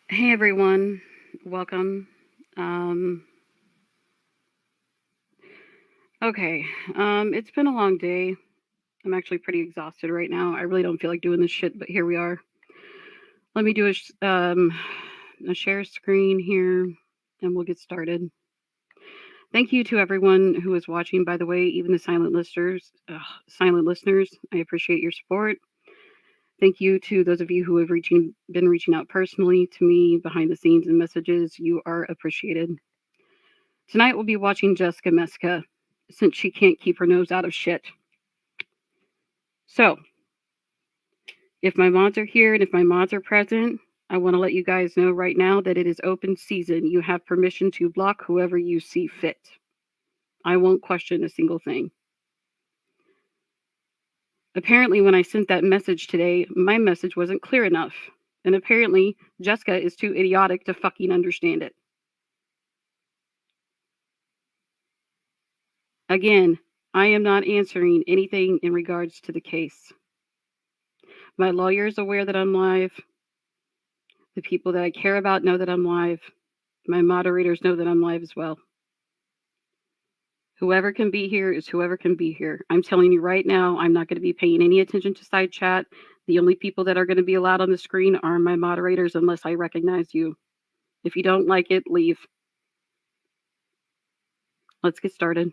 Hey everyone, welcome. Um, okay, it's been a long day. I'm actually pretty exhausted right now. I really don't feel like doing this shit, but here we are. Let me do a share screen here, and we'll get started. Thank you to everyone who is watching. By the way, even the silent listeners. I appreciate your support. Thank you to those of you who have been reaching out personally to me behind the scenes and messages. You are appreciated. Tonight we'll be watching Jessica Meska, since she can't keep her nose out of shit. So, if my mods are here and if my mods are present, I want to let you guys know right now that it is open season. You have permission to block whoever you see fit. I won't question a single thing. Apparently, when I sent that message today, my message wasn't clear enough. And apparently, Jessica is too idiotic to fucking understand it. Again, I am not answering anything in regards to the case. My lawyer is aware that I'm live. The people that I care about know that I'm live. My moderators know that I'm live as well. Whoever can be here is whoever can be here. I'm telling you right now, I'm not going to be paying any attention to side chat. The only people that are going to be allowed on the screen are my moderators unless I recognize you. If you don't like it, leave. Let's get started.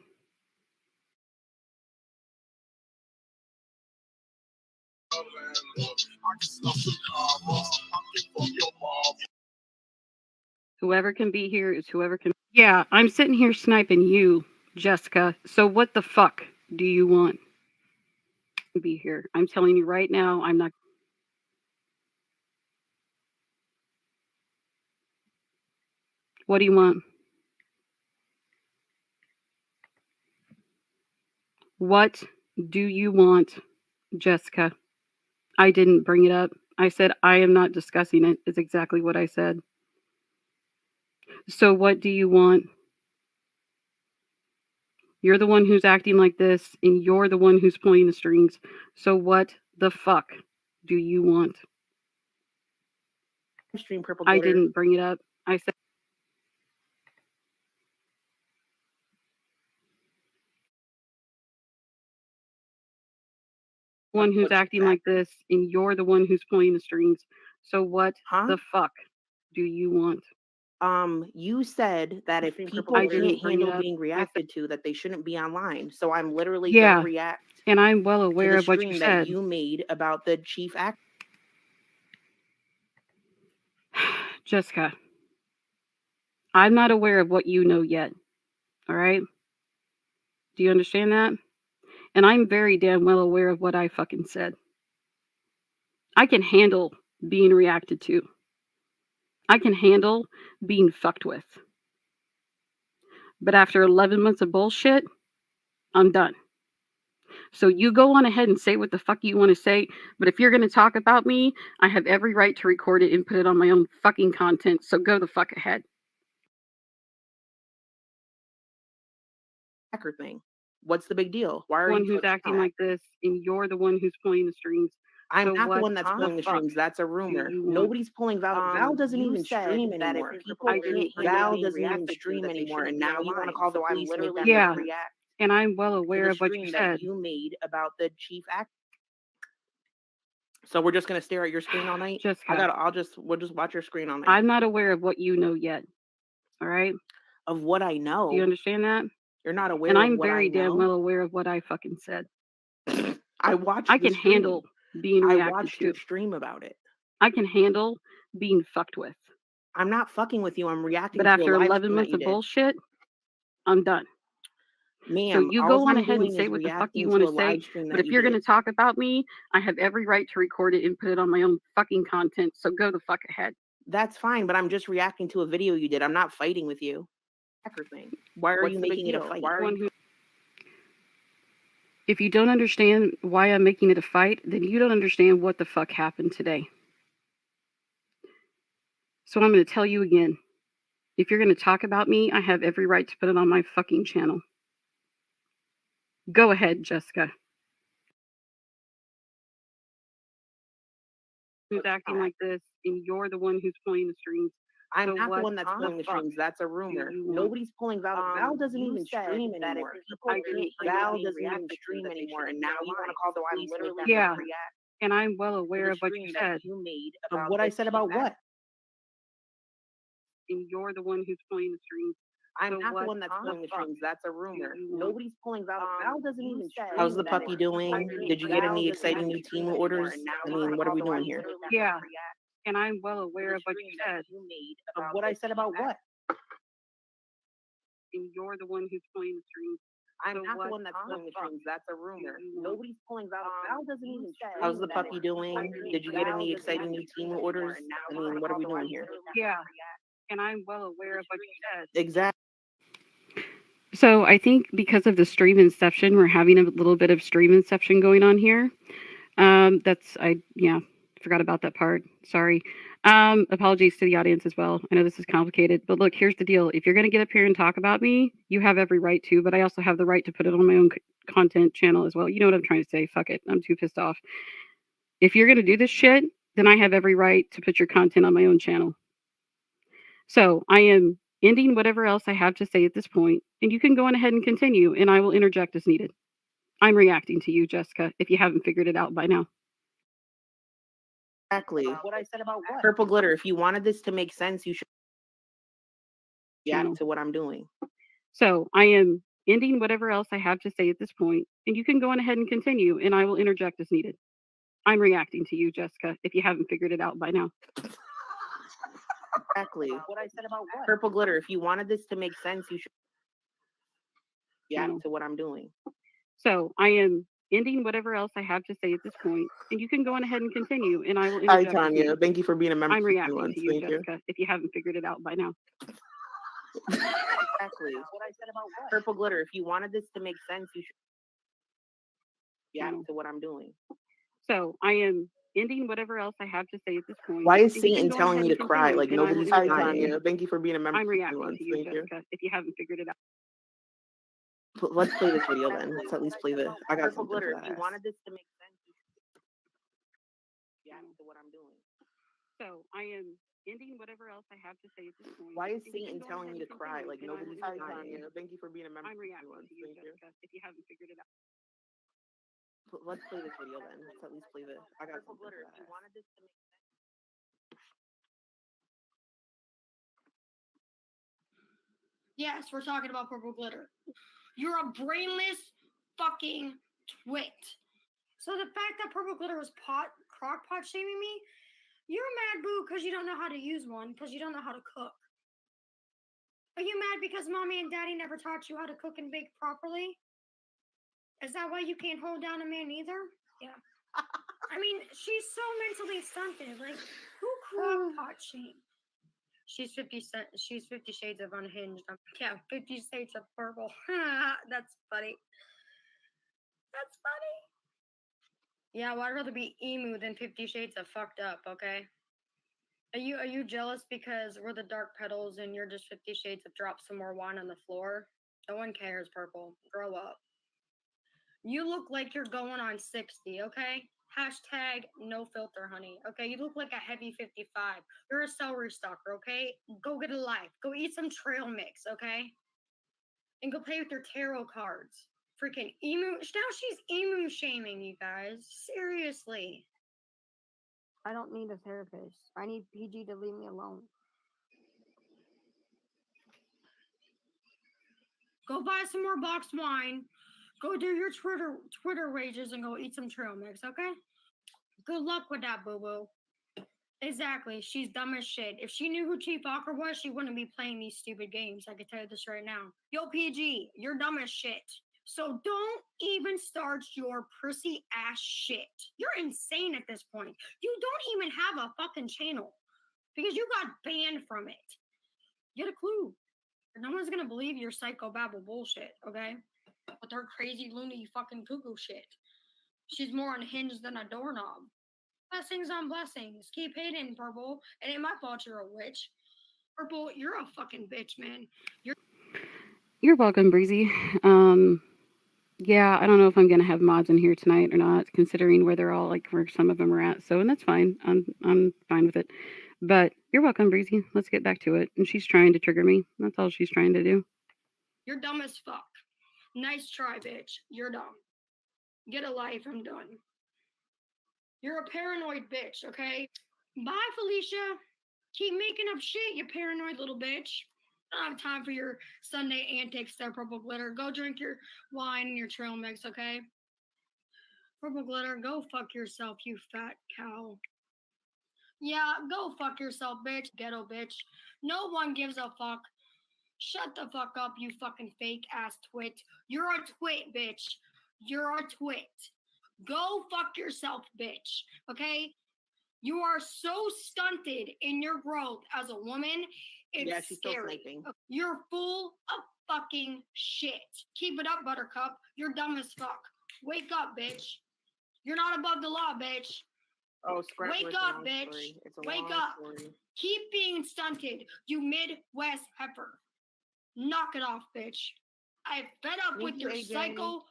Whoever can be here is whoever can. Yeah, I'm sitting here sniping you, Jessica. So what the fuck do you want? Be here. I'm telling you right now, I'm not. What do you want? What do you want, Jessica? I didn't bring it up. I said I am not discussing it, is exactly what I said. So what do you want? You're the one who's acting like this, and you're the one who's pulling the strings. So what the fuck do you want? Stream purple. I didn't bring it up. I said one who's acting like this, and you're the one who's pulling the strings. So what the fuck do you want? You said that if people I can't didn't bring it handle up. being reacted to, that they shouldn't be online. So I'm literally Yeah, gonna react and I'm well to aware the of what you stream said. that you made about the chief actor. Jessica, I'm not aware of what you know yet. All right? Do you understand that? And I'm very damn well aware of what I fucking said. I can handle being reacted to. I can handle being fucked with. But after 11 months of bullshit, I'm done. So you go on ahead and say what the fuck you want to say. But if you're going to talk about me, I have every right to record it and put it on my own fucking content. So go the fuck ahead. Hacker thing. What's the big deal? Why are One you who's acting like this, and you're the one who's pulling the strings. I'm So not what the one that's pulling the strings. That's a rumor. Nobody's pulling Val. Val doesn't even stream anymore. People can't. Val doesn't even stream anymore. And now you want to call the police? Yeah, and I'm well aware of what you said. That you made about the chief actor. So we're just gonna stare at your screen all night. Jessica, We'll just watch your screen all night. I'm not aware of what you know yet. All right. Of what I know. Do you understand that? You're not aware. And of I'm what very I know? damn well aware of what I fucking said. I can handle being reacted I watched to. your stream about it. I can handle being fucked with. I'm not fucking with you. I'm reacting. But after 11 months of bullshit, I'm done. Ma'am, so you go on ahead and say what the fuck you want to say. But if you're going to talk about me, I have every right to record it and put it on my own fucking content. So go the fuck ahead. That's fine, but I'm just reacting to a video you did. I'm not fighting with you. Hacker thing. Why are you making it a fight? If you don't understand why I'm making it a fight, then you don't understand what the fuck happened today. So I'm going to tell you again. If you're going to talk about me, I have every right to put it on my fucking channel. Go ahead, Jessica. who's acting like this, and you're the one who's pulling the strings. I'm So not the what one that's the pulling the fuck strings. That's a do rumor. you want? Nobody's pulling Val. Val doesn't You even said stream that if anymore. people didn't Val really doesn't even react to stream that they anymore, should and be now you want to call the police literally with Yeah, that react and I'm well to aware the of what you stream that said, you made of about what I this said about event. what? and you're the one who's pulling the strings. I'm So not the what one that's the pulling the fuck strings. That's a do rumor. you want? Nobody's pulling Val. Val doesn't You even said stream How's the anymore. puppy doing? Did you get any exciting new team orders? I mean, what are we doing here? Yeah, and I'm well aware of what you said, you made Of about what I this said about event. what? and you're the one who's pulling the strings. I'm So not the what one that's the pulling the fuck strings. That's a rumor. do you want? Nobody's pulling Val. Val doesn't You even said stream How's the anymore. puppy doing? Did you get any exciting new team orders? I mean, what are we doing here? Yeah, and I'm well aware of what you said. Exactly. So I think because of the stream inception, we're having a little bit of stream inception going on here. Forgot about that part. Sorry. Apologies to the audience as well. I know this is complicated, but look, here's the deal. If you're going to get up here and talk about me, you have every right to, but I also have the right to put it on my own content channel as well. You know what I'm trying to say? Fuck it. I'm too pissed off. If you're going to do this shit, then I have every right to put your content on my own channel. So I am ending whatever else I have to say at this point, and you can go on ahead and continue, and I will interject as needed. I'm reacting to you, Jessica, if you haven't figured it out by now. Exactly. What I said about what? Purple glitter. If you wanted this to make sense, you should react to what I'm doing. So I am ending whatever else I have to say at this point, and you can go on ahead and continue, and I will interject as needed. I'm reacting to you, Jessica, if you haven't figured it out by now. Exactly. What I said about what? Purple glitter. If you wanted this to make sense, you should react to what I'm doing. So I am ending whatever else I have to say at this point, and you can go on ahead and continue, and I will interject. Hi, Tanya. Thank you for being a member. I'm reacting to you, Jessica, if you haven't figured it out by now. Exactly. What I said about what? Purple glitter. If you wanted this to make sense, you should react to what I'm doing. So I am ending whatever else I have to say at this point. Why is Satan telling me to cry? Like nobody's crying. Tanya. Thank you for being a member. I'm reacting to you, Jessica, if you haven't figured it out. Let's play this video then. Let's at least play this. I got Purple something glitter. for If that. you wanted this to make sense, you should react to what I'm doing. So I am ending whatever else I have to say at this point. Why is Satan telling me to cry? Like nobody's Tanya. Thank you for being a member. I'm reacting to you, Jessica, if you haven't figured it out. Let's play this video then. Let's at least play this. I got Purple something glitter. for If you that. wanted this to make sense. Yes, we're talking about purple glitter. You're a brainless fucking twit. So the fact that purple glitter was crock pot shaming me, you're mad, boo, because you don't know how to use one, because you don't know how to cook. Are you mad because mommy and daddy never taught you how to cook and bake properly? Is that why you can't hold down a man either? Yeah. I mean, she's so mentally stunted. Like, who crock pot shame? She's 50 Shades of Unhinged. Yeah, 50 Shades of Purple. That's funny. That's funny. Yeah, well, I'd rather be emu than 50 Shades of fucked up, okay? Are you jealous because we're the dark petals and you're just 50 Shades of drop some more wine on the floor? No one cares, Purple. Grow up. You look like you're going on 60, okay? Hashtag no filter, honey. Okay, you look like a heavy 55. You're a celery stalker, okay? Go get a life. Go eat some trail mix, okay? And go play with your tarot cards. Freaking emu. Now she's emu shaming you guys. Seriously. I don't need a therapist. I need PG to leave me alone. Go buy some more boxed wine. Go do your Twitter rages and go eat some trail mix, okay? Good luck with that, boo-boo. Exactly. She's dumb as shit. If she knew who Chief Walker was, she wouldn't be playing these stupid games. I can tell you this right now. Yo, PG, you're dumb as shit. So don't even start your prissy ass shit. You're insane at this point. You don't even have a fucking channel because you got banned from it. Get a clue. No one's gonna believe your psychobabble bullshit, okay? With her crazy loony fucking cuckoo shit. She's more unhinged than a doorknob. Blessings on blessings. Keep hating, Purple. It ain't my fault you're a witch. Purple, you're a fucking bitch, man. You're welcome, Breezy. Yeah, I don't know if I'm gonna have mods in here tonight or not, considering where they're all like where some of them are at. So, and that's fine. I'm fine with it. But you're welcome, Breezy. Let's get back to it. And she's trying to trigger me. That's all she's trying to do. You're dumb as fuck. Nice try, bitch. You're dumb. Get a life. I'm done. You're a paranoid bitch, okay? Bye, Felicia. Keep making up shit, you paranoid little bitch. I don't have time for your Sunday antics there, Purple Glitter. Go drink your wine and your trail mix, okay? Purple Glitter, go fuck yourself, you fat cow. Yeah, go fuck yourself, bitch. Ghetto bitch. No one gives a fuck. Shut the fuck up, you fucking fake ass twit. You're a twit, bitch. You're a twit. Go fuck yourself, bitch. Okay? You are so stunted in your growth as a woman. It's she's scary. still sniping. You're full of fucking shit. Keep it up, Buttercup. You're dumb as fuck. Wake up, bitch. You're not above the law, bitch. Oh, scrap. Wake up, bitch. Wake up. Keep being stunted, you Midwest heifer. Knock it off, bitch. I'm fed up with your psychopathical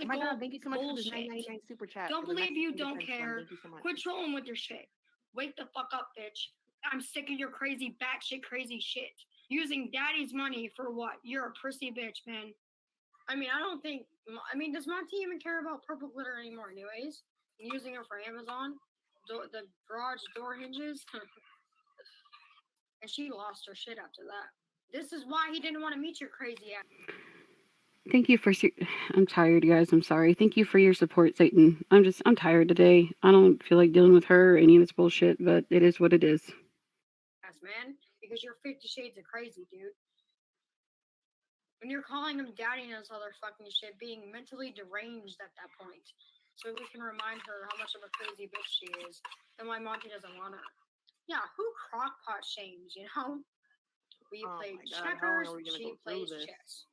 Oh my God, thank you so much for this bullshit. 999 super chat. Don't for the believe you Mexican don't Defense Fund. care. Thank you so much. Quit trolling with your shit. Wake the fuck up, bitch. I'm sick of your crazy batshit crazy shit. Using daddy's money for what? You're a prissy bitch, man. I mean, does Monty even care about Purple Glitter anymore anyways? Using her for Amazon? The garage door hinges? And she lost her shit after that. This is why he didn't want to meet your crazy ass. Thank you for. I'm tired, guys. I'm sorry. Thank you for your support, Satan. I'm tired today. I don't feel like dealing with her or any of this bullshit, but it is what it is. Man, because you're 50 shades of crazy, dude. When you're calling him daddy and this other fucking shit, being mentally deranged at that point. So we can remind her how much of a crazy bitch she is and why Monty doesn't want her. Yeah, who crockpot shames, you know? We play checkers, she plays chess.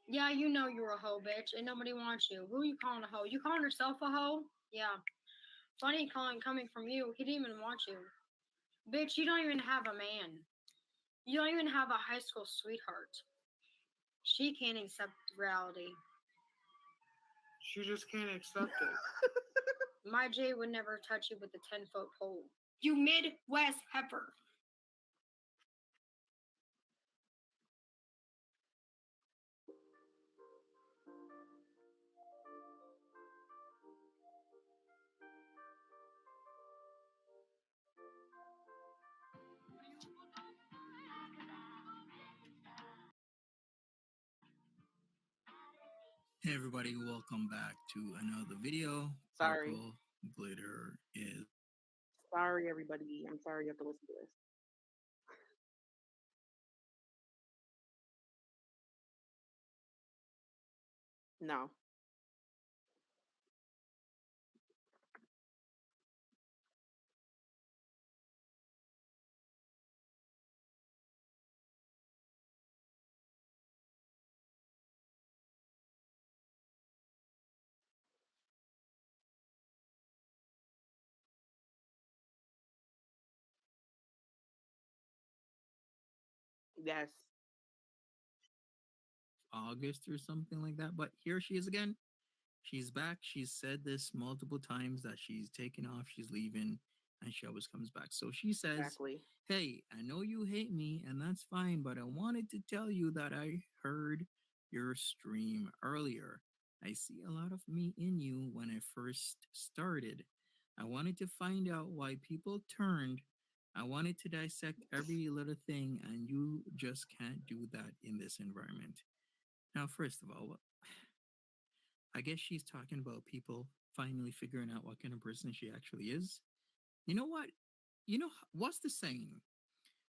Yeah, you know you're a hoe, bitch, and nobody wants you. Who you calling a hoe? You calling yourself a hoe? Yeah. Funny coming from you. He didn't even want you. Bitch, you don't even have a man. You don't even have a high school sweetheart. She can't accept reality. She just can't accept it. My Jay would never touch you with a 10-foot pole. You Midwest heifer. Hey everybody, welcome back to another video. Sorry. Purple Glitter is... Sorry, everybody. I'm sorry you have to listen to this. No. Yes. August or something like that, but here she is again. She's back. She's said this multiple times that she's taken off, she's leaving, and she always comes back. So she says, Exactly. hey, I know you hate me, and that's fine, but I wanted to tell you that I heard your stream earlier. I see a lot of me in you when I first started. I wanted to find out why people turned. I wanted to dissect every little thing, and you just can't do that in this environment. Now, first of all, I guess she's talking about people finally figuring out what kind of person she actually is. You know what? You know what's the saying?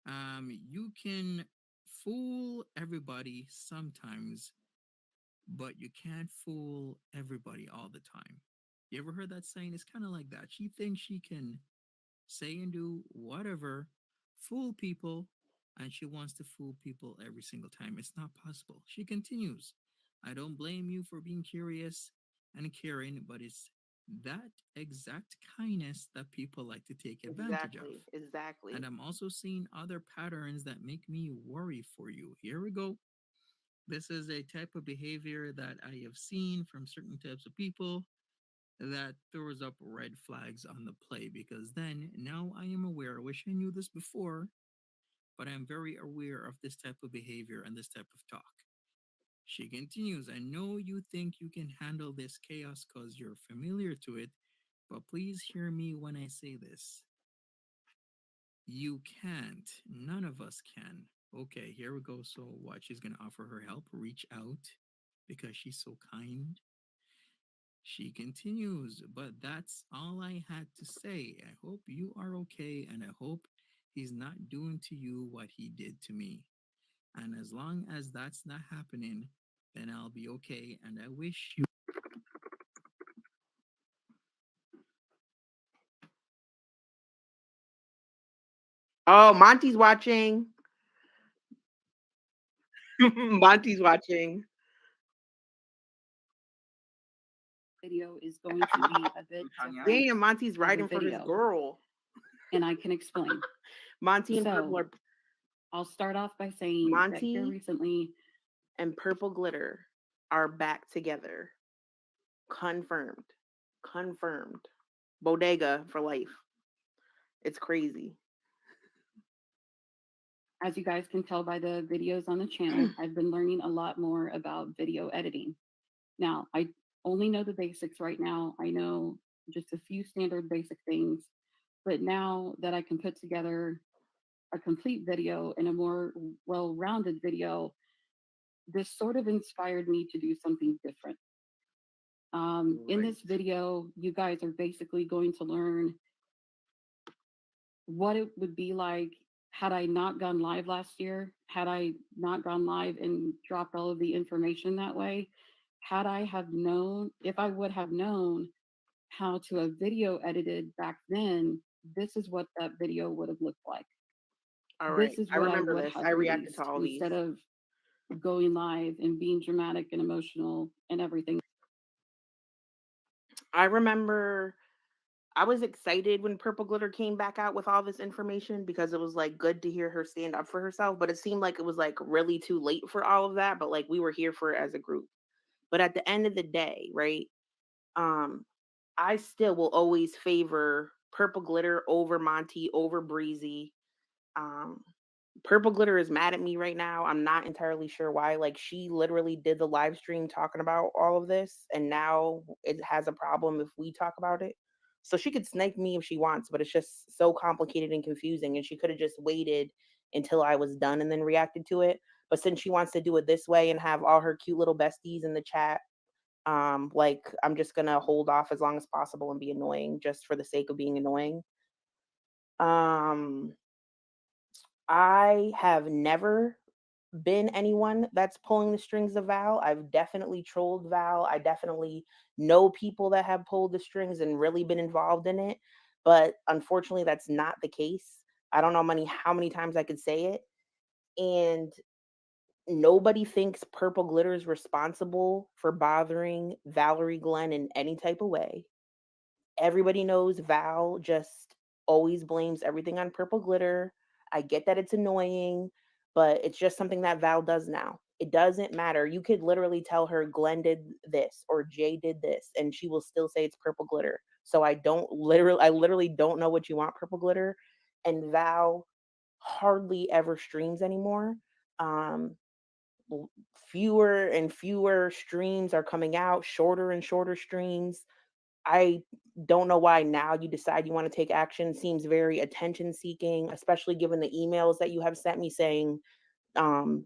You can fool everybody sometimes, but you can't fool everybody all the time. You ever heard that saying? It's kind of like that. She thinks she can say and do whatever, fool people, and she wants to fool people every single time. It's not possible. She continues, I don't blame you for being curious and caring, but it's that exact kindness that people like to take advantage of. Exactly. And I'm also seeing other patterns that make me worry for you. Here we go. This is a type of behavior that I have seen from certain types of people that throws up red flags on the play because then now I am aware. I wish I knew this before, but I'm very aware of this type of behavior and this type of talk. She continues, I know you think you can handle this chaos because you're familiar to it, but please hear me when I say this. You can't. None of us can. Okay, here we go. So, what? She's going to offer her help, reach out because she's so kind. She continues, but that's all I had to say. I hope you are okay, and I hope he's not doing to you what he did to me. And as long as that's not happening, then I'll be okay. And I wish you. Oh, Monty's watching. Monty's watching. Video is going to be a bit different. Damn, Monty's every riding for his video, girl. and I can explain. Monty and Purple So, are I'll start off by saying that here Monty recently, and Purple Glitter are back together. Confirmed. Confirmed. Bodega for life. It's crazy. as you guys can tell by the videos on the channel, I've been learning a lot more about video editing. Now, I only know the basics right now. I know just a few standard basic things, but now that I can put together a complete video and a more well-rounded video, this sort of inspired me to do something different. In this video, you guys are basically going to learn what it would be like had I not gone live last year, had I not gone live and dropped all of the information that way, had I have known, if I would have known how to have video edited back then, this is what that video would have looked like. All right. This is I what I remember would this. have I reacted released to all these. instead of going live and being dramatic and emotional and everything. I remember I was excited when Purple Glitter came back out with all this information because it was like good to hear her stand up for herself, but it seemed like it was like really too late for all of that, but like we were here for it as a group. But at the end of the day, right? I still will always favor Purple Glitter over Monty, over Breezy. Um Purple Glitter is mad at me right now. I'm not entirely sure why. Like she literally did the live stream talking about all of this, and now it has a problem if we talk about it. So she could snipe me if she wants, but it's just so complicated and confusing. And she could have just waited until I was done and then reacted to it. But since she wants to do it this way and have all her cute little besties in the chat, like I'm just gonna hold off as long as possible and be annoying just for the sake of being annoying. Um, I have never been anyone that's pulling the strings of Val. I've definitely trolled Val. I definitely know people that have pulled the strings and really been involved in it. But unfortunately, that's not the case. I don't know how many times I could say it. And nobody thinks Purple Glitter is responsible for bothering Valerie Glenn in any type of way. Everybody knows Val just always blames everything on Purple Glitter. I get that it's annoying, but it's just something that Val does now. It doesn't matter. You could literally tell her Glenn did this or Jay did this, and she will still say it's Purple Glitter. So I literally don't know what you want, Purple Glitter. And Val hardly ever streams anymore. Fewer and fewer streams are coming out, shorter and shorter streams. I don't know why now you decide you want to take action. Seems very attention seeking, especially given the emails that you have sent me saying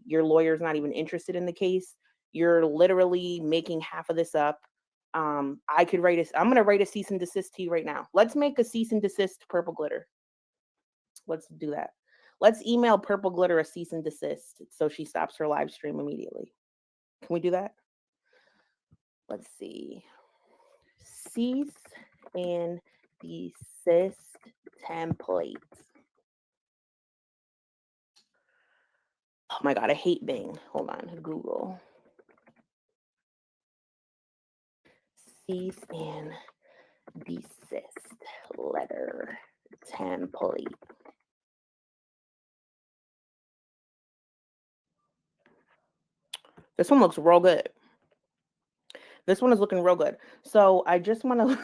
your lawyer's not even interested in the case. You're literally making half of this up. I'm gonna write a cease and desist to you right now. Let's make a cease and desist to Purple Glitter. Let's do that. Let's email Purple Glitter a cease and desist so she stops her live stream immediately. Can we do that? Let's see. Cease and desist template. Oh my God, I hate Bing. Hold on, Google. Cease and desist letter template. This one looks real good. This one is looking real good. So I just want to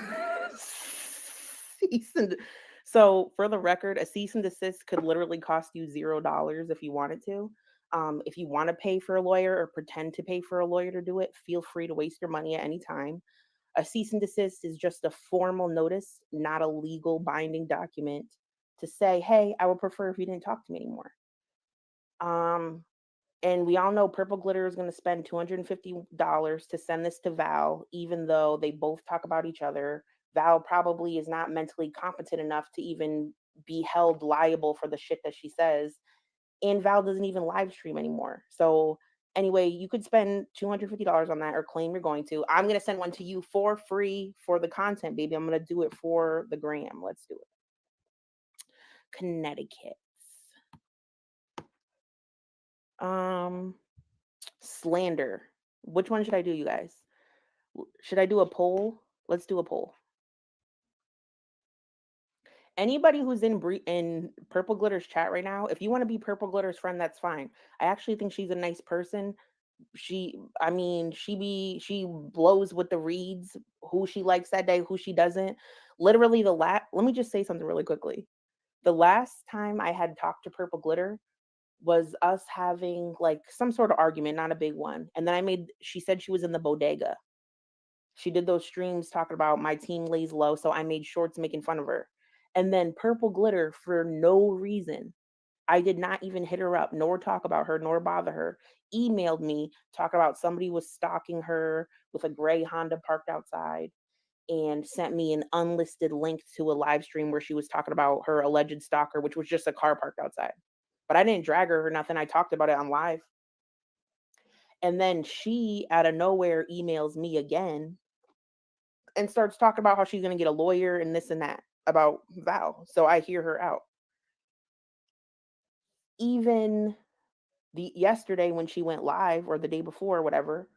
so for the record, a cease and desist could literally cost you $0 if you wanted to. If you want to pay for a lawyer or pretend to pay for a lawyer to do it, feel free to waste your money at any time. A cease and desist is just a formal notice, not a legal binding document to say, hey, I would prefer if you didn't talk to me anymore. And we all know Purple Glitter is going to spend $250 to send this to Val, even though they both talk about each other. Val probably is not mentally competent enough to even be held liable for the shit that she says. And Val doesn't even live stream anymore. So anyway, you could spend $250 on that or claim you're going to. I'm going to send one to you for free for the content, baby. I'm going to do it for the gram. Let's do it. Connecticut. Slander. Which one should I do, you guys? Should I do a poll? Let's do a poll. Anybody who's in Purple Glitter's chat right now, if you want to be Purple Glitter's friend, that's fine. I actually think she's a nice person. She blows with the reads, who she likes that day, who she doesn't. Literally let me just say something really quickly. The last time I had talked to Purple Glitter was us having like some sort of argument, not a big one. And then she said she was in the bodega. She did those streams talking about my team lays low, so I made shorts making fun of her. And then Purple Glitter, for no reason, I did not even hit her up, nor talk about her, nor bother her, emailed me, talking about somebody was stalking her with a gray Honda parked outside, and sent me an unlisted link to a live stream where she was talking about her alleged stalker, which was just a car parked outside. But I didn't drag her or nothing. I talked about it on live. And then she, out of nowhere, emails me again and starts talking about how she's going to get a lawyer and this and that about Val. So I hear her out. Even yesterday when she went live, or the day before or whatever,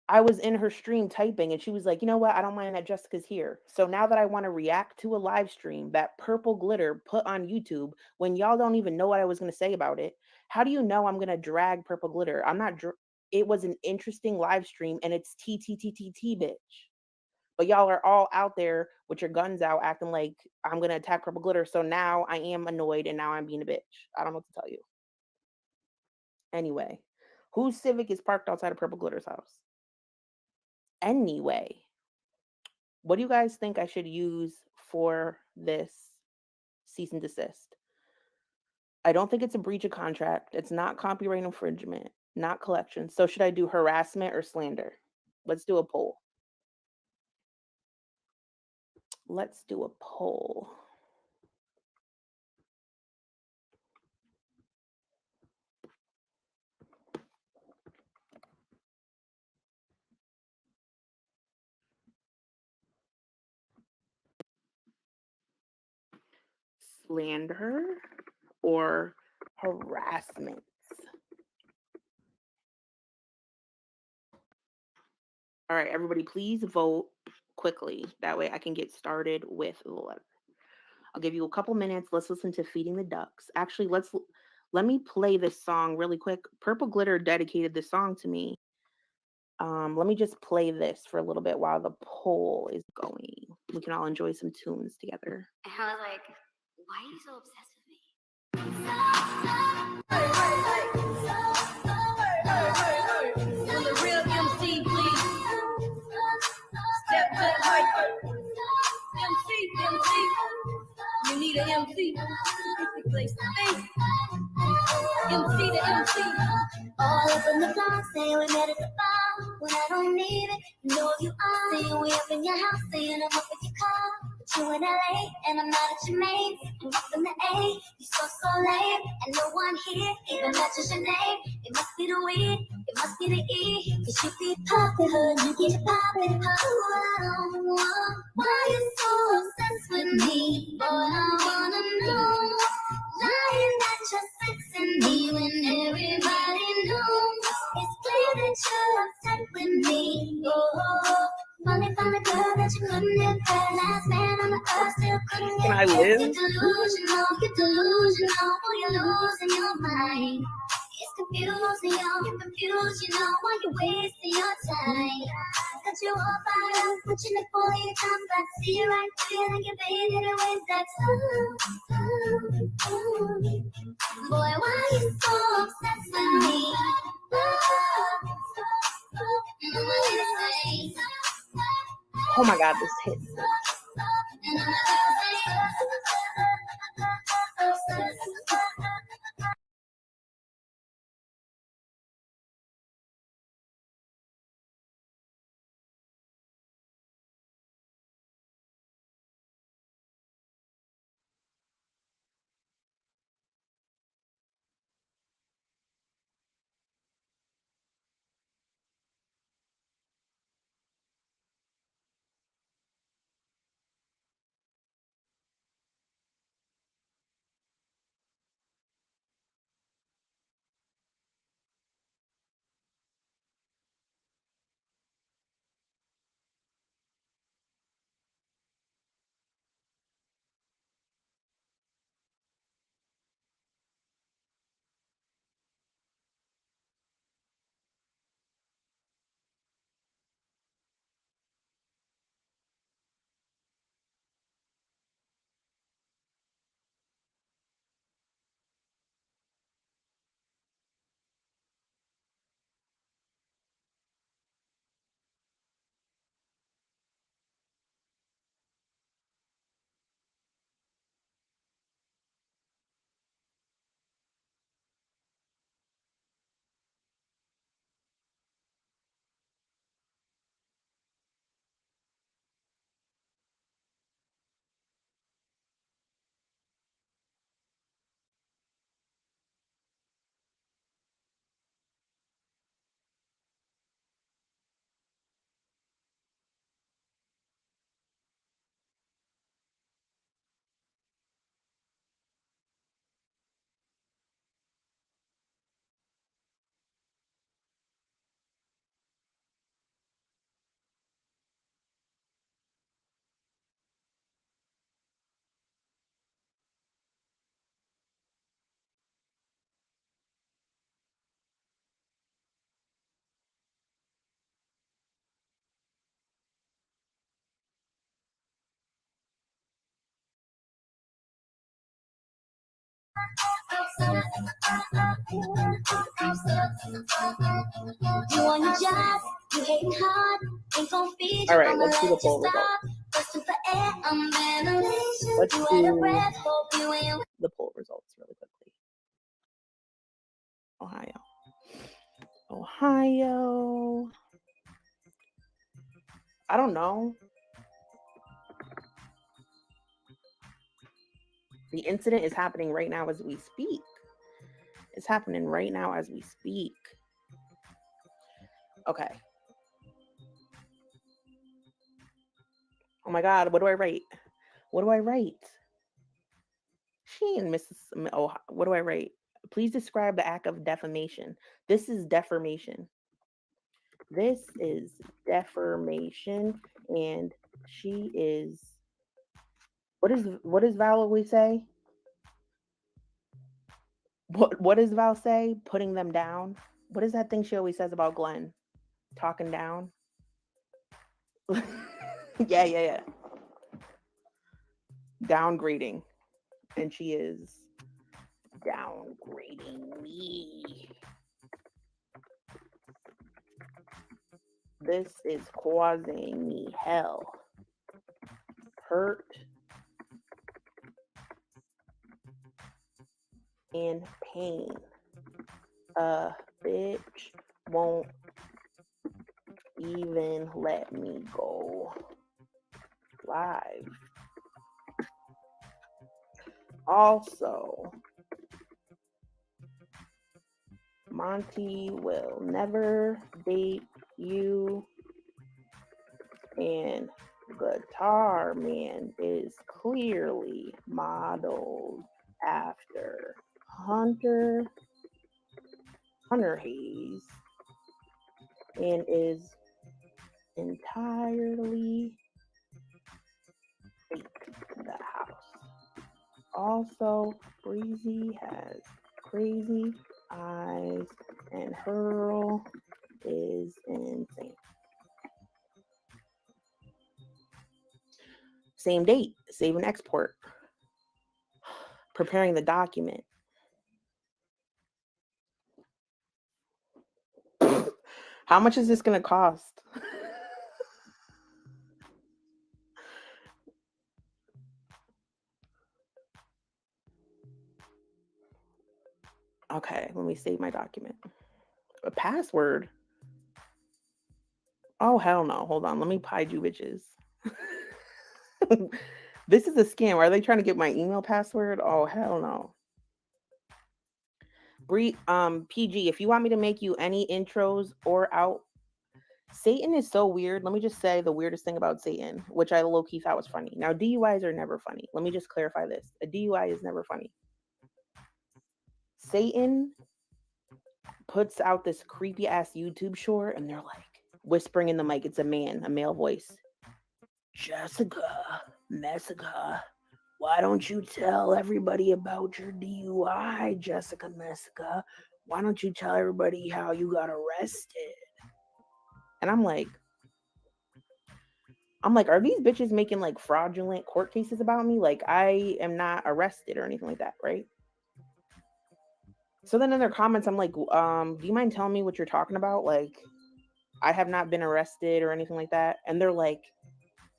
I was in her stream typing and she was like, you know what? I don't mind that Jessica's here. So now that I want to react to a live stream that Purple Glitter put on YouTube, when y'all don't even know what I was going to say about it, how do you know I'm going to drag Purple Glitter? I'm not. It was an interesting live stream and it's TTTTT, bitch. But y'all are all out there with your guns out acting like I'm going to attack Purple Glitter. So now I am annoyed and now I'm being a bitch. I don't know what to tell you. Anyway, whose Civic is parked outside of Purple Glitter's house? Anyway, what do you guys think I should use for this cease and desist? I don't think it's a breach of contract. It's not copyright infringement, not collection. So should I do harassment or slander? Let's do a poll. Let's do a poll. Slander or harassment? All right, everybody, please vote quickly. That way I can get started with the letter. I'll give you a couple minutes. Let's listen to Feeding the Ducks. Actually, let me play this song really quick. Purple Glitter dedicated this song to me. Let me just play this for a little bit while the poll is going. We can all enjoy some tunes together. And I was like, why are you so obsessed with me? Will the real MC please step to the mic? MC, you need an MC. It's the place to be. MC to MC. All up in the block, saying we met at the bar. When I don't need it, you know you are. Saying we up in your house, saying I'm up at your car. But you in LA, and I'm not at your main. I'm up in the A, you so lame. And no one here even matches your name. It must be the weed, it must be the E. Cause you be poppin', you get poppin'. Oh, I don't want, why you so obsessed with me? All I wanna know, lying that you're sexing me when everybody knows. It's clear that you're upset with me. Oh, finally found a girl that you couldn't impress. Last man on the earth still couldn't Can I get live? You're delusional, you're losing your mind. It's confused, and you're confused, you know why you're wasting your time. Cut you off, I don't put you in the fully time, but see you right there, like you're fading away, that's boy, why you so obsessed with me? Oh my god, this hits. You on your job, you hating hard, ain't gon' feed you. All right, let's do the poll results. Let's do the poll results really quickly. Ohio. I don't know. The incident is happening right now as we speak. It's happening right now as we speak. Okay. Oh my God, what do I write? What do I write? She and Mrs. Oh, what do I write? Please describe the act of defamation. This is deformation. This is deformation, and she is. What does Val always say? What does Val say? Putting them down. What is that thing she always says about Glenn? Talking down. yeah. Downgrading, and she is downgrading me. This is causing me hell, hurt, and pain. A bitch won't even let me go live. Also, Monty will never date you, and Guitar Man is clearly modeled after Hunter Hayes and is entirely fake in the house. Also, Breezy has crazy eyes and hurl is insane. Same date, save and export. Preparing the document. How much is this going to cost? Okay, let me save my document. A password? Oh, hell no. Hold on. Let me hide you bitches. This is a scam. Are they trying to get my email password? Oh, hell no. PG, if you want me to make you any intros or out, Satan is so weird. Let me just say the weirdest thing about Satan, which I low-key thought was funny. Now, DUIs are never funny. Let me just clarify this. A DUI is never funny. Satan puts out this creepy ass YouTube short and they're like whispering in the mic. It's a man, a male voice. Jessica, Messica, why don't you tell everybody about your DUI, Jessica Messica? Why don't you tell everybody how you got arrested? And I'm like, are these bitches making like fraudulent court cases about me? Like, I am not arrested or anything like that, right? So then in their comments, I'm like, do you mind telling me what you're talking about? Like, I have not been arrested or anything like that. And they're like,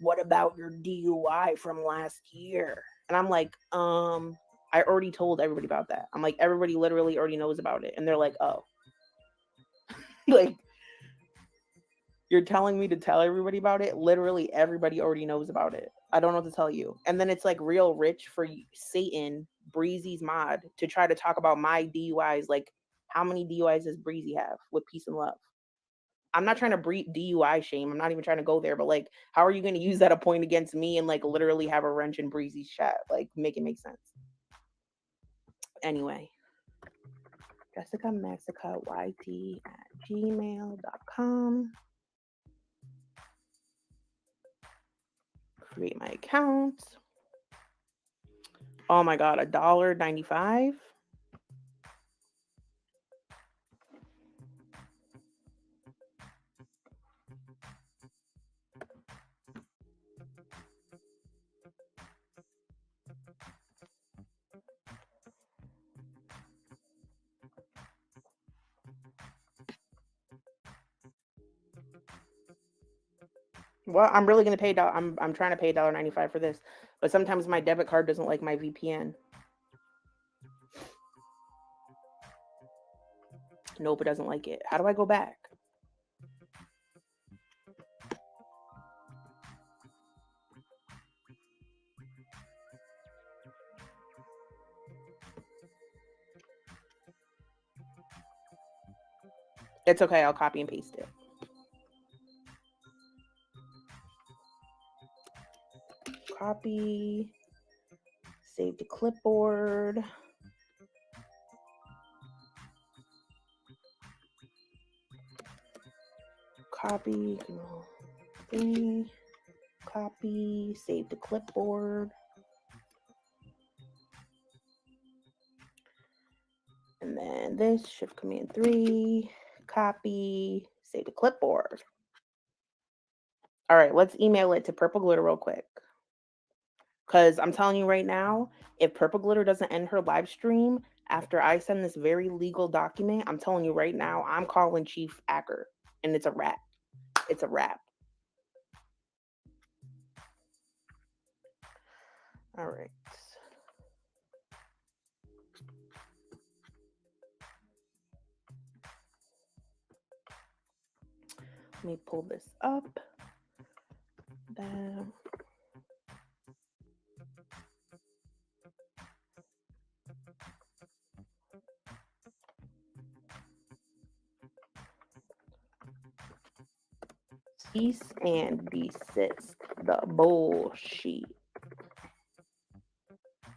what about your DUI from last year? And I'm like, I already told everybody about that. I'm like, everybody literally already knows about it. And they're like, oh. Like, you're telling me to tell everybody about it? Literally everybody already knows about it. I don't know what to tell you. And then it's like real rich for Satan, Breezy's mod, to try to talk about my DUIs. Like, how many DUIs does Breezy have with peace and love? I'm not trying to DUI shame. I'm not even trying to go there. But like, how are you going to use that a point against me and like literally have a wrench in Breezy's chat? Like, make it make sense. Anyway. Jessica Messica YT at gmail.com. Create my account. Oh my god, $1.95. Well, I'm really gonna pay. I'm trying to pay $1.95 for this, but sometimes my debit card doesn't like my VPN. Nope, it doesn't like it. How do I go back? It's okay. I'll copy and paste it. Copy. Save to clipboard. Copy. Copy. Save to clipboard. And then this, Shift Command 3, copy, save to clipboard. All right, let's email it to Purple Glitter real quick. Because I'm telling you right now, if Purple Glitter doesn't end her live stream after I send this very legal document, I'm telling you right now, I'm calling Chief Acker. And it's a wrap. It's a wrap. All right. Let me pull this up. Bam. Cease and desist the bullshit.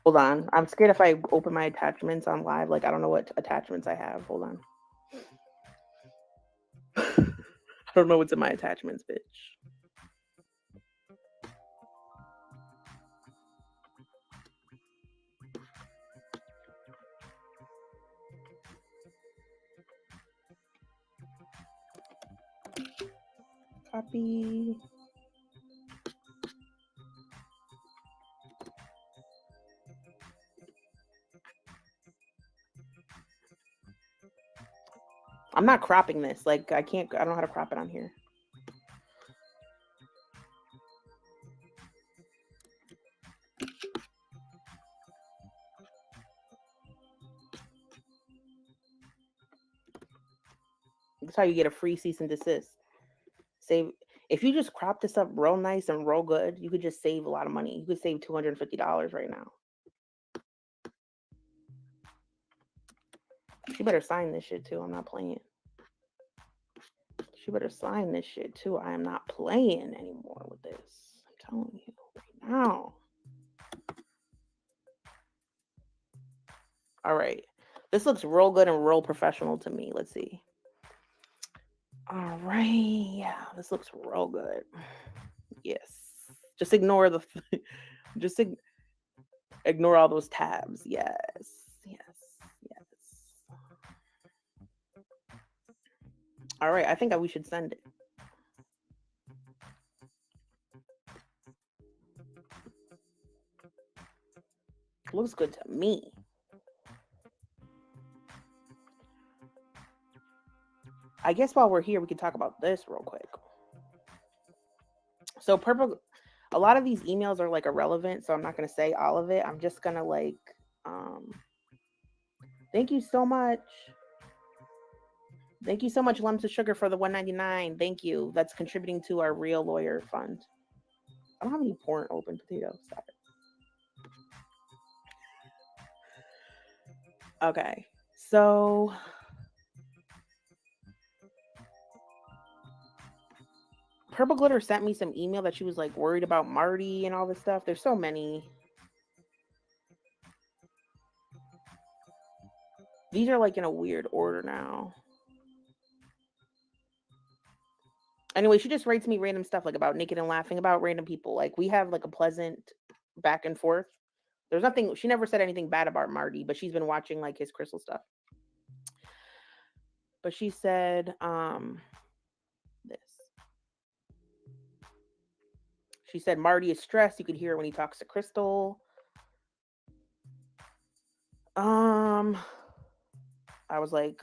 Hold on. I'm scared if I open my attachments on live. Like, I don't know what attachments I have. Hold on. I don't know what's in my attachments, bitch. Copy. I'm not cropping this. Like, I don't know how to crop it on here. That's how you get a free cease and desist. Save. If you just crop this up real nice and real good, you could just save a lot of money. You could save $250 right now. She better sign this shit too. I'm not playing. She better sign this shit too. I am not playing anymore with this. I'm telling you right now. All right. This looks real good and real professional to me. Let's see. All right. Yeah, this looks real good. Yes. Just ignore the ignore all those tabs. Yes. Yes. Yes. All right. I think we should send it. Looks good to me. I guess while we're here, we can talk about this real quick. So a lot of these emails are like irrelevant, so I'm not going to say all of it. I'm just going to like, thank you so much. Thank you so much, Lumps of Sugar, for the $1.99. Thank you. That's contributing to our Real Lawyer Fund. I don't have any porn open potatoes. Stop it. Okay. So Purple Glitter sent me some email that she was like worried about Marty and all this stuff. There's so many. These are like in a weird order now. Anyway, she just writes me random stuff like about naked and laughing about random people. Like we have like a pleasant back and forth. There's nothing, she never said anything bad about Marty, but she's been watching like his crystal stuff. But she said, this. She said Marty is stressed. You could hear it when he talks to Crystal. I was like,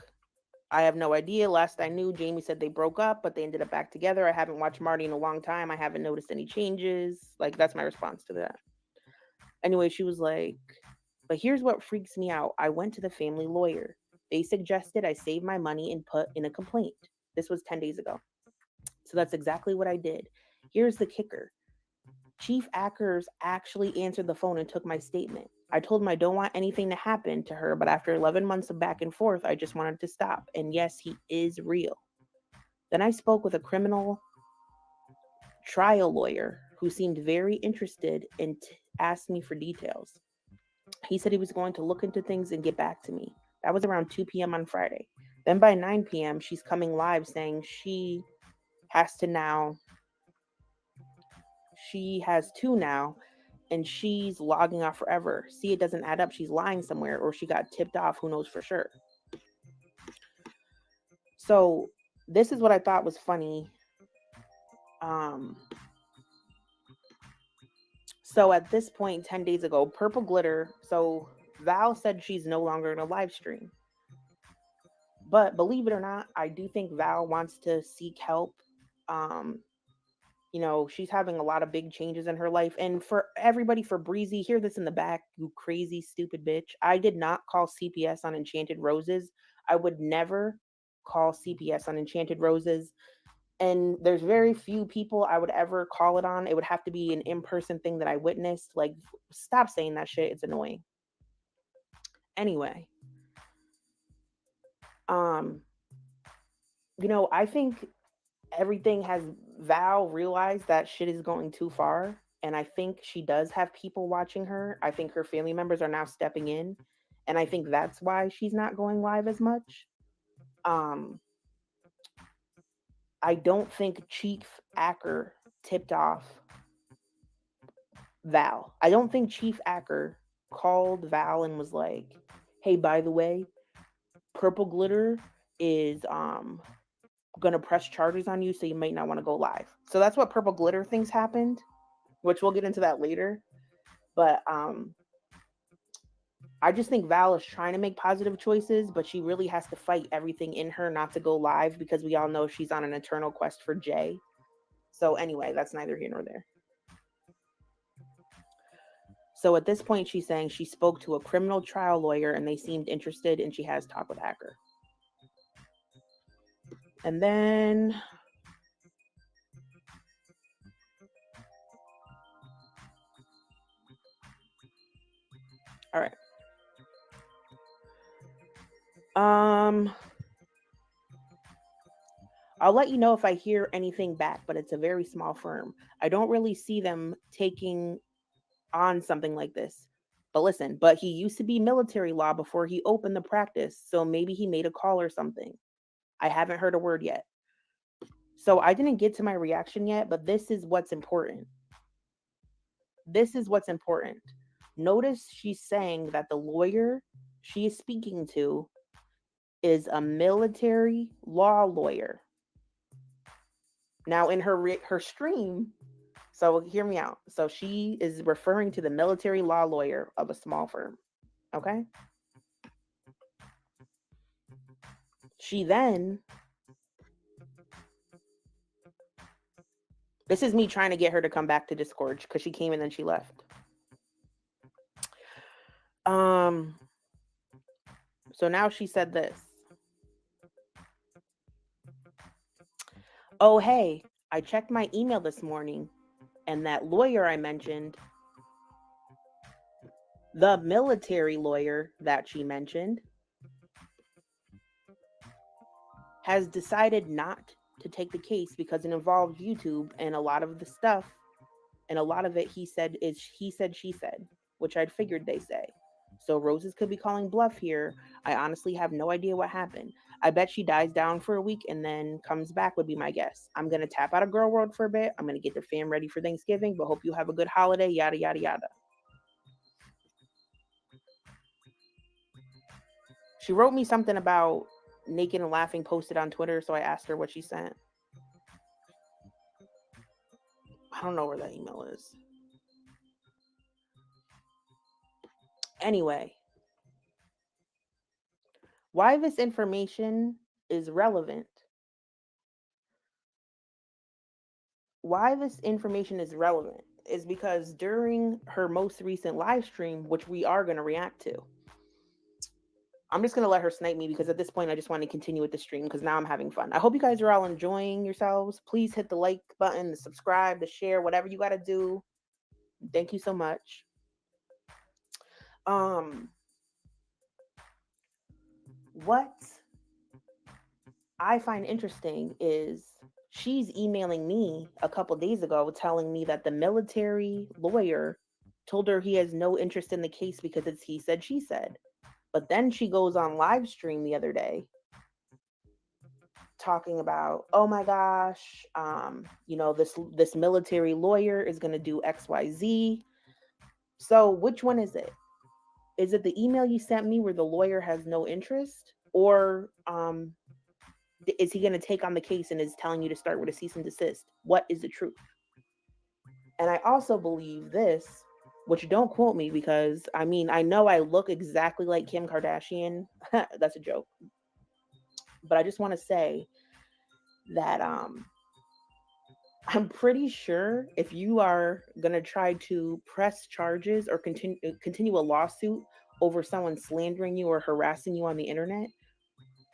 I have no idea. Last I knew, Jamie said they broke up, but they ended up back together. I haven't watched Marty in a long time. I haven't noticed any changes. Like, that's my response to that. Anyway, she was like, but here's what freaks me out. I went to the family lawyer. They suggested I save my money and put in a complaint. This was 10 days ago. So that's exactly what I did. Here's the kicker. Chief Ackers actually answered the phone and took my statement. I told him I don't want anything to happen to her, but after 11 months of back and forth, I just wanted to stop. And yes, he is real. Then I spoke with a criminal trial lawyer who seemed very interested and asked me for details. He said he was going to look into things and get back to me. That was around 2 p.m. on Friday. Then by 9 p.m., she's coming live saying she has two now, and she's logging off forever. See, it doesn't add up. She's lying somewhere, or she got tipped off. Who knows for sure? So this is what I thought was funny. So at this point, 10 days ago, Purple Glitter, so Val said she's no longer in a live stream. But believe it or not, I do think Val wants to seek help. You know, she's having a lot of big changes in her life. And for everybody, for Breezy, hear this in the back, you crazy, stupid bitch. I did not call CPS on Enchanted Roses. I would never call CPS on Enchanted Roses. And there's very few people I would ever call it on. It would have to be an in-person thing that I witnessed. Like, stop saying that shit. It's annoying. Anyway. You know, I think everything has Val realized that shit is going too far. And I think she does have people watching her. I think her family members are now stepping in. And I think that's why she's not going live as much. I don't think Chief Acker tipped off Val. I don't think Chief Acker called Val and was like, hey, by the way, Purple Glitter is going to press charges on you, so you might not want to go live. So that's what Purple Glitter thinks happened, which we'll get into that later. But I just think Val is trying to make positive choices, but she really has to fight everything in her not to go live, because we all know she's on an eternal quest for Jay. So anyway, that's neither here nor there. So at this point, she's saying she spoke to a criminal trial lawyer and they seemed interested, and she has talked with Hacker. And then all right. I'll let you know if I hear anything back, but it's a very small firm. I don't really see them taking on something like this. But listen, but he used to be military law before he opened the practice, so maybe he made a call or something. I haven't heard a word yet. So I didn't get to my reaction yet, but this is what's important. This is what's important. Notice she's saying that the lawyer she is speaking to is a military law lawyer. Now in her stream, so hear me out. So she is referring to the military law lawyer of a small firm. Okay? She then, this is me trying to get her to come back to Discord, because she came and then she left. So now she said this. Oh, hey, I checked my email this morning, and that lawyer I mentioned, the military lawyer that she mentioned, has decided not to take the case because it involved YouTube, and a lot of the stuff, and a lot of it he said is he said, she said, which I'd figured they say. So Roses could be calling bluff here. I honestly have no idea what happened. I bet she dies down for a week and then comes back would be my guess. I'm going to tap out of Girl World for a bit. I'm going to get the fam ready for Thanksgiving, but hope you have a good holiday, yada, yada, yada. She wrote me something about naked and laughing posted on Twitter, so I asked her what she sent. I don't know where that email is. Anyway, why this information is relevant. Why this information is relevant is because during her most recent live stream, which we are going to react to, I'm just going to let her snipe me because at this point, I just want to continue with the stream because now I'm having fun. I hope you guys are all enjoying yourselves. Please hit the like button, the subscribe, the share, whatever you got to do. Thank you so much. What I find interesting is she's emailing me a couple days ago telling me that the military lawyer told her he has no interest in the case because it's he said, she said. But then she goes on live stream the other day talking about, oh my gosh, this military lawyer is going to do XYZ. So which one is it? Is it the email you sent me where the lawyer has no interest? Or is he going to take on the case and is telling you to start with a cease and desist? What is the truth? And I also believe this, which don't quote me because, I mean, I know I look exactly like Kim Kardashian. That's a joke. But I just want to say that I'm pretty sure if you are going to try to press charges or continue a lawsuit over someone slandering you or harassing you on the internet,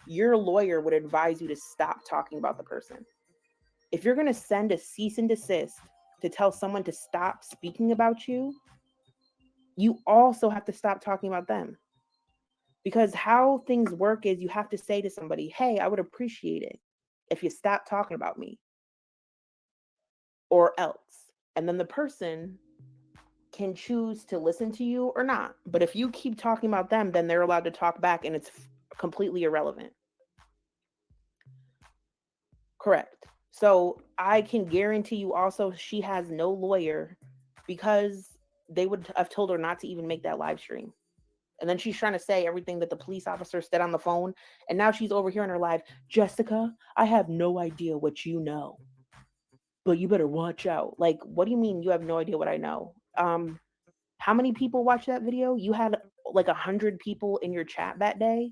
your lawyer would advise you to stop talking about the person. If you're going to send a cease and desist to tell someone to stop speaking about you, you also have to stop talking about them. Because how things work is you have to say to somebody, hey, I would appreciate it if you stop talking about me. Or else. And then the person can choose to listen to you or not. But if you keep talking about them, then they're allowed to talk back and it's completely irrelevant. Correct. So I can guarantee you also she has no lawyer because they would have told her not to even make that live stream. And then she's trying to say everything that the police officer said on the phone. And now she's over here in her live. Jessica, I have no idea what you know, but you better watch out. Like, what do you mean you have no idea what I know? How many people watched that video? You had like 100 people in your chat that day.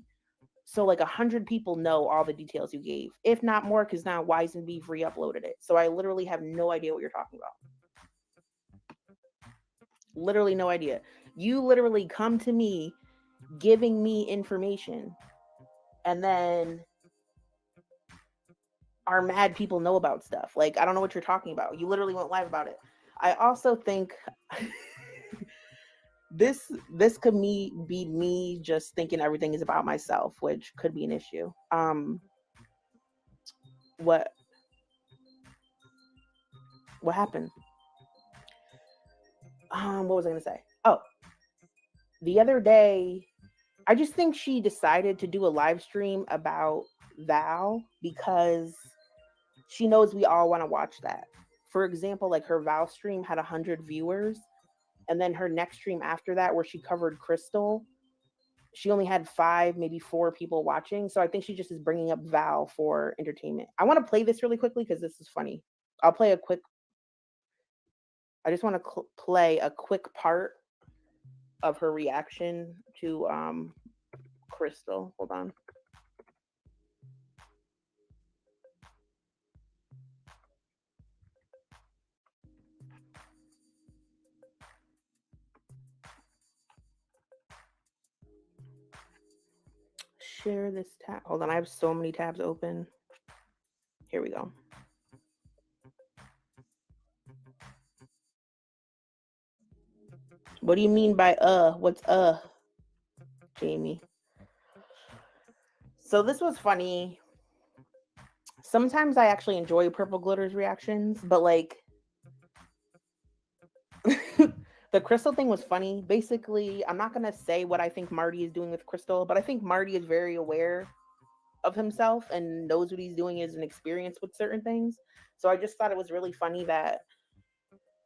So like 100 people know all the details you gave, if not more, because now Wise and Beef re-uploaded it. So I literally have no idea what you're talking about. Literally no idea. You literally come to me giving me information and then are mad people know about stuff. Like, I don't know what you're talking about. You literally went live about it. I also think this could be me just thinking everything is about myself, which could be an issue. What happened? What was I gonna say? Oh, the other day, I just think she decided to do a live stream about Val because she knows we all want to watch that. For example, like her Val stream had 100 viewers, and then her next stream after that, where she covered Crystal, she only had 5, maybe 4 people watching. So I think she just is bringing up Val for entertainment. I want to play this really quickly because this is funny. I'll play a quick. I just want to play a quick part of her reaction to Crystal. Hold on. Share this tab. Hold on, I have so many tabs open. Here we go. What do you mean by what's Jamie? So this was funny. Sometimes I actually enjoy Purple Glitter's reactions, but like the Crystal thing was funny. Basically, I'm not gonna say what I think Marty is doing with Crystal, but I think Marty is very aware of himself and knows what he's doing is an experience with certain things. So I just thought it was really funny that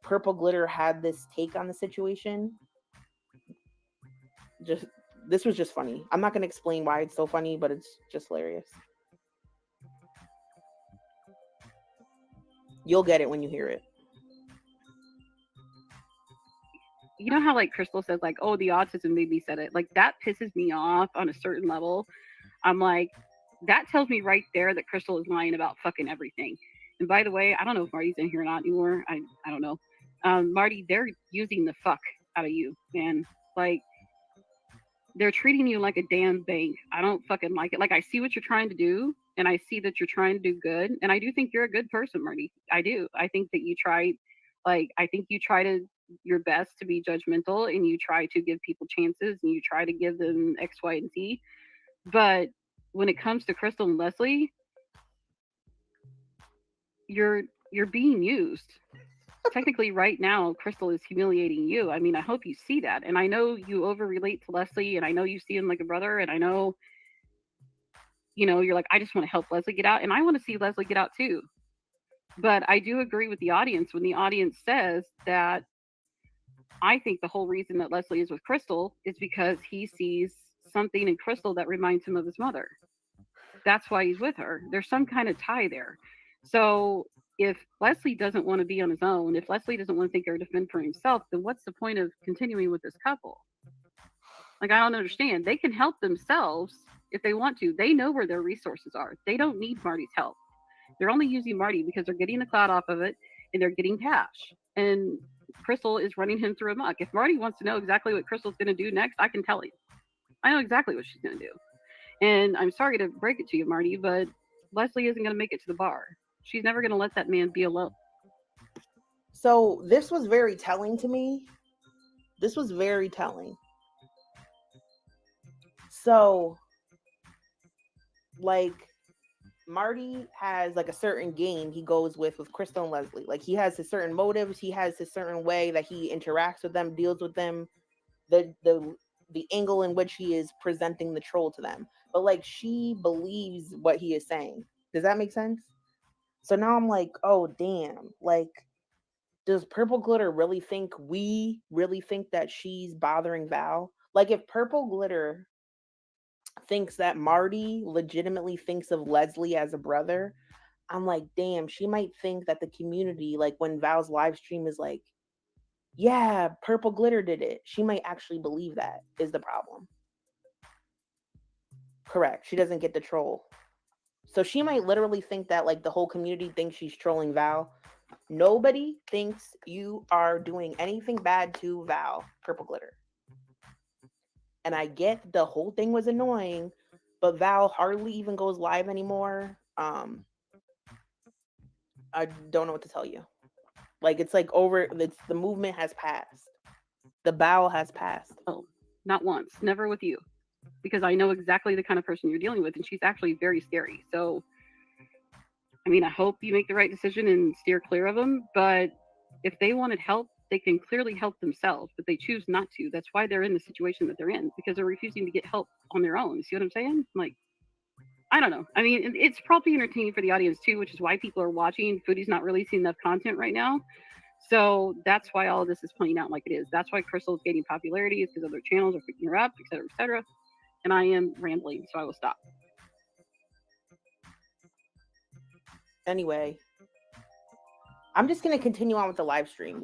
Purple Glitter had this take on the situation. This was just funny. I'm not going to explain why it's so funny, but it's just hilarious. You'll get it when you hear it. You know how like Crystal says like, oh, the autism baby said it. Like that pisses me off on a certain level. I'm like, that tells me right there that Crystal is lying about fucking everything. And by the way, I don't know if Marty's in here or not anymore. I don't know. Marty, they're using the fuck out of you, man. Like, they're treating you like a damn bank. I don't fucking like it. Like, I see what you're trying to do, and I see that you're trying to do good. And I do think you're a good person, Marty. I do. I think that you try, like, I think you try to your best to be judgmental, and you try to give people chances, and you try to give them X, Y, and Z. But when it comes to Crystal and Leslie, you're being used. Technically, right now, Crystal is humiliating you. I mean, I hope you see that. And I know you over-relate to Leslie, and I know you see him like a brother, and I know, you know, you're like, I just want to help Leslie get out, and I want to see Leslie get out too. But I do agree with the audience when the audience says that I think the whole reason that Leslie is with Crystal is because he sees something in Crystal that reminds him of his mother. That's why he's with her. There's some kind of tie there. So if Leslie doesn't want to be on his own, if Leslie doesn't want to think or defend for himself, then what's the point of continuing with this couple? Like, I don't understand. They can help themselves if they want to. They know where their resources are. They don't need Marty's help. They're only using Marty because they're getting the clout off of it and they're getting cash. And Crystal is running him through amok. If Marty wants to know exactly what Crystal's going to do next, I can tell you. I know exactly what she's going to do. And I'm sorry to break it to you, Marty, but Leslie isn't going to make it to the bar. She's never going to let that man be alone. So this was very telling to me. This was very telling. So, like, Marty has like a certain game he goes with Crystal and Leslie. Like, he has his certain motives. He has his certain way that he interacts with them, deals with them, the angle in which he is presenting the troll to them. But like, she believes what he is saying. Does that make sense? So now I'm like, oh damn, like, does Purple Glitter really think that she's bothering Val? Like if Purple Glitter thinks that Marty legitimately thinks of Leslie as a brother, I'm like, damn, she might think that the community, like when Val's live stream is like, yeah, Purple Glitter did it, she might actually believe that is the problem. Correct. She doesn't get the troll. So she might literally think that like the whole community thinks she's trolling Val. Nobody thinks you are doing anything bad to Val, Purple Glitter. And I get the whole thing was annoying, but Val hardly even goes live anymore. I don't know what to tell you. Like it's like over. It's the movement has passed. The bow has passed. Oh, not once, never with you, because I know exactly the kind of person you're dealing with, and she's actually very scary. So, I mean, I hope you make the right decision and steer clear of them. But if they wanted help, they can clearly help themselves, but they choose not to. That's why they're in the situation that they're in, because they're refusing to get help on their own. See what I'm saying? Like, I don't know. I mean, it's probably entertaining for the audience too, which is why people are watching. Foodie's not releasing enough content right now. So that's why all of this is playing out like it is. That's why Crystal's gaining popularity, is because other channels are picking her up, et cetera, et cetera. And I am rambling, so I will stop. Anyway, I'm just gonna continue on with the live stream.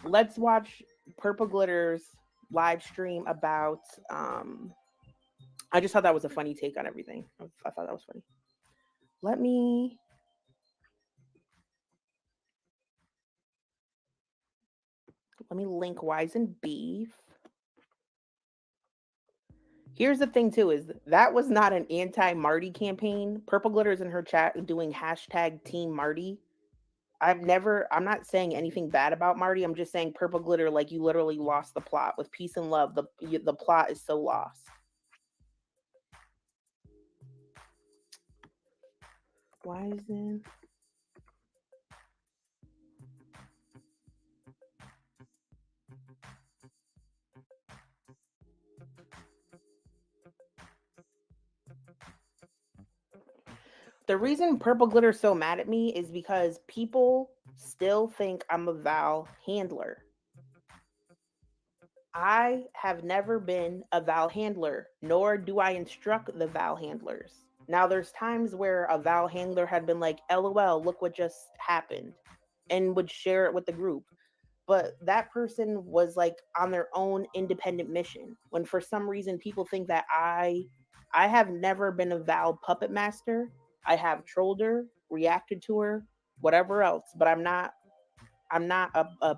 Let's watch Purple Glitter's live stream about I just thought that was a funny take on everything. I thought that was funny. Let me link Wise and Beef. Here's the thing too, is that was not an anti-Marty campaign. Purple Glitter's in her chat doing hashtag Team Marty. I'm not saying anything bad about Marty. I'm just saying Purple Glitter, like you literally lost the plot. With Peace and Love, the plot is so lost. Why isn't... The reason Purple Glitter's so mad at me is because people still think I'm a Val handler. I have never been a Val handler, nor do I instruct the Val handlers. Now, there's times where a Val handler had been like, LOL, look what just happened, and would share it with the group. But that person was like on their own independent mission. When for some reason people think that I have never been a Val puppet master. I have trolled her, reacted to her, whatever else, but I'm not a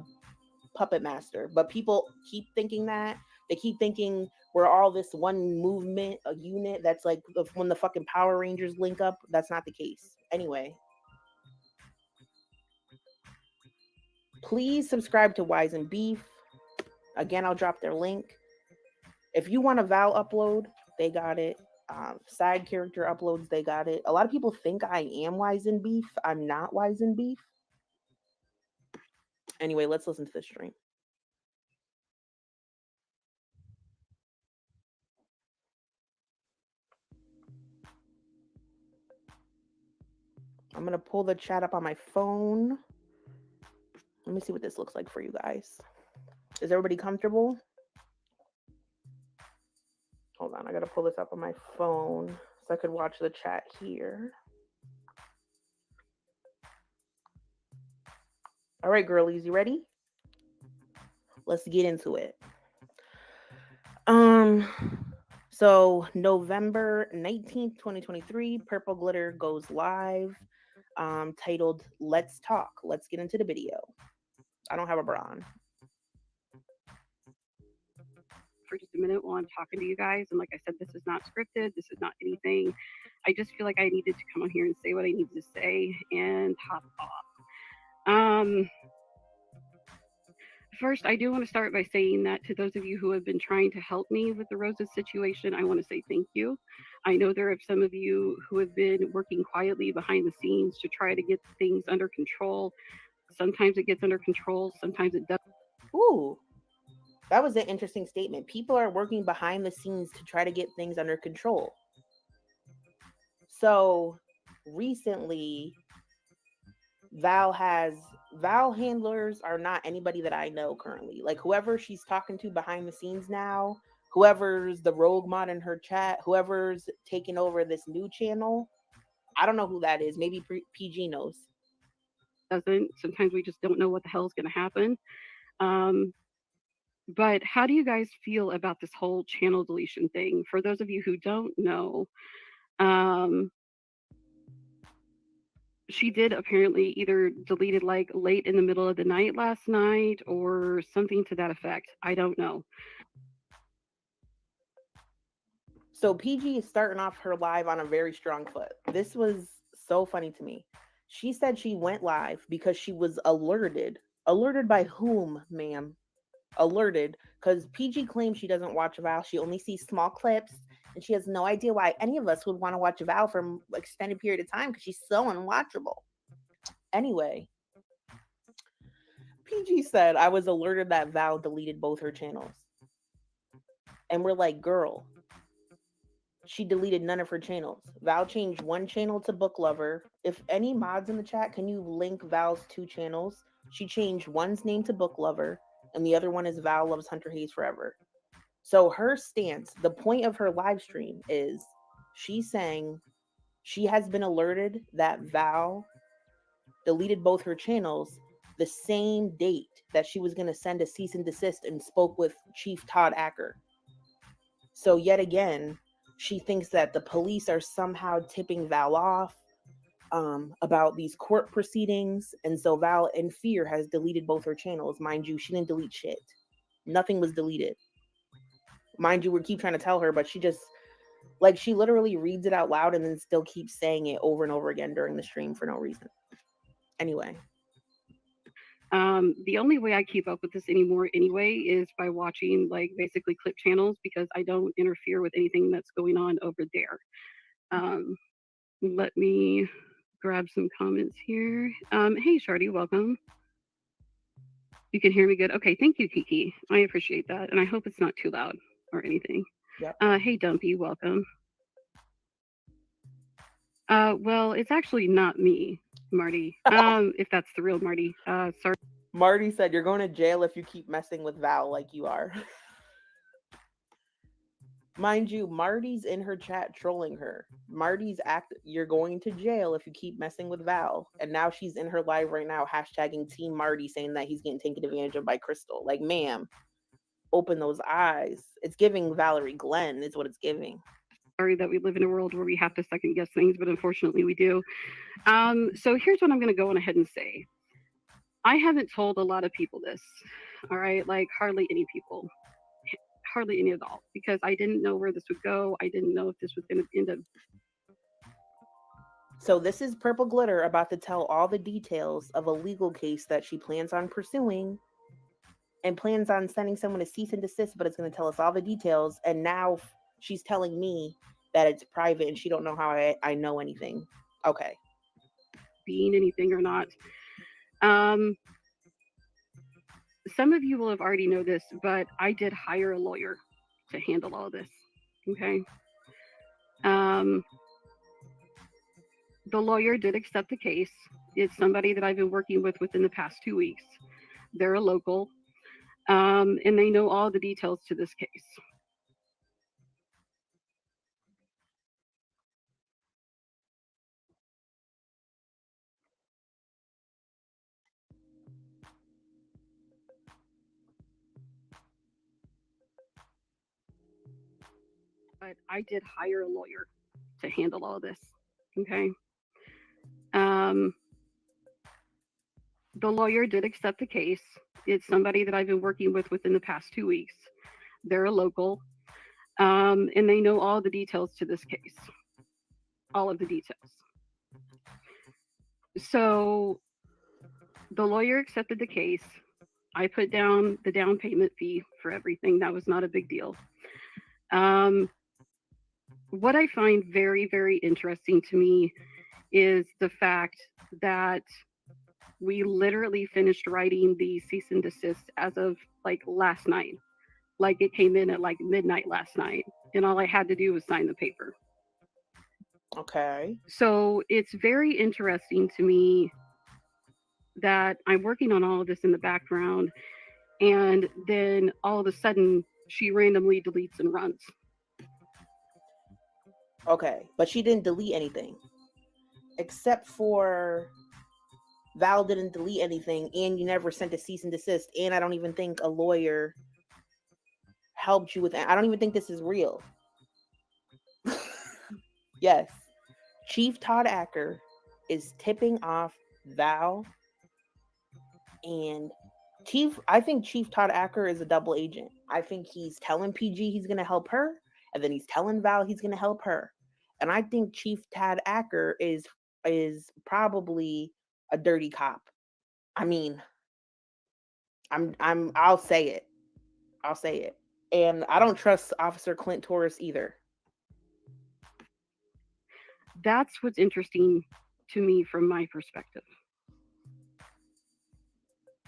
puppet master. But people keep thinking that. They keep thinking we're all this one movement, a unit that's like when the fucking Power Rangers link up. That's not the case. Anyway, please subscribe to Wise and Beef. Again, I'll drop their link. If you want a Val upload, they got it. Side character uploads, they got it. A lot of people think I am Wise and Beef. I'm not Wise and Beef. Anyway, let's listen to the stream. I'm going to pull the chat up on my phone. Let me see what this looks like for you guys. Is everybody comfortable? Hold on, I got to pull this up on my phone so I could watch the chat here. All right, girlies, you ready? Let's get into it. So November 19th, 2023, Purple Glitter goes live, titled Let's Talk. Let's get into the video. I don't have a bra on. For just a minute while I'm talking to you guys, and like I said, this is not scripted. This is not anything. I just feel like I needed to come on here and say what I needed to say and hop off. First, I do want to start by saying that to those of you who have been trying to help me with the Roses situation, I want to say thank you. I know there are some of you who have been working quietly behind the scenes to try to get things under control. Sometimes it gets under control, sometimes it doesn't. Ooh, that was an interesting statement. People are working behind the scenes to try to get things under control. So recently, Val has Val handlers are not anybody that I know currently. Like whoever she's talking to behind the scenes now, whoever's the rogue mod in her chat, whoever's taking over this new channel, I don't know who that is. Maybe PG knows. Doesn't. Sometimes we just don't know what the hell is going to happen. But how do you guys feel about this whole channel deletion thing? For those of you who don't know, she did apparently either deleted like late in the middle of the night last night or something to that effect. I don't know. So PG is starting off her live on a very strong foot. This was so funny to me. She said she went live because she was alerted. Alerted by whom, ma'am? Alerted because PG claims she doesn't watch Val. She only sees small clips, and she has no idea why any of us would want to watch Val for an extended period of time because she's so unwatchable. Anyway, PG said, I was alerted that Val deleted both her channels. And we're like, girl, she deleted none of her channels. Val changed one channel to Book Lover. If any mods in the chat, can you link Val's 2 channels? She changed one's name to Book Lover, and the other one is Val Loves Hunter Hayes Forever. So her stance, the point of her live stream is she's saying she has been alerted that Val deleted both her channels the same date that she was going to send a cease and desist and spoke with Chief Todd Acker. So yet again, she thinks that the police are somehow tipping Val off about these court proceedings. And so Val, in fear, has deleted both her channels. Mind you, she didn't delete shit. Nothing was deleted. Mind you, we keep trying to tell her, but she just, like, she literally reads it out loud and then still keeps saying it over and over again during the stream for no reason. Anyway. The only way I keep up with this anymore anyway is by watching like basically clip channels because I don't interfere with anything that's going on over there. Let me grab some comments here. Hey Shardy, welcome. You can hear me good? Okay, thank you, Kiki. I appreciate that. And I hope it's not too loud or anything. Yep. Hey Dumpy, welcome. Well, it's actually not me, Marty. If that's the real Marty. Sorry. Marty said, you're going to jail if you keep messing with Val like you are. Mind you, Marty's in her chat trolling her. You're going to jail if you keep messing with Val. And now she's in her live right now, hashtagging Team Marty, saying that he's getting taken advantage of by Crystal. Like, ma'am, open those eyes. It's giving Valerie Glenn, is what it's giving. Sorry that we live in a world where we have to second guess things, but unfortunately we do. So here's what I'm going to go on ahead and say. I haven't told a lot of people this, all right? Like hardly any people, hardly any at all, because I didn't know where this would go. I didn't know if this was going to end up. So this is Purple Glitter about to tell all the details of a legal case that she plans on pursuing and plans on sending someone a cease and desist, but it's going to tell us all the details. And now she's telling me that it's private and she don't know how I know anything. Okay. Being anything or not. Some of you will have already know this, but I did hire a lawyer to handle all of this. Okay. The lawyer did accept the case. It's somebody that I've been working with within the past 2 weeks. They're a local, and they know all the details to this case. But I did hire a lawyer to handle all of this. Okay. The lawyer did accept the case. It's somebody that I've been working with within the past 2 weeks. They're a local, and they know all the details to this case. All of the details. So the lawyer accepted the case. I put down the down payment fee for everything. That was not a big deal. What I find very, very interesting to me is the fact that we literally finished writing the cease and desist as of like last night. Like it came in at like midnight last night, and all I had to do was sign the paper. Okay. So it's very interesting to me that I'm working on all of this in the background, and then all of a sudden she randomly deletes and runs. Okay, but she didn't delete anything. Except for Val didn't delete anything, and you never sent a cease and desist, and I don't even think a lawyer helped you with that. I don't even think this is real. Yes. Chief Todd Acker is tipping off Val, and I think Chief Todd Acker is a double agent. I think he's telling PG he's gonna help her, and then he's telling Val he's gonna help her. And I think Chief Todd Acker is probably a dirty cop. I mean, I'll say it. I'll say it. And I don't trust Officer Clint Torres either. That's what's interesting to me from my perspective.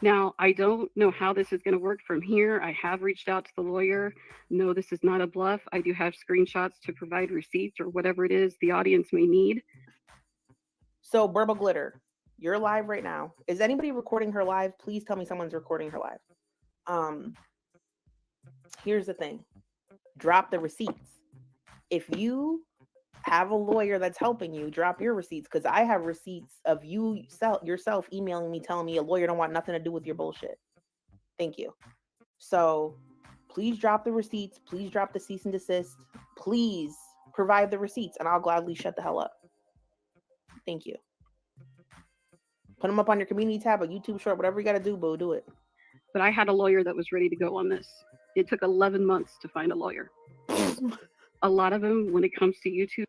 Now, I don't know how this is going to work from here. I have reached out to the lawyer. No, this is not a bluff. I do have screenshots to provide receipts or whatever it is the audience may need. So, Burble Glitter, you're live right now. Is anybody recording her live? Please tell me someone's recording her live. Here's the thing. Drop the receipts. If you have a lawyer that's helping you, drop your receipts, because I have receipts of you yourself emailing me telling me a lawyer don't want nothing to do with your bullshit. Thank you. So please drop the receipts. Please drop the cease and desist. Please provide the receipts, and I'll gladly shut the hell up. Thank you. Put them up on your community tab, a YouTube short, whatever you got to do, boo, do it. But I had a lawyer that was ready to go on this. It took 11 months to find a lawyer. A lot of them, when it comes to YouTube.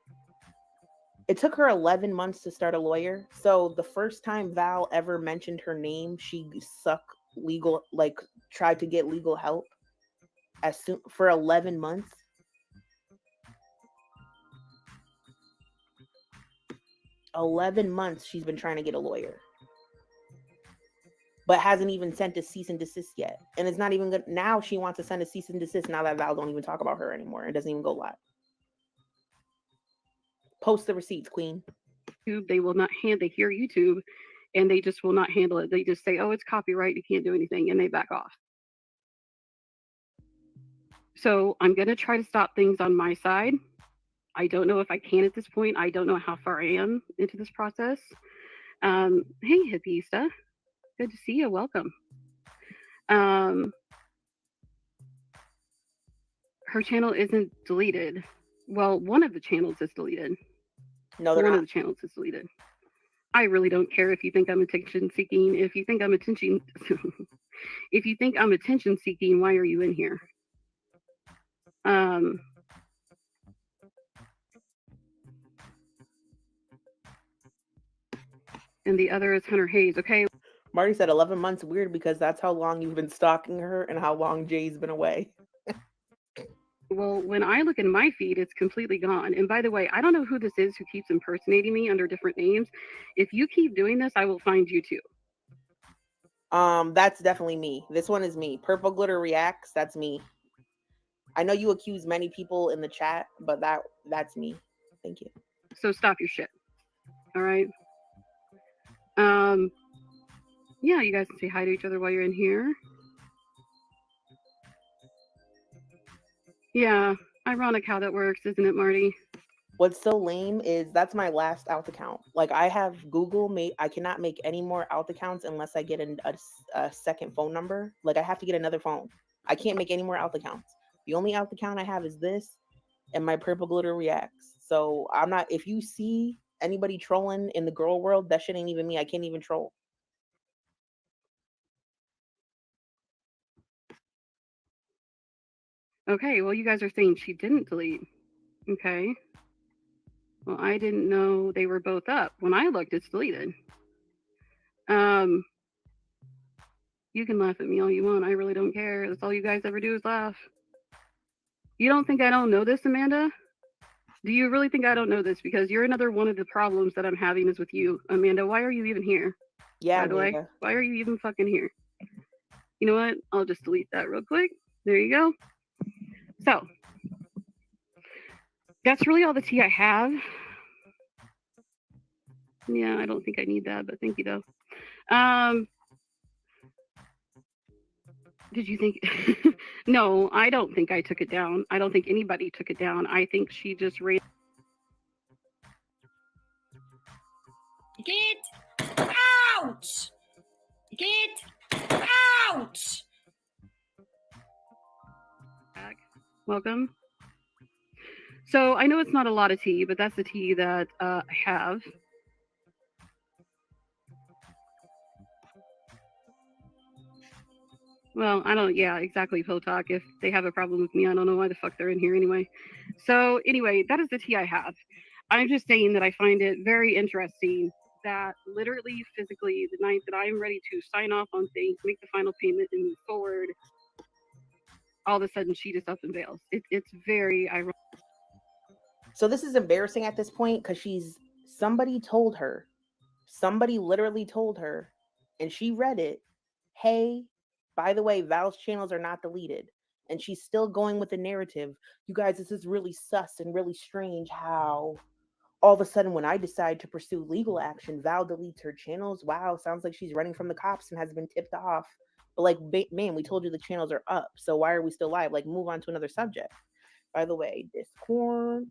It took her 11 months to start a lawyer. So the first time Val ever mentioned her name, she tried to get legal help for 11 months. "11 months she's been trying to get a lawyer, but hasn't even sent a cease and desist yet. And it's not even good. Now she wants to send a cease and desist now that Val don't even talk about her anymore. It doesn't even go live. Post the receipts, queen. They will not they hear YouTube and they just will not handle it. They just say, oh, it's copyright, you can't do anything, and they back off. So I'm going to try to stop things on my side. I don't know if I can at this point. I don't know how far I am into this process. Hey, Hippista. Good to see you. Welcome. Her channel isn't deleted. Well, one of the channels is deleted. No, they're one not. of the channels is deleted. I really don't care if you think I'm attention seeking. If you think I'm attention seeking, why are you in here? And the other is Hunter Hayes. Okay. Marty said 11 months. Weird, because that's how long you've been stalking her and how long Jay's been away. Well, when I look in my feed, it's completely gone. And by the way, I don't know who this is who keeps impersonating me under different names. If you keep doing this, I will find you too. That's definitely me. This one is me. Purple Glitter Reacts. That's me. I know you accuse many people in the chat, but that's me. Thank you. So stop your shit. All right. Yeah, you guys can say hi to each other while you're in here. Yeah, ironic how that works, isn't it, Marty? What's so lame is that's my last alt account. Like, I have Google I cannot make any more alt accounts unless I get a second phone number. Like, I have to get another phone. I can't make any more alt accounts. The only alt account I have is this and my Purple Glitter Reacts. So I'm not, if you see anybody trolling in the girl world, that shit ain't even me. I can't even troll. Okay, well, you guys are saying she didn't delete. Okay. Well, I didn't know they were both up. When I looked, it's deleted. You can laugh at me all you want. I really don't care. That's all you guys ever do is laugh. You don't think I don't know this, Amanda? Do you really think I don't know this? Because you're another one of the problems that I'm having is with you. Amanda, why are you even here? Yeah, by the way, why are you even fucking here? You know what? I'll just delete that real quick. There you go. So, that's really all the tea I have. Yeah, I don't think I need that, but thank you though. Did you think? No, I don't think I took it down. I don't think anybody took it down. I think she just raised. Get out! Get out! Welcome. So I know it's not a lot of tea, but that's the tea that I have. Well, I don't, yeah, exactly, Potalk. If they have a problem with me, I don't know why the fuck they're in here anyway. So anyway, that is the tea I have. I'm just saying that I find it very interesting that literally, physically, the night that I'm ready to sign off on things, make the final payment, and move forward, all of a sudden she just up and bails. It's very ironic. So this is embarrassing at this point because somebody told her, somebody literally told her, and she read it. Hey, by the way, Val's channels are not deleted. And she's still going with the narrative. You guys, this is really sus and really strange how all of a sudden when I decide to pursue legal action, Val deletes her channels. Wow, sounds like she's running from the cops and has been tipped off. But like, man, we told you the channels are up. So why are we still live? Like, move on to another subject. By the way, Discord.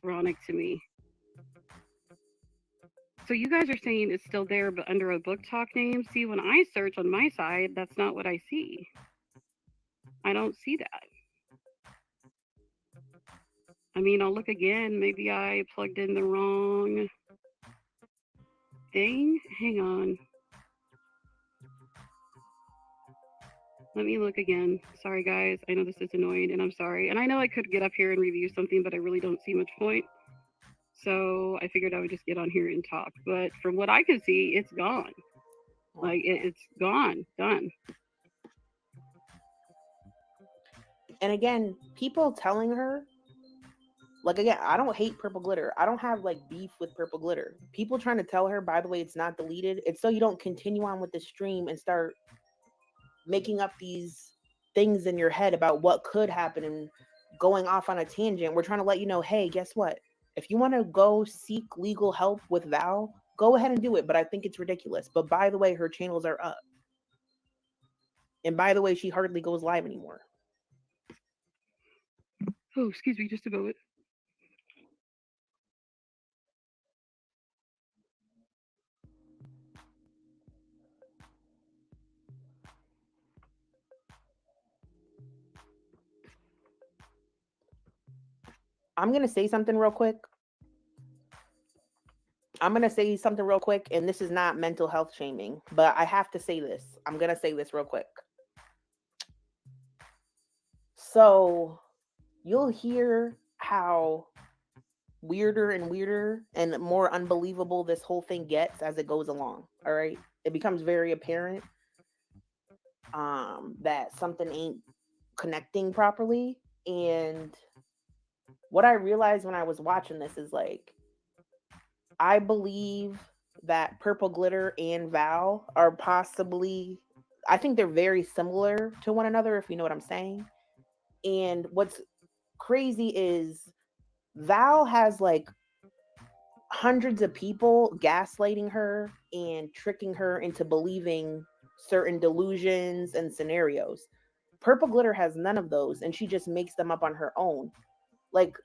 Ironic to me. So you guys are saying it's still there, but under a book talk name? See, when I search on my side, that's not what I see. I don't see that. I mean, I'll look again. Maybe I plugged in the wrong thing. Hang on. Let me look again. Sorry, guys. I know this is annoying, and I'm sorry. And I know I could get up here and review something, but I really don't see much point. So I figured I would just get on here and talk. But from what I can see, it's gone. Like, it's gone. Done. And again, people telling her, like, again, I don't hate Purple Glitter. I don't have like beef with Purple Glitter. People trying to tell her, by the way, it's not deleted. It's so you don't continue on with the stream and start making up these things in your head about what could happen and going off on a tangent. We're trying to let you know, hey, guess what? If you want to go seek legal help with Val, go ahead and do it. But I think it's ridiculous. But by the way, her channels are up. And by the way, she hardly goes live anymore. Oh, excuse me, just a moment. I'm going to say something real quick. And this is not mental health shaming, but I have to say this. I'm going to say this real quick. So you'll hear how weirder and weirder and more unbelievable this whole thing gets as it goes along. All right. It becomes very apparent that something ain't connecting properly. And what I realized when I was watching this is like, I believe that Purple Glitter and Val are possibly, I think they're very similar to one another, if you know what I'm saying. And what's crazy is Val has like hundreds of people gaslighting her and tricking her into believing certain delusions and scenarios. Purple Glitter has none of those, and she just makes them up on her own. Like,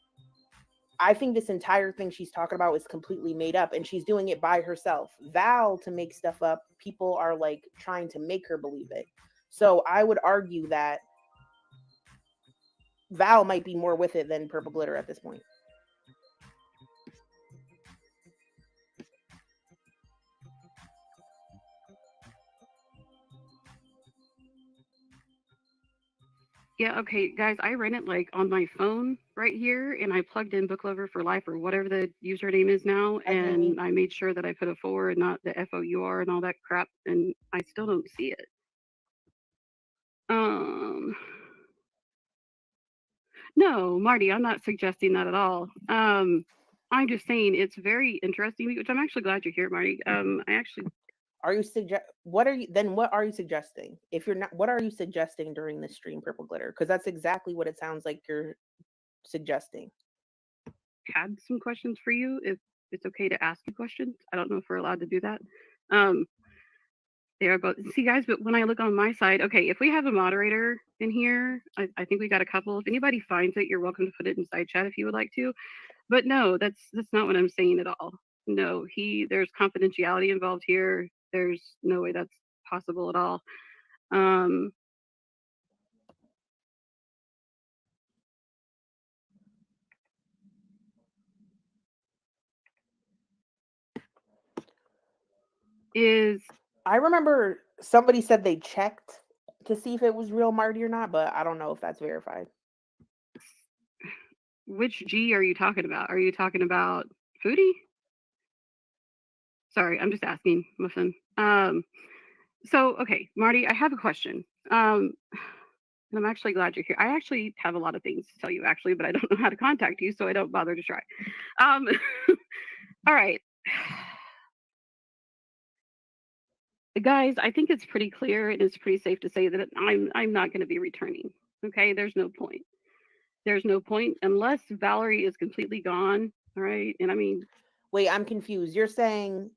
I think this entire thing she's talking about is completely made up, and she's doing it by herself. Val, to make stuff up, people are like trying to make her believe it. So I would argue that Val might be more with it than Purple Glitter at this point. Yeah, okay, guys, I ran it like on my phone right here, and I plugged in Book Lover for Life or whatever the username is now, and I made sure that I put a forward, not the FOUR and all that crap, and I still don't see it. No, Marty, I'm not suggesting that at all. I'm just saying it's very interesting, which I'm actually glad you're here, Marty. I actually What are you suggesting? If you're not, what are you suggesting during this stream, Purple Glitter? Because that's exactly what it sounds like you're suggesting. Had some questions for you. If it's okay to ask you questions, I don't know if we're allowed to do that. Um, they are both. See, guys, but when I look on my side, okay, if we have a moderator in here, I think we got a couple. If anybody finds it, you're welcome to put it in side chat if you would like to. But no, that's not what I'm saying at all. No, there's confidentiality involved here. There's no way that's possible at all. I remember somebody said they checked to see if it was real Marty or not, but I don't know if that's verified. Which G are you talking about? Are you talking about Foodie? Sorry, I'm just asking, Muffin. So, okay, Marty, I have a question. And I'm actually glad you're here. I actually have a lot of things to tell you, actually, but I don't know how to contact you, so I don't bother to try. All right. Guys, I think it's pretty clear and it's pretty safe to say that I'm not going to be returning. Okay, there's no point. There's no point unless Valerie is completely gone. All right, and I mean, wait, I'm confused. You're saying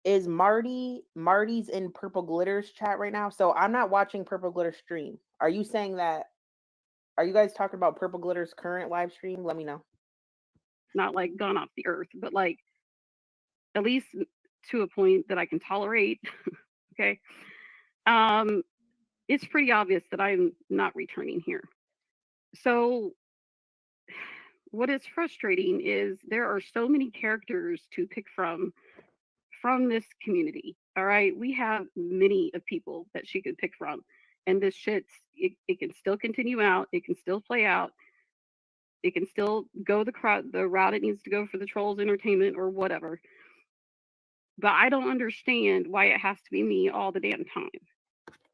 is Marty's in Purple Glitter's chat right now? So I'm not watching Purple Glitter stream. Are you saying that? Are you guys talking about Purple Glitter's current live stream? Let me know. Not like gone off the earth, but like at least to a point that I can tolerate. Okay. It's pretty obvious that I'm not returning here. So what is frustrating is there are so many characters to pick from this community. All right. We have many of people that she could pick from. And this shit's it can still continue out. It can still play out. It can still go the route it needs to go for the trolls entertainment or whatever. But I don't understand why it has to be me all the damn time.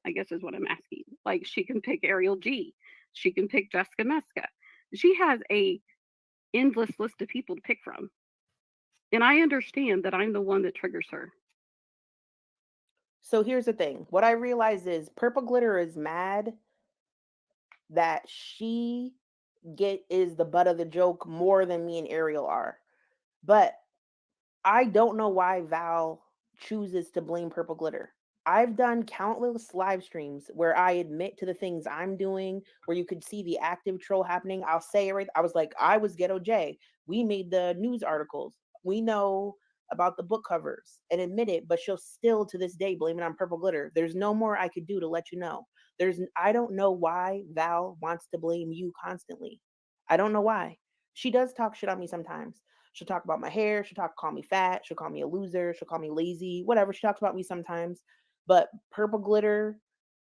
I guess is what I'm asking. Like she can pick Ariel G. She can pick Jessica Meska. She has a endless list of people to pick from. And I understand that I'm the one that triggers her. So here's the thing. What I realize is Purple Glitter is mad that she is the butt of the joke more than me and Ariel are. But I don't know why Val chooses to blame Purple Glitter. I've done countless live streams where I admit to the things I'm doing, where you could see the active troll happening. I'll say it right. I was like, I was Ghetto J. We made the news articles. We know about the book covers and admit it, but she'll still to this day blame it on Purple Glitter. There's no more I could do to let you know. I don't know why Val wants to blame you constantly. I don't know why. She does talk shit on me sometimes. She'll talk about my hair. She'll call me fat. She'll call me a loser. She'll call me lazy, whatever. She talks about me sometimes. But Purple Glitter,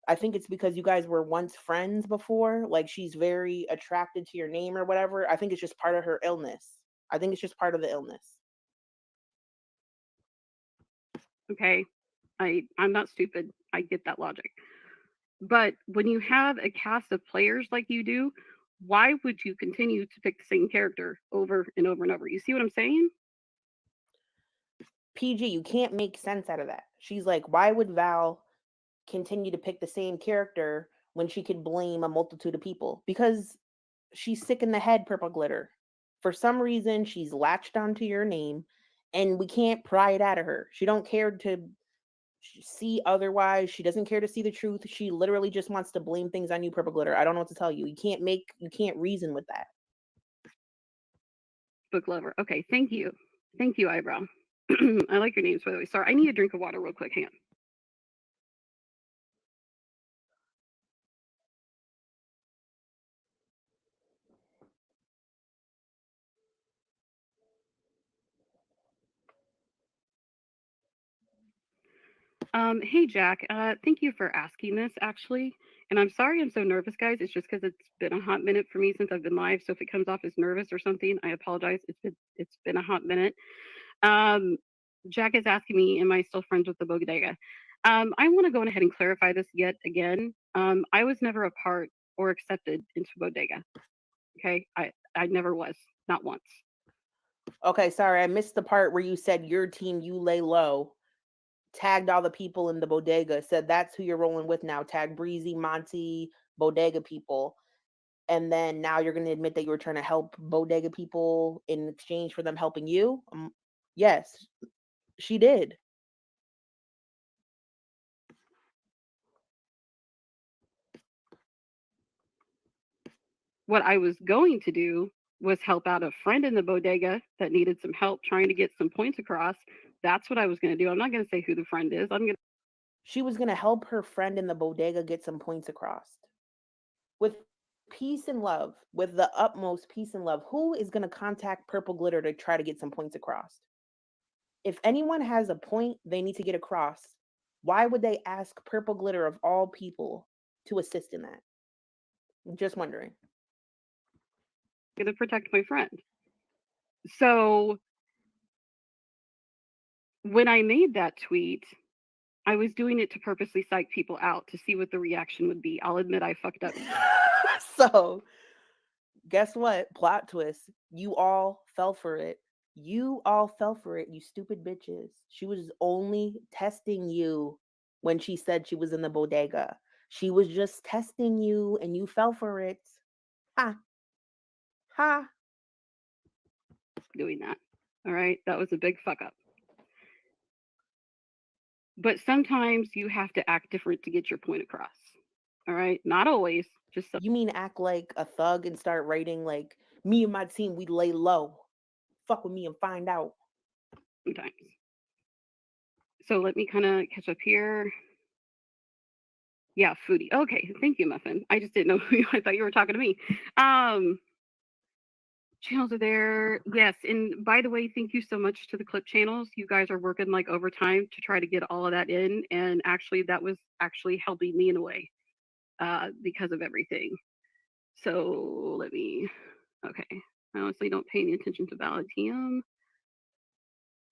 I think it's because you guys were once friends before. Like she's very attracted to your name or whatever. I think it's just part of her illness. I think it's just part of the illness. Okay. I'm not stupid. I get that logic. But when you have a cast of players like you do, why would you continue to pick the same character over and over and over? You see what I'm saying? PG, you can't make sense out of that. She's like, why would Val continue to pick the same character when she could blame a multitude of people? Because she's sick in the head, Purple Glitter. For some reason, she's latched onto your name, and we can't pry it out of her. She don't care to see otherwise. She doesn't care to see the truth. She literally just wants to blame things on you, Purple Glitter. I don't know what to tell you. You can't reason with that. Book lover. Okay, thank you. Thank you, Eyebrow. I like your names, by the way. Sorry, I need a drink of water real quick. Hang on. Hey, Jack. Thank you for asking this, actually. And I'm sorry I'm so nervous, guys. It's just because it's been a hot minute for me since I've been live. So if it comes off as nervous or something, I apologize. It's been a hot minute. Jack is asking me, am I still friends with the BODEGA? I want to go ahead and clarify this yet again. I was never a part or accepted into BODEGA. Okay, I never was, not once. Okay, sorry, I missed the part where you said your team, you lay low. tagged all the people in the bodega, said that's who you're rolling with now. Tag Breezy, Monty, bodega people. And then now you're going to admit that you were trying to help bodega people in exchange for them helping you? Yes, she did. What I was going to do was help out a friend in the bodega that needed some help trying to get some points across. That's what I was going to do. I'm not going to say who the friend is. She was going to help her friend in the bodega get some points across. With peace and love, with the utmost peace and love, who is going to contact Purple Glitter to try to get some points across? If anyone has a point they need to get across, why would they ask Purple Glitter of all people to assist in that? Just wondering. going to protect my friend. So when I made that tweet, I was doing it to purposely psych people out to see what the reaction would be. I'll admit I fucked up. So guess what? Plot twist. You all fell for it. You all fell for it, you stupid bitches. She was only testing you when she said she was in the bodega. She was just testing you and you fell for it. Ha. Ha. Doing that. All right. That was a big fuck up. But sometimes you have to act different to get your point across. All right. Not always. Just You mean act like a thug and start writing like, me and my team, we lay low. Fuck with me and find out. Sometimes. So let me kind of catch up here. Yeah, foodie. Okay, thank you, Muffin. I just didn't know who I thought you were talking to me. Channels are there. Yes, and by the way, thank you so much to the clip channels. You guys are working like overtime to try to get all of that in, and actually that was actually helping me in a way because of everything. So let me. Okay, I honestly don't pay any attention to Valentium.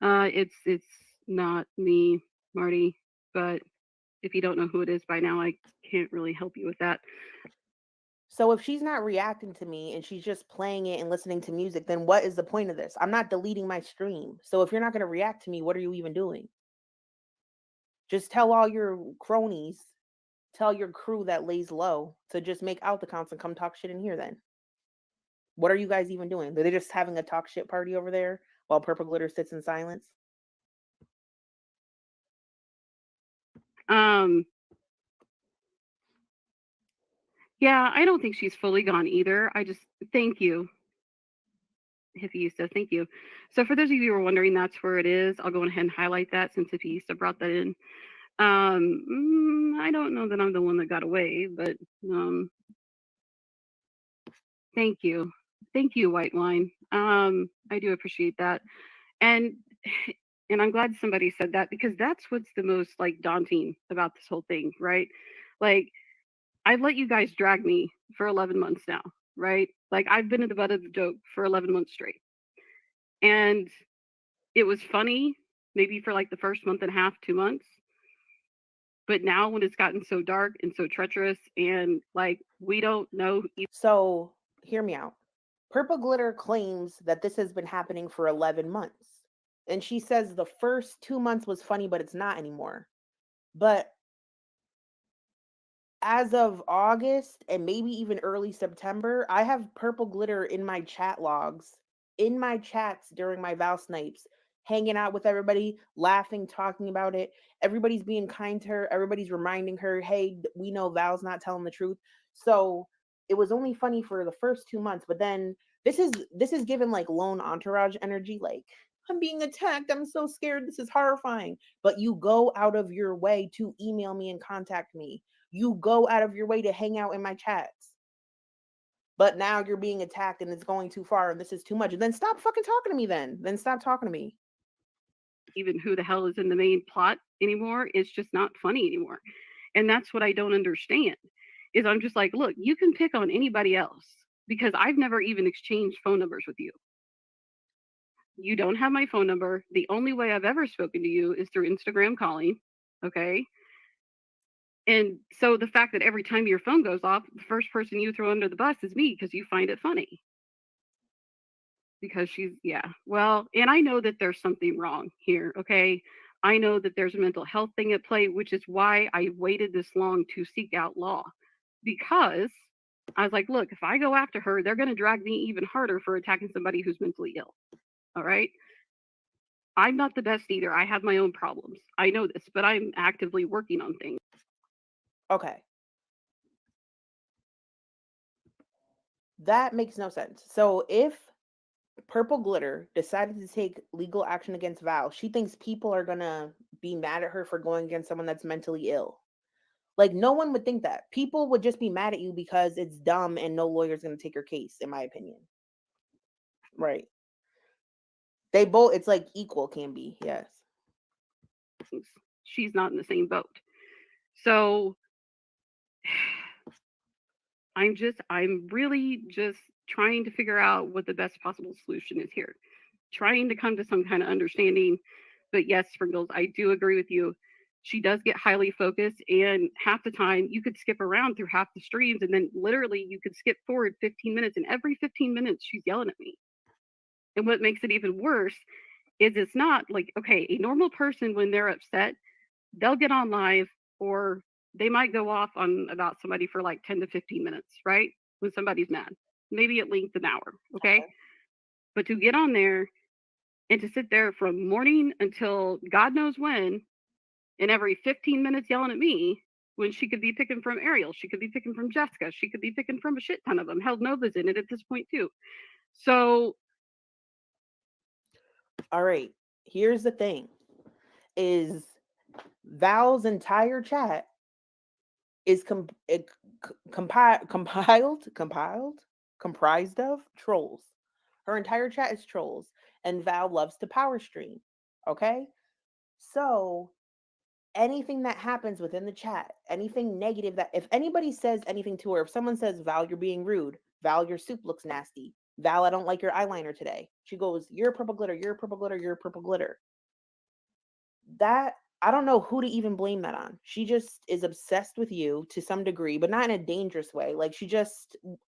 It's not me, Marty, but if you don't know who it is by now, I can't really help you with that. So if she's not reacting to me and she's just playing it and listening to music, then what is the point of this? I'm not deleting my stream. So if you're not going to react to me, what are you even doing? Just tell all your cronies, tell your crew that lays low to just make out accounts and come talk shit in here then. What are you guys even doing? Are they just having a talk shit party over there while Purple Glitter sits in silence? Yeah, I don't think she's fully gone either. I just thank you. Hippiesta, thank you. So for those of you who are wondering, that's where it is. I'll go ahead and highlight that since Hippiesta brought that in. I don't know that I'm the one that got away, but thank you. Thank you, White Wine. I do appreciate that. And I'm glad somebody said that because that's what's the most like daunting about this whole thing, right? Like I've let you guys drag me for 11 months now, right? Like I've been in the butt of the joke for 11 months straight. And it was funny maybe for like the first month and a half, 2 months. But now when it's gotten so dark and so treacherous and like we don't know. So hear me out. Purple Glitter claims that this has been happening for 11 months. And she says the first 2 months was funny, but it's not anymore. But as of August and maybe even early September, I have Purple Glitter in my chat logs, in my chats during my Val Snipes, hanging out with everybody, laughing, talking about it. Everybody's being kind to her. Everybody's reminding her, hey, we know Val's not telling the truth. So it was only funny for the first 2 months, but then this is given like lone entourage energy, like I'm being attacked. I'm so scared. This is horrifying. But you go out of your way to email me and contact me. You go out of your way to hang out in my chats. But now you're being attacked and it's going too far and this is too much. Then stop fucking talking to me then. Then stop talking to me. Even who the hell is in the main plot anymore. It's just not funny anymore. And that's what I don't understand. Is I'm just like, look, you can pick on anybody else because I've never even exchanged phone numbers with you. You don't have my phone number. The only way I've ever spoken to you is through Instagram calling. Okay. And so the fact that every time your phone goes off, the first person you throw under the bus is me because you find it funny. Because she's, yeah. Well, and I know that there's something wrong here. Okay. I know that there's a mental health thing at play, which is why I waited this long to seek out law, because I was like, look, if I go after her, they're going to drag me even harder for attacking somebody who's mentally ill. All right. I'm not the best either. I have my own problems. I know this, but I'm actively working on things. Okay. That makes no sense. So if Purple Glitter decided to take legal action against Val, she thinks people are gonna be mad at her for going against someone that's mentally ill. Like, no one would think that. People would just be mad at you because it's dumb and no lawyer's gonna take your case, in my opinion. Right. They both, it's like equal can be, yes. She's not in the same boat. So I'm really just trying to figure out what the best possible solution is here. Trying to come to some kind of understanding. But yes, Sprinkles, I do agree with you. She does get highly focused, and half the time you could skip around through half the streams, and then literally you could skip forward 15 minutes, and every 15 minutes she's yelling at me. And what makes it even worse is it's not like, okay, a normal person, when they're upset, they'll get on live, or they might go off on about somebody for like 10 to 15 minutes, right? When somebody's mad, maybe at length an hour, okay? But to get on there and to sit there from morning until God knows when, and every 15 minutes yelling at me, when she could be picking from Ariel, she could be picking from Jessica, she could be picking from a shit ton of them. Hell, Nova's in it at this point too. So, all right, here's the thing, is Val's entire chat is comprised of trolls. Her entire chat is trolls, and Val loves to power stream. Okay? So anything that happens within the chat, anything negative, that if anybody says anything to her, if someone says, Val, you're being rude, Val, your soup looks nasty, Val, I don't like your eyeliner today, she goes, you're purple glitter, you're purple glitter, you're purple glitter. That, I don't know who to even blame that on. She just is obsessed with you to some degree, but not in a dangerous way. Like, she just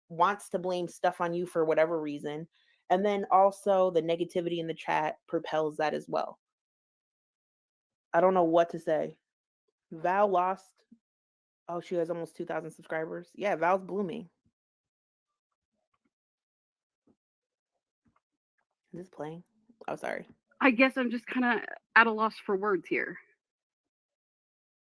wants to blame stuff on you for whatever reason. And then also the negativity in the chat propels that as well. I don't know what to say. Val lost. Oh, she has almost 2,000 subscribers. Yeah, Val's blooming. Is this playing? Oh, sorry. I guess I'm just kind of at a loss for words here.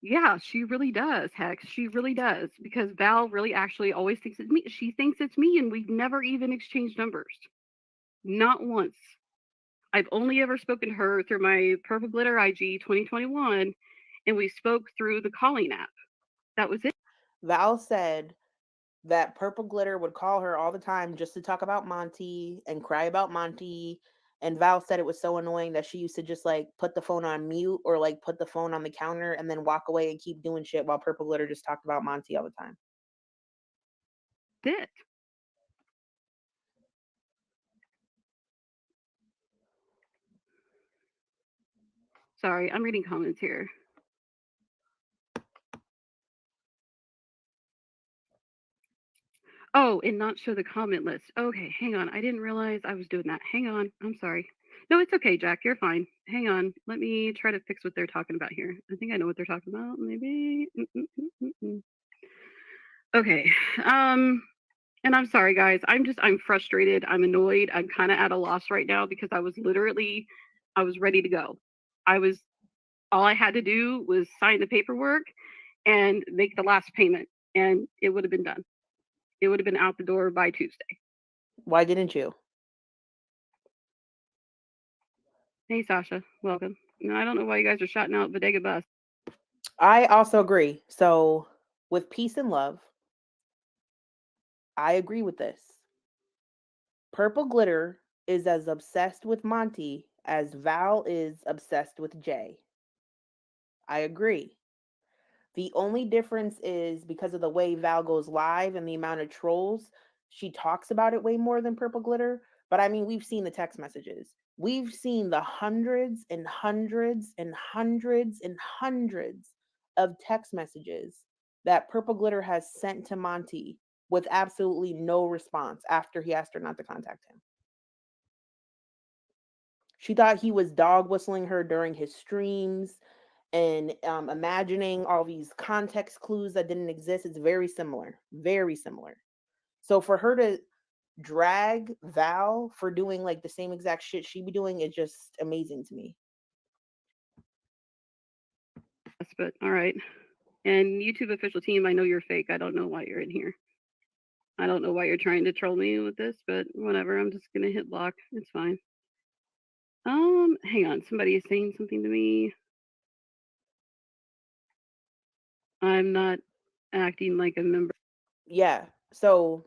Yeah, she really does, Hex. She really does. Because Val really actually always thinks it's me. She thinks it's me, and we've never even exchanged numbers. Not once. I've only ever spoken to her through my Purple Glitter IG 2021, and we spoke through the calling app. That was it. Val said that Purple Glitter would call her all the time just to talk about Monty and cry about Monty. And Val said it was so annoying that she used to just like put the phone on mute or like put the phone on the counter and then walk away and keep doing shit while Purple Glitter just talked about Monty all the time. It. Sorry, I'm reading comments here. Oh, and not show the comment list. Okay, hang on. I didn't realize I was doing that. Hang on. I'm sorry. No, it's okay, Jack. You're fine. Hang on. Let me try to fix what they're talking about here. I think I know what they're talking about. Maybe. Okay. And I'm sorry, guys. I'm frustrated. I'm annoyed. I'm kind of at a loss right now because I was ready to go. All I had to do was sign the paperwork and make the last payment, and it would have been done. It would have been out the door by Tuesday. Why didn't you? Hey, Sasha. Welcome. No, I don't know why you guys are shouting out Bodega Bus. I also agree. So with peace and love, I agree with this. Purple Glitter is as obsessed with Monty as Val is obsessed with Jay. I agree. The only difference is because of the way Val goes live and the amount of trolls, she talks about it way more than Purple Glitter. But I mean, we've seen the text messages. We've seen the hundreds and hundreds and hundreds and hundreds of text messages that Purple Glitter has sent to Monty with absolutely no response after he asked her not to contact him. She thought he was dog whistling her during his streams and imagining all these context clues that didn't exist. It's very similar. Very similar. So for her to drag Val for doing like the same exact shit she be doing is just amazing to me. Yes, but all right. And YouTube official team, I know you're fake. I don't know why you're in here. I don't know why you're trying to troll me with this, but whatever. I'm just gonna hit block. It's fine. Hang on. Somebody is saying something to me. I'm not acting like a member. Yeah. So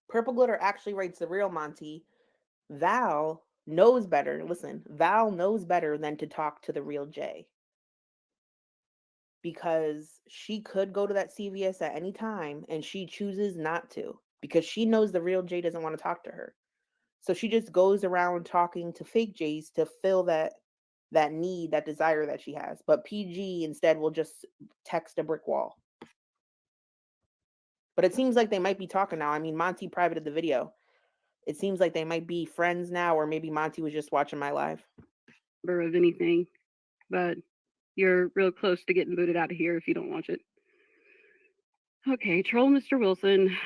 Purple Glitter actually writes the real Monty. Val knows better. Listen, Val knows better than to talk to the real Jay. Because she could go to that CVS at any time and she chooses not to because she knows the real Jay doesn't want to talk to her. So she just goes around talking to fake Jays to fill that need, that desire that she has. But PG instead will just text a brick wall. But it seems like they might be talking now. I mean, Monty privated the video. It seems like they might be friends now, or maybe Monty was just watching my live. Of anything, but you're real close to getting booted out of here if you don't watch it. Okay, troll Mr. Wilson.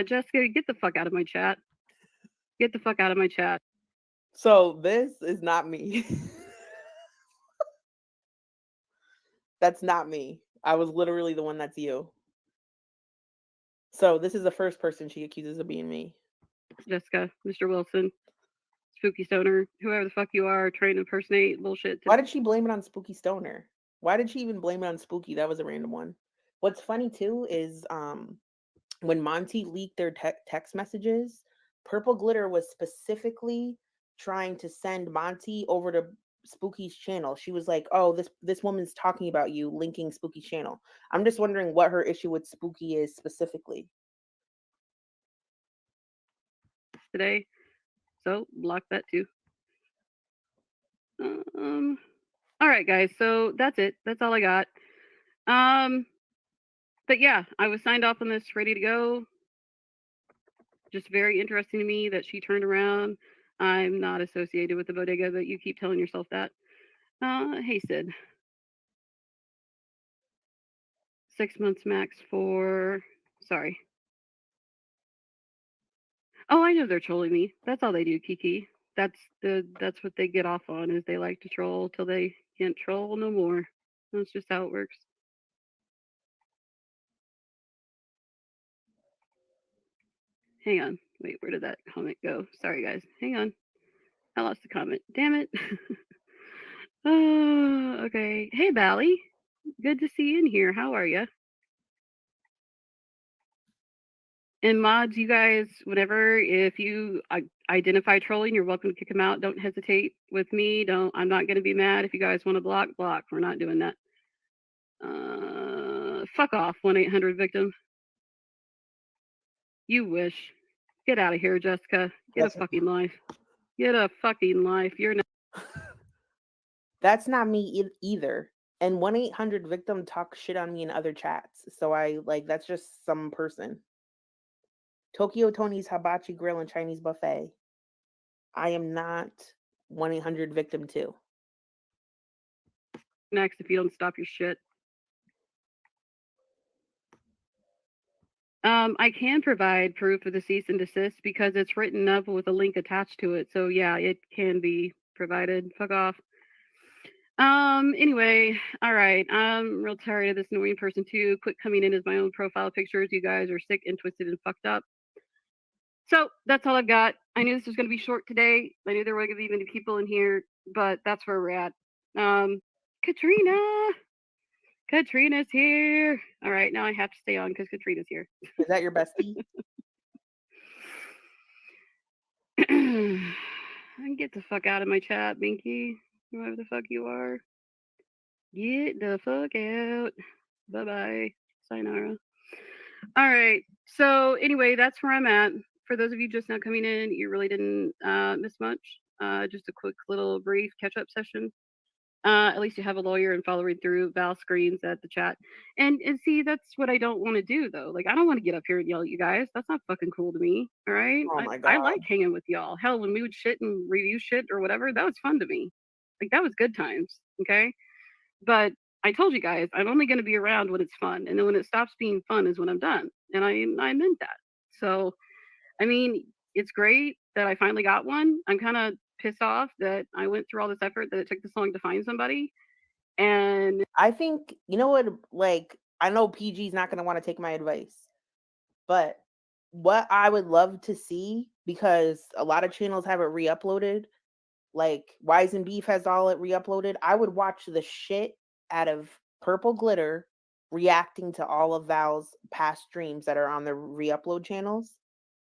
Jessica, get the fuck out of my chat. Get the fuck out of my chat. So this is not me. That's not me. I was literally the one that's you. So this is the first person she accuses of being me. Jessica, Mr. Wilson, Spooky Stoner, whoever the fuck you are, trying to impersonate bullshit. Why did she blame it on Spooky Stoner? Why did she even blame it on Spooky? That was a random one. What's funny too is when Monty leaked their text messages, Purple Glitter was specifically trying to send Monty over to Spooky's channel. She was like, "Oh, this woman's talking about you, linking Spooky's channel." I'm just wondering what her issue with Spooky is specifically. Today, so block that too. All right, guys. So that's it. That's all I got. But yeah, I was signed off on this, ready to go. Just very interesting to me that she turned around. I'm not associated with the bodega, but you keep telling yourself that. Hey, Sid. 6 months max for. Sorry. Oh, I know they're trolling me. That's all they do, Kiki. That's what they get off on, is they like to troll till they can't troll no more. That's just how it works. Hang on. Wait, where did that comment go? Sorry, guys. Hang on. I lost the comment. Damn it. Oh, okay. Hey, Bally. Good to see you in here. How are you? And mods, you guys, whenever, if you identify trolling, you're welcome to kick them out. Don't hesitate with me. I'm not going to be mad. If you guys want to block. We're not doing that. Fuck off, 1-800-VICTIM. You wish. Get out of here, Jessica. Get a fucking life. Get a fucking life. You're not. That's not me either. And 1-800-VICTIM talks shit on me in other chats. So that's just some person. Tokyo Tony's Hibachi Grill and Chinese Buffet. I am not 1-800-VICTIM too. Next, if you don't stop your shit. I can provide proof of the cease and desist because it's written up with a link attached to it. So yeah, it can be provided. Fuck off. Anyway, all right. I'm real tired of this annoying person too. Quit coming in as my own profile pictures. You guys are sick and twisted and fucked up. So that's all I've got. I knew this was going to be short today. I knew there were going to be many people in here, but that's where we're at. Katrina's here. All right, now I have to stay on because Katrina's here. Is that your bestie? Get the fuck out of my chat, Binky. Whoever the fuck you are. Get the fuck out. Bye-bye. Sayonara. All right. So anyway, that's where I'm at. For those of you just now coming in, you really didn't miss much. Just a quick little brief catch-up session. At least you have a lawyer and follow right through. Val screams at the chat. And see, that's what I don't want to do though. Like I don't want to get up here and yell at you guys. That's not fucking cool to me. All right. Oh my I god. like hanging with y'all. Hell, when we would shit and review shit or whatever, that was fun to me. Like that was good times. Okay. But I told you guys, I'm only going to be around when it's fun. And then when it stops being fun is when I'm done. And I meant that. So, I mean, it's great that I finally got one. I'm kind of pissed off that I went through all this effort, that it took this long to find somebody. And I think, you know what, like, I know PG's not going to want to take my advice, but what I would love to see, because a lot of channels have it re-uploaded, like Wise and Beef has all it re-uploaded, I would watch the shit out of Purple Glitter reacting to all of Val's past streams that are on the re-upload channels.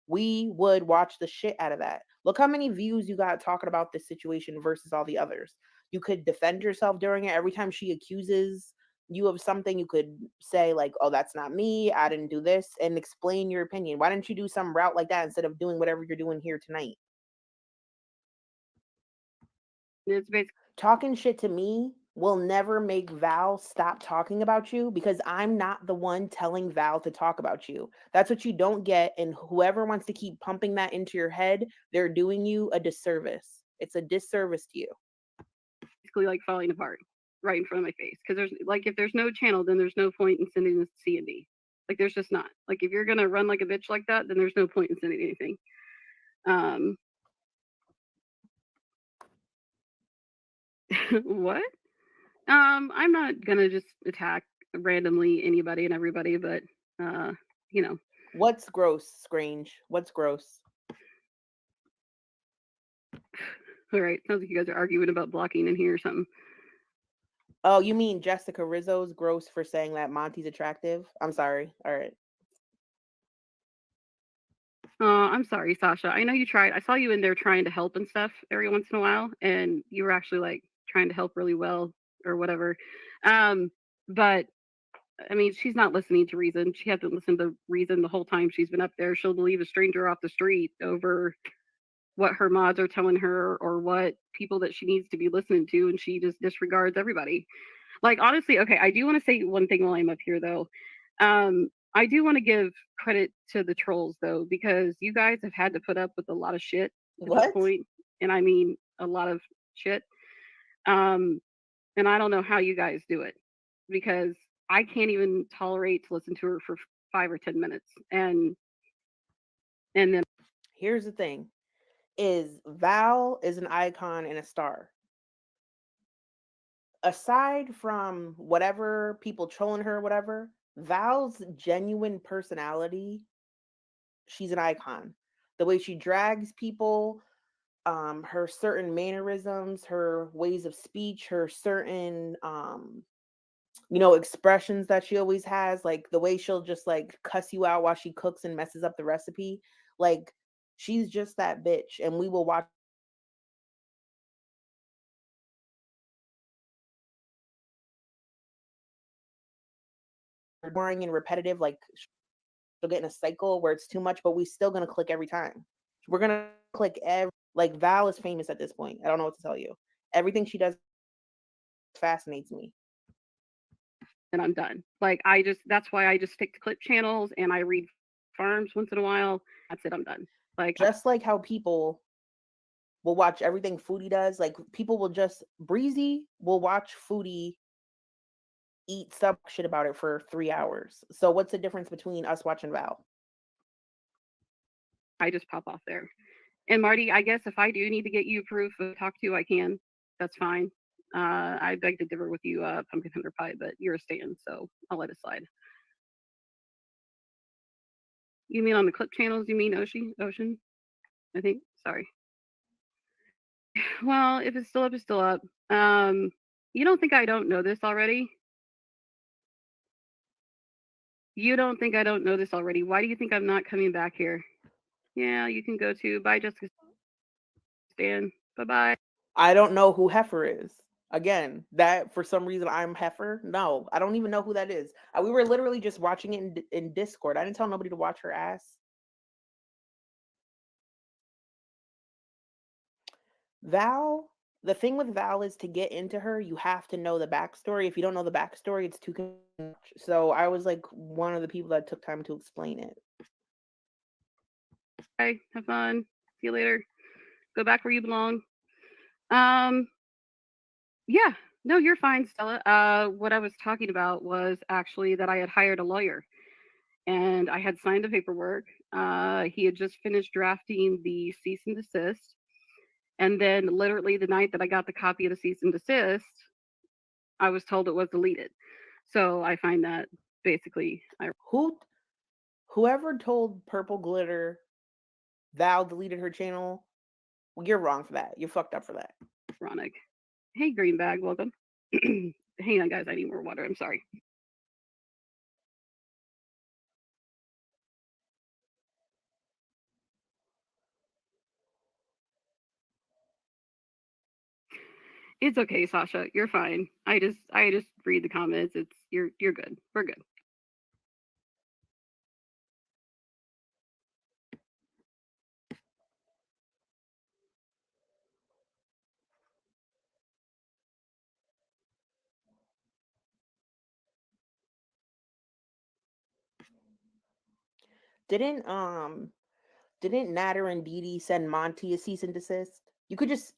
We would watch the shit out of that. Look how many views you got talking about this situation versus all the others. You could defend yourself during it. Every time she accuses you of something, you could say like, oh, that's not me, I didn't do this, and explain your opinion. Why didn't you do some route like that instead of doing whatever you're doing here tonight? it's basically Talking shit to me will never make Val stop talking about you, because I'm not the one telling Val to talk about you. That's what you don't get. And whoever wants to keep pumping that into your head, they're doing you a disservice. It's a disservice to you. like falling apart right in front of my face. Because there's like, if there's no channel, then there's no point in sending this to C&D. Like there's just not. Like if you're gonna run like a bitch like that, then there's no point in sending anything. What? I'm not gonna just attack randomly anybody and everybody, but you know. What's gross, Scrange? What's gross? All right, sounds like you guys are arguing about blocking in here or something. Oh, you mean Jessica Rizzo's gross for saying that Monty's attractive? I'm sorry. All right. I'm sorry, Sasha. I know you tried. I saw you in there trying to help and stuff every once in a while, and you were actually like trying to help really well or whatever. But I mean, she's not listening to Reason. She hasn't listened to Reason the whole time she's been up there. She'll believe a stranger off the street over what her mods are telling her or what people that she needs to be listening to, and she just disregards everybody. Like honestly, okay, I do want to say one thing while I'm up here though. I do want to give credit to the trolls though, because you guys have had to put up with a lot of shit at this point, and I mean a lot of shit. And I don't know how you guys do it, because I can't even tolerate to listen to her for 5 or 10 minutes, and then Here's the thing, is Val is an icon and a star. Aside from whatever people trolling her, whatever, Val's genuine personality, she's an icon. The way she drags people, her certain mannerisms, her ways of speech, her certain expressions that she always has, like the way she'll just like cuss you out while she cooks and messes up the recipe. Like she's just that bitch, and we will watch boring and repetitive, like she'll get in a cycle where it's too much, but we still gonna click every time. We're gonna click like Val is famous at this point. I don't know what to tell you. Everything she does fascinates me. And I'm done. Like that's why I just stick to clip channels and I read farms once in a while. That's it, I'm done. Like just like how people will watch everything Foodie does, like people will just Breezy will watch Foodie eat some shit about it for 3 hours. So what's the difference between us watching Val? I just pop off there. And Marty, I guess if I do need to get you proof to talk to, I can. That's fine. I beg to differ with you, Pumpkin Hunter Pie, but you're a stan, so I'll let it slide. You mean on the clip channels? You mean Ocean? I think. Sorry. Well, if it's still up, it's still up. You don't think I don't know this already? You don't think I don't know this already? Why do you think I'm not coming back here? Yeah, you can go to. Bye, Jessica. Stan. Bye-bye. I don't know who Heifer is. Again, that for some reason I'm Heifer. No, I don't even know who that is. We were literally just watching it in Discord. I didn't tell nobody to watch her ass. Val The thing with Val is to get into her, you have to know the backstory. If you don't know the backstory, it's too much. So I was like one of the people that took time to explain it. Okay, have fun. See you later. Go back where you belong. Um, yeah, no, you're fine, Stella. What I was talking about was actually that I had hired a lawyer and I had signed the paperwork. He had just finished drafting the cease and desist. And then, literally, the night that I got the copy of the cease and desist, I was told it was deleted. So I find that basically Whoever told Purple Glitter Val deleted her channel, well, you're wrong for that. You're fucked up for that. ironic. Hey, Greenbag, welcome. Hang on, guys. I need more water. I'm sorry. It's okay, Sasha. You're fine. I just read the comments. It's you're good. We're good. Didn't Natter and Dee Dee send Monty a cease and desist? You could just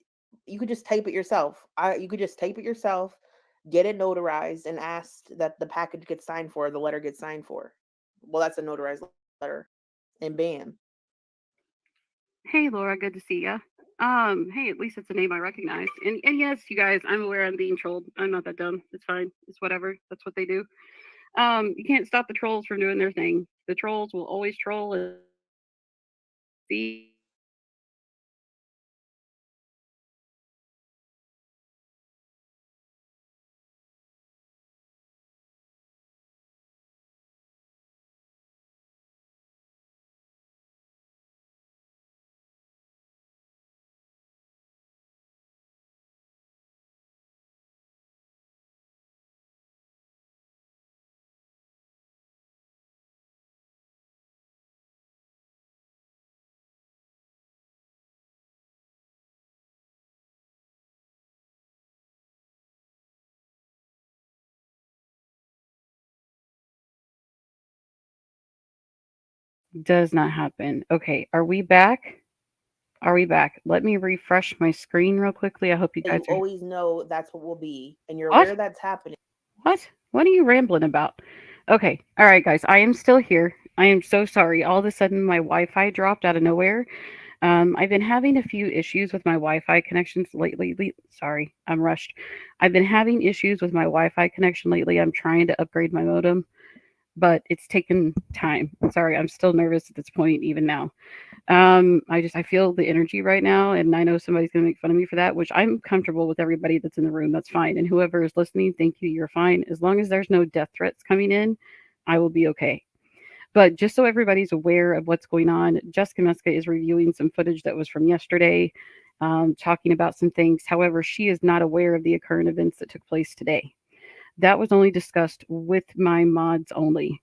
type it yourself. You could just type it yourself, get it notarized, and ask that the package gets signed for, the letter gets signed for. Well, that's a notarized letter, and bam. Hey, Laura. Good to see ya. Hey, at least it's a name I recognize. And yes, you guys, I'm aware I'm being trolled. I'm not that dumb. It's fine. It's whatever. That's what they do. You can't stop the trolls from doing their thing. The trolls will always troll and see. Does not happen. Okay, are we back? Are we back? Let me refresh my screen real quickly. I hope you guys You are. always know that's what will be, and you're What? aware that's happening. What? What are you rambling about? Okay, all right, guys. I am still here. I am so sorry. All of a sudden, my Wi-Fi dropped out of nowhere. I've been having a few issues with my Wi-Fi connections lately. Sorry, I'm rushed. I've been having issues with my Wi-Fi connection lately. I'm trying to upgrade my modem, but it's taken time. Sorry, I'm still nervous at this point, even now. I feel the energy right now, and I know somebody's gonna make fun of me for that, which I'm comfortable with everybody that's in the room. That's fine. And whoever is listening, thank you. You're fine. As long as there's no death threats coming in, I will be okay. But just so everybody's aware of what's going on, Jessica Meska is reviewing some footage that was from yesterday, talking about some things. However, she is not aware of the current events that took place today. That was only discussed with my mods only,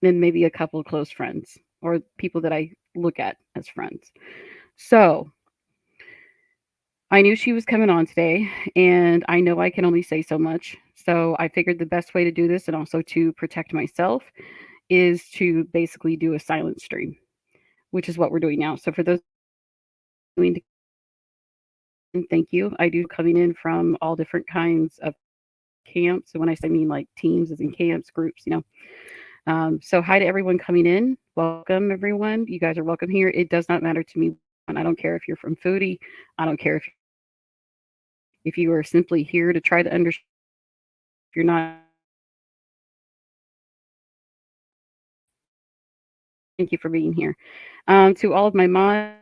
and maybe a couple of close friends or people that I look at as friends. So I knew she was coming on today, and I know I can only say so much. So I figured the best way to do this and also to protect myself is to basically do a silent stream, which is what we're doing now. So for those doing, thank you. I do coming in from all different kinds of camps. So when I say mean like teams, as in camps, groups, you know. So hi to everyone coming in. Welcome everyone. You guys are welcome here. It does not matter to me. I don't care if you're from Foodie. I don't care if you are simply here to try to understand. If you're not, thank you for being here. To all of my mods.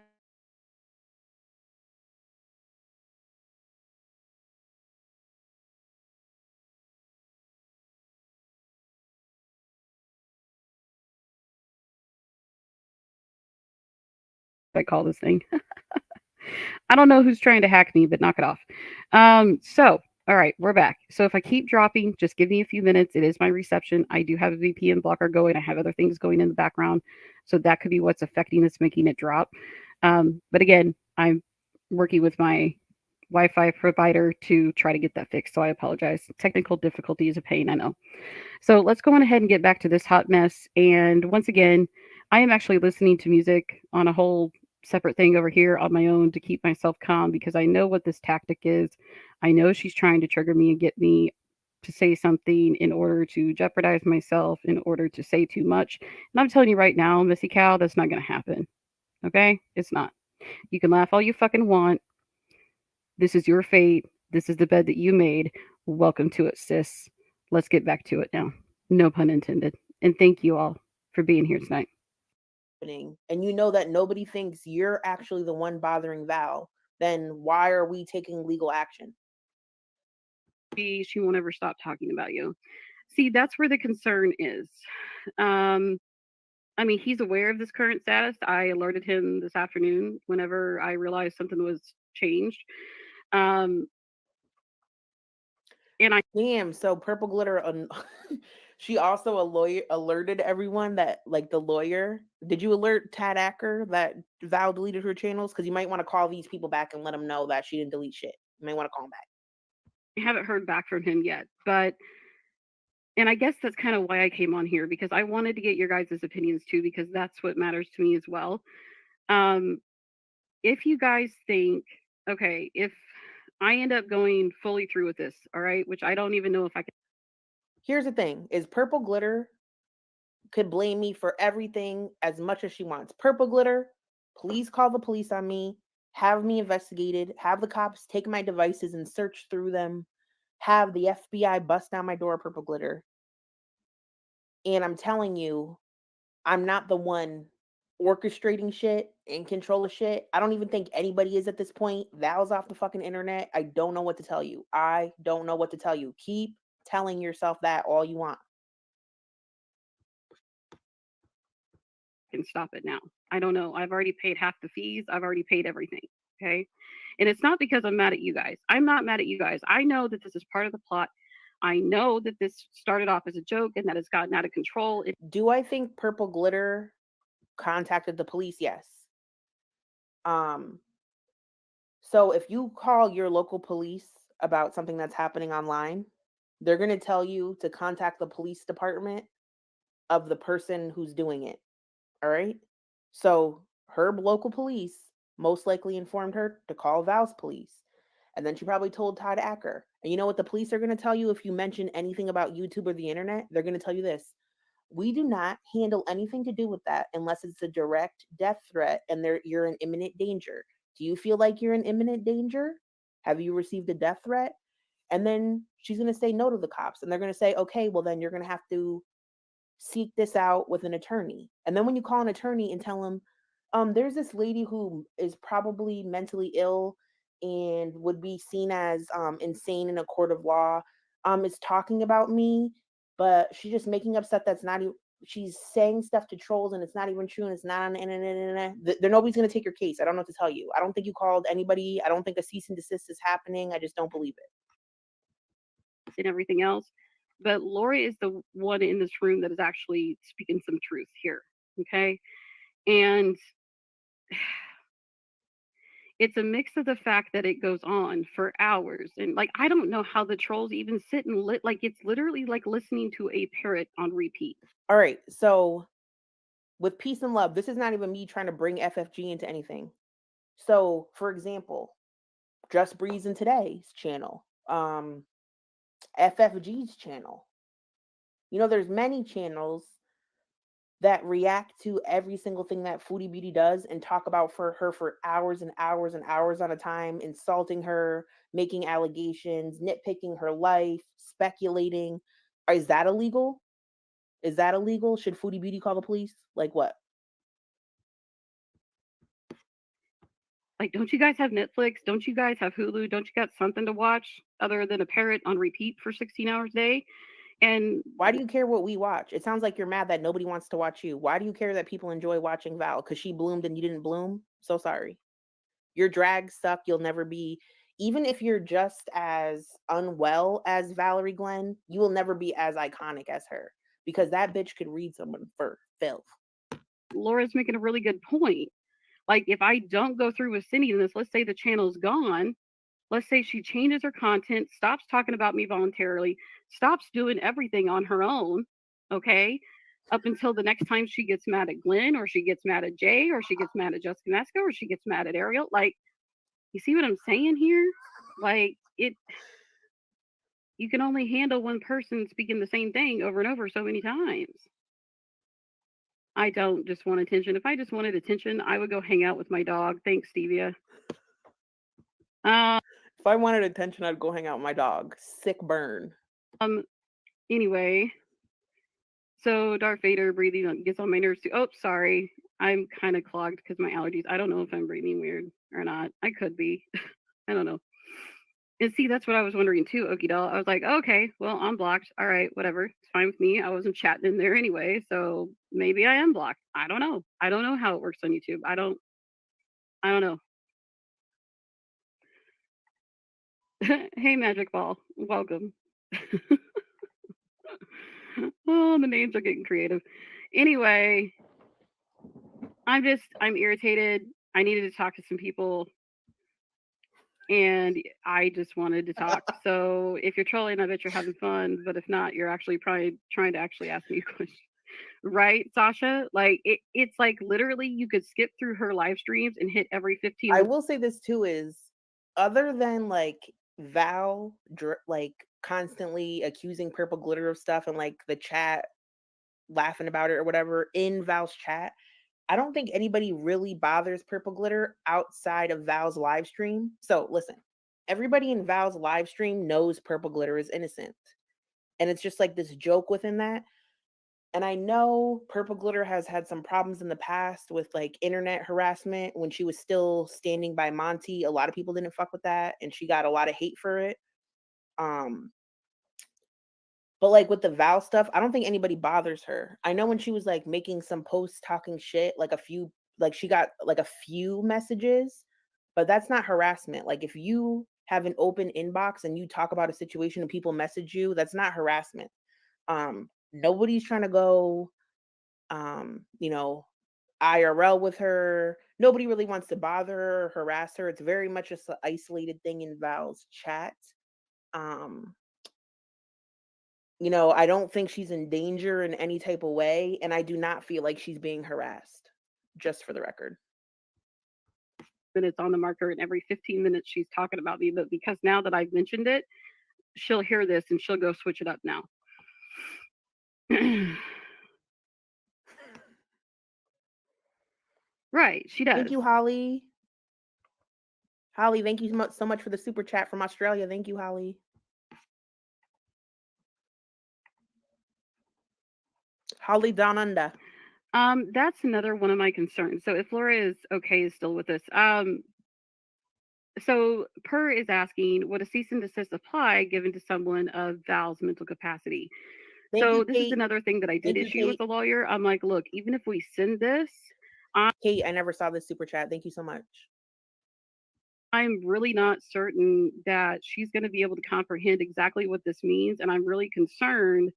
I call this thing. I don't know who's trying to hack me, but knock it off. All right, we're back. So if I keep dropping, just give me a few minutes. It is my reception. I do have a VPN blocker going. I have other things going in the background. So that could be what's affecting this, making it drop. But again, I'm working with my Wi-Fi provider to try to get that fixed. So I apologize. Technical difficulty is a pain, I know. So let's go on ahead and get back to this hot mess. And once again, I am actually listening to music on a whole separate thing over here on my own to keep myself calm because I know what this tactic is. I know she's trying to trigger me and get me to say something in order to jeopardize myself, in order to say too much. And I'm telling you right now, Missy Cow, that's not going to happen. Okay? It's not. You can laugh all you fucking want. This is your fate. This is the bed that you made. Welcome to it, sis. Let's get back to it now. No pun intended. And thank you all for being here tonight. And you know that nobody thinks you're actually the one bothering Val, then why are we taking legal action? She won't ever stop talking about you. See, that's where the concern is. I mean, he's aware of this current status. I alerted him this afternoon whenever I realized something was changed. And I Damn, so Purple Glitter she also alerted everyone that, like, the lawyer. Did you alert Tad Acker that Val deleted her channels? Because you might want to call these people back and let them know that she didn't delete shit. You might want to call them back. haven't heard back from him yet, but and I guess that's kind of why I came on here because I wanted to get your guys' opinions too because that's what matters to me as well. If you guys think, okay, if I end up going fully through with this, all right, which I don't even know if I can. Here's the thing, is Purple Glitter could blame me for everything as much as she wants. Purple Glitter, please call the police on me, have me investigated, have the cops take my devices and search through them, have the FBI bust down my door, Purple Glitter. And I'm telling you, I'm not the one orchestrating shit and control of shit. I don't even think anybody is at this point. Val's off the fucking internet. I don't know what to tell you. I don't know what to tell you. Keep telling yourself that all you want. Can stop it now. I don't know. I've already paid half the fees. I've already paid everything. Okay. And it's not because I'm mad at you guys. I'm not mad at you guys. I know that this is part of the plot. I know that this started off as a joke and that it's gotten out of control. Do I think Purple Glitter contacted the police? Yes. So if you call your local police about something that's happening online, they're going to tell you to contact the police department of the person who's doing it. All right. So her local police most likely informed her to call Val's police. And then she probably told Todd Acker. And you know what the police are going to tell you if you mention anything about YouTube or the internet? They're going to tell you this. We do not handle anything to do with that unless it's a direct death threat and you're in imminent danger. Do you feel like you're in imminent danger? Have you received a death threat? And then she's going to say no to the cops. And they're going to say, okay, well, then you're going to have to seek this out with an attorney. And then when you call an attorney and tell them, there's this lady who is probably mentally ill and would be seen as insane in a court of law, is talking about me, but she's just making up stuff that's not even, she's saying stuff to trolls and it's not even true and it's not on the internet. Nobody's going to take your case. I don't know what to tell you. I don't think you called anybody. I don't think a cease and desist is happening. I just don't believe it. And everything else. But Lori is the one in this room that is actually speaking some truth here. Okay. And it's a mix of the fact that it goes on for hours. And like, I don't know how the trolls even sit and like, it's literally like listening to a parrot on repeat. All right. So with peace and love, this is not even me trying to bring FFG into anything. So for example, Just Breezin today's channel, FFG's channel. You know, there's many channels that react to every single thing that Foodie Beauty does and talk about her for hours and hours and hours on a time, insulting her, making allegations, nitpicking her life, speculating. Is that illegal? Is that illegal? Should Foodie Beauty call the police? Like what? Like, don't you guys have Netflix? Don't you guys have Hulu? Don't you got something to watch other than a parrot on repeat for 16 hours a day? And why do you care what we watch? It sounds like you're mad that nobody wants to watch you. Why do you care that people enjoy watching Val? Because she bloomed and you didn't bloom? So sorry. Your drag suck. You'll never be, even if you're just as unwell as Valerie Glenn, you will never be as iconic as her. Because that bitch could read someone for filth. Laura's making a really good point. Like, if I don't go through with sending this, let's say the channel's gone, Let's say she changes her content, stops talking about me voluntarily, stops doing everything on her own, okay? Up until the next time she gets mad at Glenn, or she gets mad at Jay, or she gets mad at Jessica Masco, or she gets mad at Ariel. Like, you see what I'm saying here? Like, you can only handle one person speaking the same thing over and over so many times. I don't just want attention. If I just wanted attention, I would go hang out with my dog. Thanks, Stevia. If I wanted attention, I'd go hang out with my dog. Sick burn. Anyway, so Darth Vader breathing gets on my nerves too. Oh, sorry. I'm kind of clogged because my allergies. I don't know if I'm breathing weird or not. I could be. I don't know. And see, that's what I was wondering too, Okie doll. I was like, okay, well, I'm blocked. All right, whatever. It's fine with me. I wasn't chatting in there anyway, so maybe I am blocked. I don't know. I don't know how it works on YouTube. I don't know. Hey, Magic Ball. Welcome. Oh, the names are getting creative. Anyway, I'm irritated. I needed to talk to some people, and I just wanted to talk. So if you're trolling, I bet you're having fun. But if not, you're actually probably trying to actually ask me a question. Right, Sasha? Like, it's like literally you could skip through her live streams and hit every 15 I minutes. will say this too is, other than like Val like constantly accusing Purple Glitter of stuff and like the chat laughing about it or whatever in Val's chat, I don't think anybody really bothers Purple Glitter outside of Val's live stream. So listen, everybody in Val's live stream knows Purple Glitter is innocent. And it's just like this joke within that. And I know Purple Glitter has had some problems in the past with like internet harassment when she was still standing by Monty. A lot of people didn't fuck with that, and she got a lot of hate for it. But like with the Val stuff, I don't think anybody bothers her. I know when she was like making some posts talking shit, like she got like a few messages, but that's not harassment. Like if you have an open inbox and you talk about a situation and people message you, that's not harassment. Nobody's trying to go IRL with her. Nobody really wants to bother her or harass her. It's very much just an isolated thing in Val's chat. I don't think she's in danger in any type of way, and I do not feel like she's being harassed, just for the record. Minutes on the marker, and every 15 minutes she's talking about me. But because now that I've mentioned it, she'll hear this and she'll go switch it up now. Right, she does. Thank you, Holly. Holly, thank you so much for the super chat from Australia. Thank you, Holly. Holly down under. That's another one of my concerns. So if Laura is still with us. So Per is asking, would a cease and desist apply given to someone of Val's mental capacity? This is another thing that I did issue with the lawyer. I'm like, look, even if we send this, Kate, I never saw this super chat. Thank you so much. I'm really not certain that she's going to be able to comprehend exactly what this means. And I'm really concerned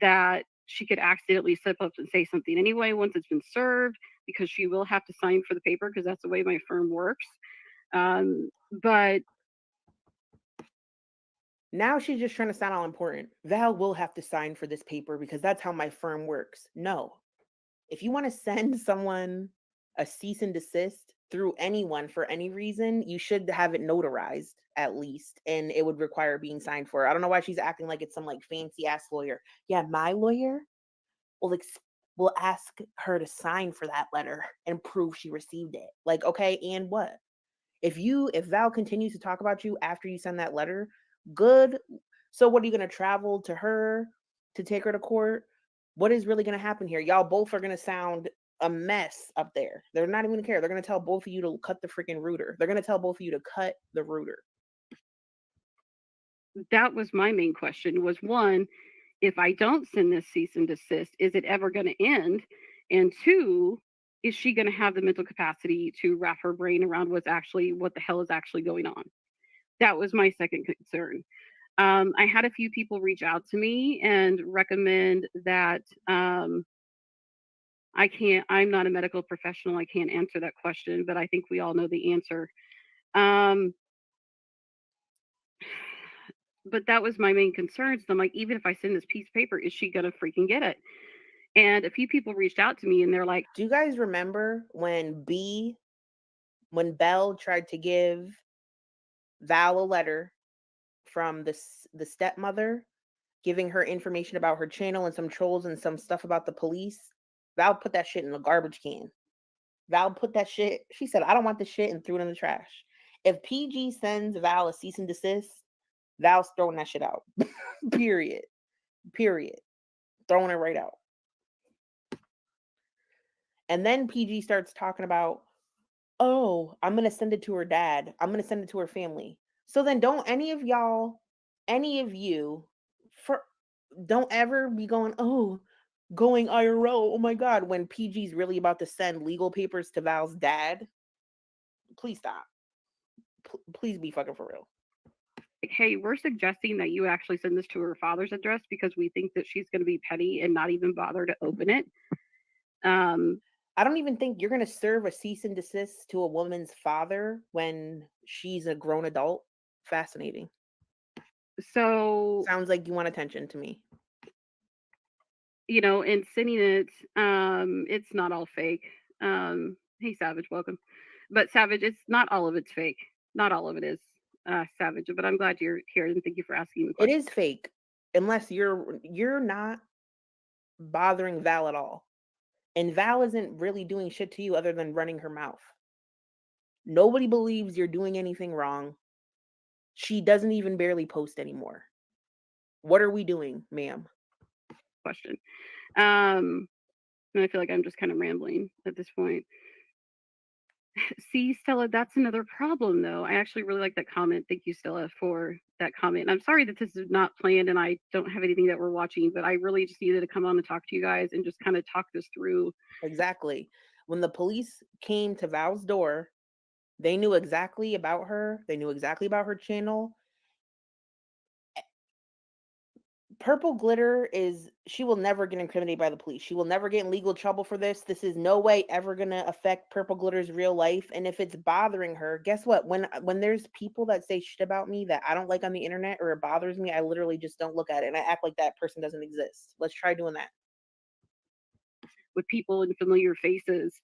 that she could accidentally slip up and say something anyway once it's been served, because she will have to sign for the paper because that's the way my firm works. But now she's just trying to sound all important. Val will have to sign for this paper because that's how my firm works. No. If you want to send someone a cease and desist through anyone for any reason, you should have it notarized at least, and it would require being signed for. I don't know why she's acting like it's some like fancy ass lawyer. Yeah, my lawyer will ask her to sign for that letter and prove she received it. Like, okay, and what? If Val continues to talk about you after you send that letter, good. So what are you going to travel to her to take her to court? What is really going to happen here? Y'all both are going to sound a mess up there. They're not even going to care. They're going to tell both of you to cut the freaking router. They're going to tell both of you to cut the router. That was my main question, was one, if I don't send this cease and desist, is it ever going to end? And two, is she going to have the mental capacity to wrap her brain around what the hell is actually going on? That was my second concern. I had a few people reach out to me and recommend that I'm not a medical professional. I can't answer that question, but I think we all know the answer. But that was my main concern. So I'm like, even if I send this piece of paper, is she gonna freaking get it? And a few people reached out to me and they're like, Do you guys remember when Belle tried to give Val a letter from the stepmother, giving her information about her channel and some trolls and some stuff about the police? Val put that shit in the garbage can. Val put that shit, she said, I don't want this shit, and threw it in the trash. If PG sends Val a cease and desist, Val's throwing that shit out. Period. Throwing it right out. And then PG starts talking about, oh, I'm going to send it to her dad. I'm going to send it to her family. So then don't any of you, don't ever be going IRL. Oh my God, when PG's really about to send legal papers to Val's dad. Please stop. Please be fucking for real. hey, we're suggesting that you actually send this to her father's address because we think that she's going to be petty and not even bother to open it. I don't even think you're going to serve a cease and desist to a woman's father when she's a grown adult. Fascinating. So sounds like you want attention to me. You know, and sending it, it's not all fake. Hey, Savage, welcome. But Savage, it's not all of it's fake. Not all of it is, Savage. But I'm glad you're here and thank you for asking the It question. is fake unless you're not bothering Val at all. And Val isn't really doing shit to you other than running her mouth. Nobody believes you're doing anything wrong. She doesn't even barely post anymore. What are we doing, ma'am? Question. And I feel like I'm just kind of rambling at this point. See, Stella, that's another problem, though. I actually really like that comment. Thank you, Stella, for that comment. And I'm sorry that this is not planned and I don't have anything that we're watching, but I really just needed to come on and talk to you guys and just kind of talk this through. Exactly. When the police came to Val's door, they knew exactly about her. They knew exactly about her channel. Purple Glitter she will never get incriminated by the police. She will never get in legal trouble for this. This is no way ever going to affect Purple Glitter's real life. And if it's bothering her, guess what? When there's people that say shit about me that I don't like on the internet or it bothers me, I literally just don't look at it and I act like that person doesn't exist. Let's try doing that. With people in familiar faces.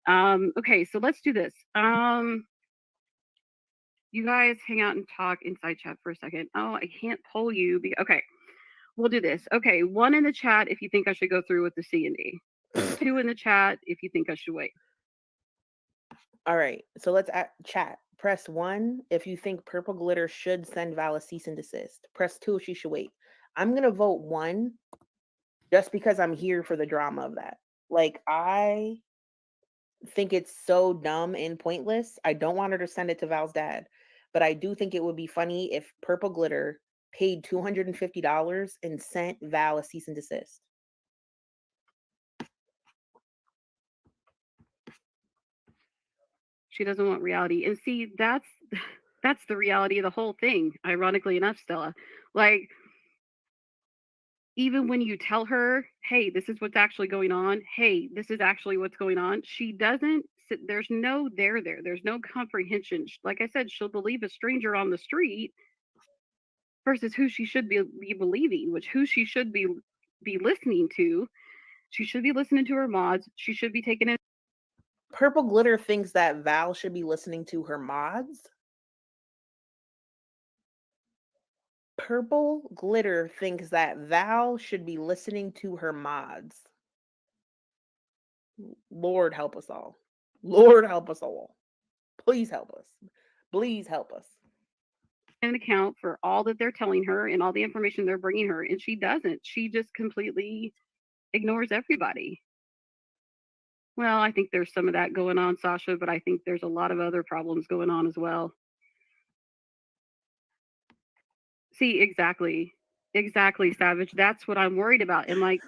Okay, so let's do this. You guys hang out and talk inside chat for a second. Oh, I can't poll you. Okay, we'll do this. Okay, 1 in the chat if you think I should go through with the C&D. 2 in the chat if you think I should wait. All right, so let's chat. Press 1 if you think Purple Glitter should send Val a cease and desist. Press 2 if she should wait. I'm going to vote 1 just because I'm here for the drama of that. Like, I think it's so dumb and pointless. I don't want her to send it to Val's dad, but I do think it would be funny if Purple Glitter paid $250 and sent Val a cease and desist. She doesn't want reality. And see, that's the reality of the whole thing, ironically enough, Stella. Like, even when you tell her, hey, this is what's actually going on, hey, this is actually what's going on, she doesn't there's no there. There's no comprehension. Like I said, she'll believe a stranger on the street versus who she should be believing, who she should be listening to. She should be listening to her mods. She should be taking it. Purple Glitter thinks that Val should be listening to her mods. Purple Glitter thinks that Val should be listening to her mods. Lord help us all. Lord help us all. Please help us. Please help us. An account for all that they're telling her and all the information they're bringing her, and she doesn't. She just completely ignores everybody. Well, I think there's some of that going on, Sasha, but I think there's a lot of other problems going on as well. See, exactly, Savage. That's what I'm worried about. And like,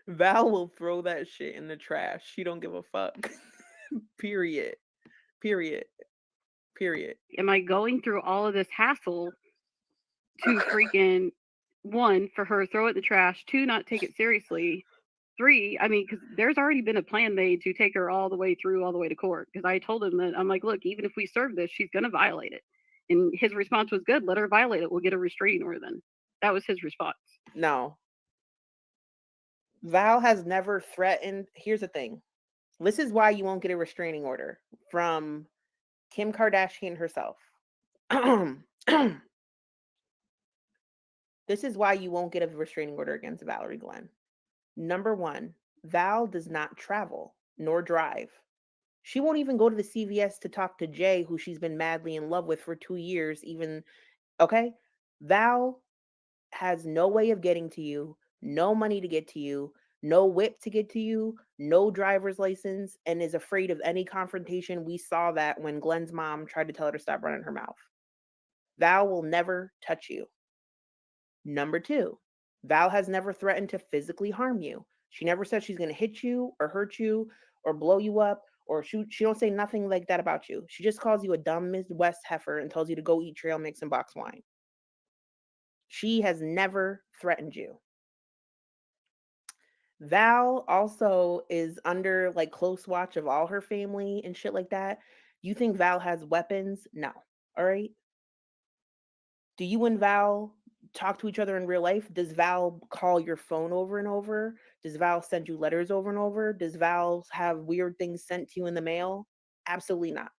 Val will throw that shit in the trash. She don't give a fuck. Period. Am I going through all of this hassle to freaking 1, for her throw it in the trash, 2, not take it seriously, 3, I mean, because there's already been a plan made to take her all the way to court. Because I told him that I'm like, look, even if we serve this, she's going to violate it. And his response was good. Let her violate it. We'll get a restraining order then. That was his response. No. Val has never threatened. Here's the thing. This is why you won't get a restraining order from Kim Kardashian herself. This is why you won't get a restraining order against Valerie Glenn. Number one, Val does not travel nor drive. She won't even go to the CVS to talk to Jay, who she's been madly in love with for 2 years, even. Okay? Val has no way of getting to you, no money to get to you, no whip to get to you, no driver's license, and is afraid of any confrontation. We saw that when Glenn's mom tried to tell her to stop running her mouth. Val will never touch you. Number two, Val has never threatened to physically harm you. She never said she's going to hit you or hurt you or blow you up or shoot. She don't say nothing like that about you. She just calls you a dumb Midwest heifer and tells you to go eat trail mix and box wine. She has never threatened you. Val also is under like close watch of all her family and shit like that. You think Val has weapons? No. All right. Do you and Val talk to each other in real life? Does Val call your phone over and over? Does Val send you letters over and over? Does Val have weird things sent to you in the mail? Absolutely not.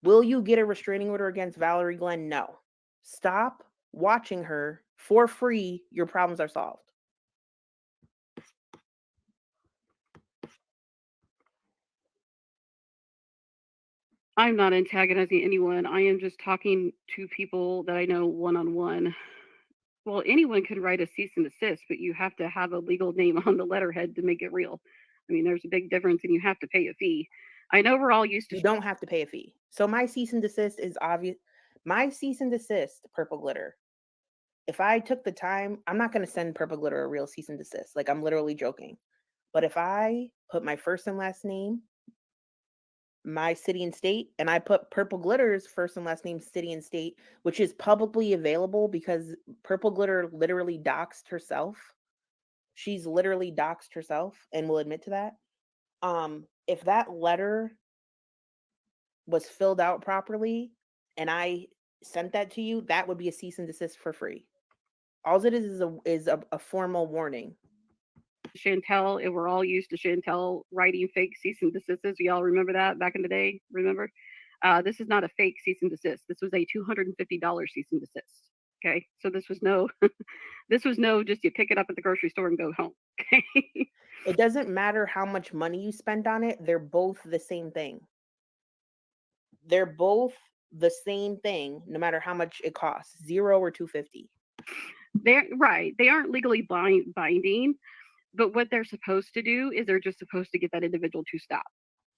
Will you get a restraining order against Valerie Glenn? No. Stop watching her for free. Your problems are solved. I'm not antagonizing anyone. I am just talking to people that I know one-on-one. Well, anyone can write a cease and desist, but you have to have a legal name on the letterhead to make it real. I mean, there's a big difference, and you have to pay a fee. I know we're all used to. You don't have to pay a fee. So my cease and desist is obvious. My cease and desist, Purple Glitter. If I took the time, I'm not going to send Purple Glitter a real cease and desist. Like, I'm literally joking. But if I put my first and last name, my city and state, and I put Purple Glitter's first and last name, city and state, which is publicly available because Purple Glitter literally doxed herself. She's literally doxed herself and will admit to that. If that letter was filled out properly and I sent that to you, that would be a cease and desist for free. All it is a formal warning. Chantel, and we're all used to Chantel writing fake cease and desists. Y'all remember that back in the day? Remember? This is not a fake cease and desist. This was a $250 cease and desist. Okay, so this was no, this was no just you pick it up at the grocery store and go home. Okay. It doesn't matter how much money you spend on it. They're both the same thing. They're both the same thing, no matter how much it costs, $0 or $250. They're right. They aren't legally binding. But what they're supposed to do is they're just supposed to get that individual to stop,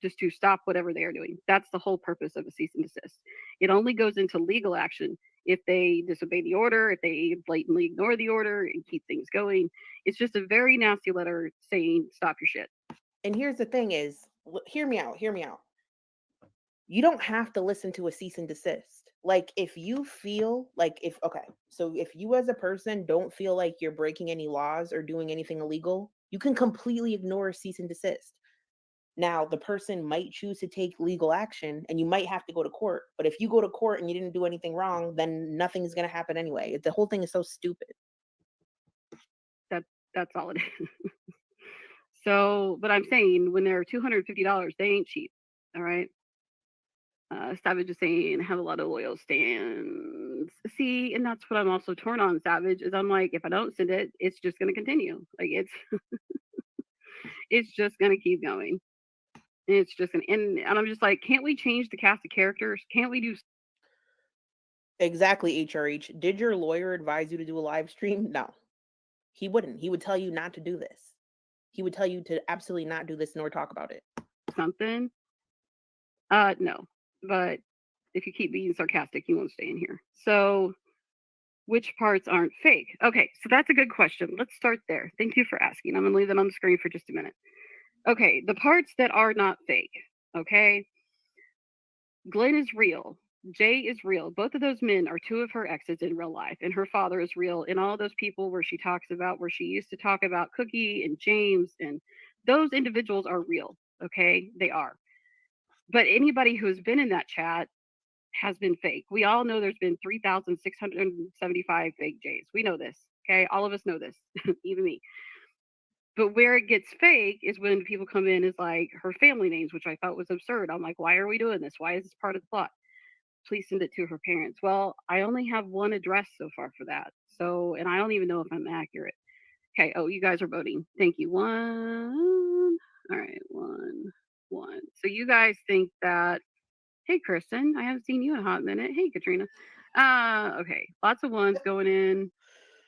just to stop whatever they are doing. That's the whole purpose of a cease and desist. It only goes into legal action if they disobey the order, if they blatantly ignore the order and keep things going. It's just a very nasty letter saying, stop your shit. And here's the thing is, hear me out. You don't have to listen to a cease and desist. Like, if you feel like so if you as a person don't feel like you're breaking any laws or doing anything illegal, you can completely ignore a cease and desist. Now, the person might choose to take legal action and you might have to go to court. But if you go to court and you didn't do anything wrong, then nothing's going to happen anyway. The whole thing is so stupid. That's all it is. So, but I'm saying when they're $250, they ain't cheap. All right. Savage is saying have a lot of loyal stands. See, and that's what I'm also torn on, Savage, is I'm like, if I don't send it, it's just gonna continue. Like it's it's just gonna keep going. It's just gonna and I'm just like, can't we change the cast of characters? Can't we do Exactly, HRH. Did your lawyer advise you to do a live stream? No. He wouldn't. He would tell you not to do this. He would tell you to absolutely not do this nor talk about it. something? No. But if you keep being sarcastic, you won't stay in here. So which parts aren't fake? Okay, so that's a good question. Let's start there. Thank you for asking. I'm gonna leave that on the screen for just a minute. Okay, the parts that are not fake. Okay. Glenn is real. Jay is real. Both of those men are two of her exes in real life, and her father is real. And all those people where she used to talk about Cookie and James, and those individuals are real. Okay, they are. But anybody who's been in that chat has been fake. We all know there's been 3,675 fake J's. We know this. Okay. All of us know this, even me. But where it gets fake is when people come in as like her family names, which I thought was absurd. I'm like, why are we doing this? Why is this part of the plot? Please send it to her parents. Well, I only have one address so far for that. So, and I don't even know if I'm accurate. Okay. Oh, you guys are voting. Thank you. One. All right. One. So you guys think that, hey, Kristen, I haven't seen you in a hot minute. Hey, Katrina. Okay. Lots of ones going in.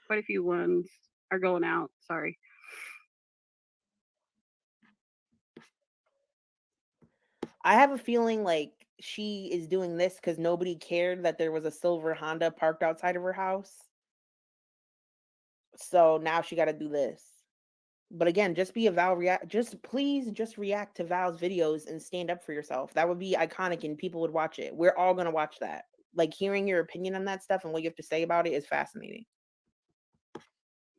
Quite a few ones are going out. Sorry. I have a feeling like she is doing this because nobody cared that there was a silver Honda parked outside of her house. So now she got to do this. But again, just be a Val react. Please react to Val's videos and stand up for yourself. That would be iconic and people would watch it. We're all gonna watch that. Like hearing your opinion on that stuff and what you have to say about it is fascinating.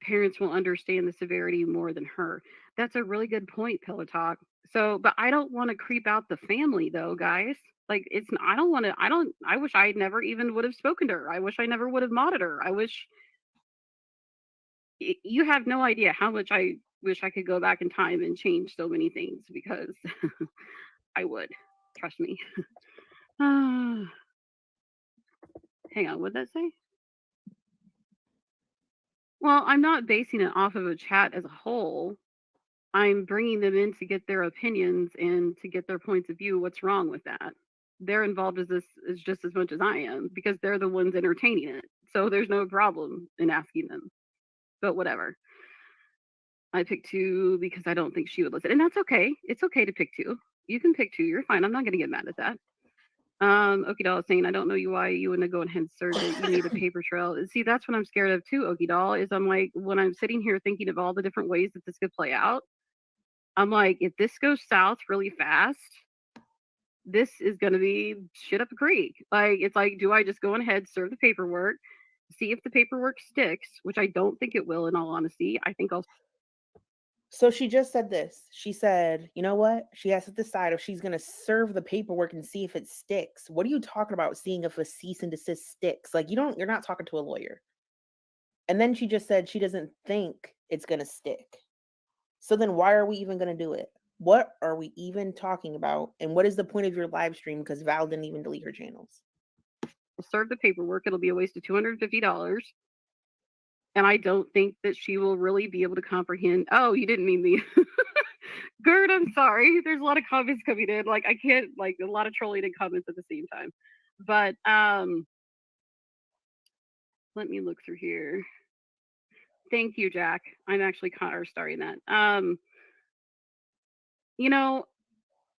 Parents will understand the severity more than her. That's a really good point, Pillow Talk. So, but I don't want to creep out the family though, guys. Like I don't want to, I wish I never even would have spoken to her. I wish I never would have modded her. I wish, you have no idea how much I wish I could go back in time and change so many things because I would. Trust me. Hang on, what'd that say? Well, I'm not basing it off of a chat as a whole. I'm bringing them in to get their opinions and to get their points of view. What's wrong with that? They're involved as this is just as much as I am because they're the ones entertaining it. So there's no problem in asking them. But whatever. I picked two because I don't think she would listen. And that's okay. It's okay to pick two. You can pick two. You're fine. I'm not going to get mad at that. Okie Doll is saying, I don't know you why you wouldn't go ahead and serve it. You need a paper trail. See, that's what I'm scared of too, Okie Doll, is I'm like, when I'm sitting here thinking of all the different ways that this could play out, I'm like, if this goes south really fast, this is going to be shit up a creek. Like, it's like, do I just go ahead, serve the paperwork, see if the paperwork sticks, which I don't think it will, in all honesty. I think I'll. So she just said this. She said, you know what? She has to decide if she's going to serve the paperwork and see if it sticks. What are you talking about seeing if a cease and desist sticks? Like, you're not talking to a lawyer. And then she just said she doesn't think it's going to stick. So then why are we even going to do it? What are we even talking about? And what is the point of your live stream? Because Val didn't even delete her channels. Serve the paperwork. It'll be a waste of $250. And I don't think that she will really be able to comprehend. Oh, you didn't mean me. Gerd, I'm sorry. There's a lot of comments coming in. Like, I can't, like, a lot of trolling and comments at the same time. But let me look through here. Thank you, Jack. I'm actually starting that. You know,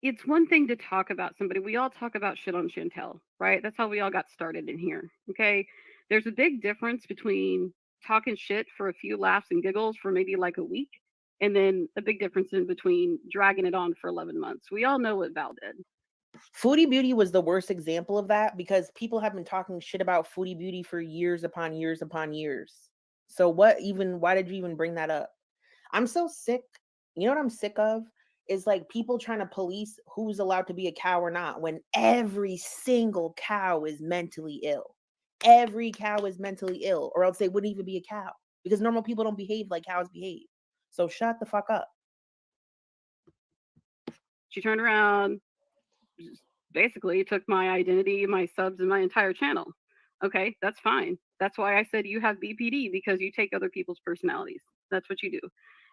it's one thing to talk about somebody. We all talk about shit on Chantel, right? That's how we all got started in here. Okay. There's a big difference between talking shit for a few laughs and giggles for maybe like a week, and then a big difference in between dragging it on for 11 months. We all know what Val did. Foodie Beauty was the worst example of that because people have been talking shit about Foodie Beauty for years upon years upon years. So why did you even bring that up? I'm so sick. You know what I'm sick of? Is like people trying to police who's allowed to be a cow or not when every single cow is mentally ill. Every cow is mentally ill, or else they wouldn't even be a cow because normal people don't behave like cows behave. So shut the fuck up. She turned around, basically took my identity, my subs, and my entire channel. Okay, that's fine. That's why I said you have BPD, because you take other people's personalities. That's what you do.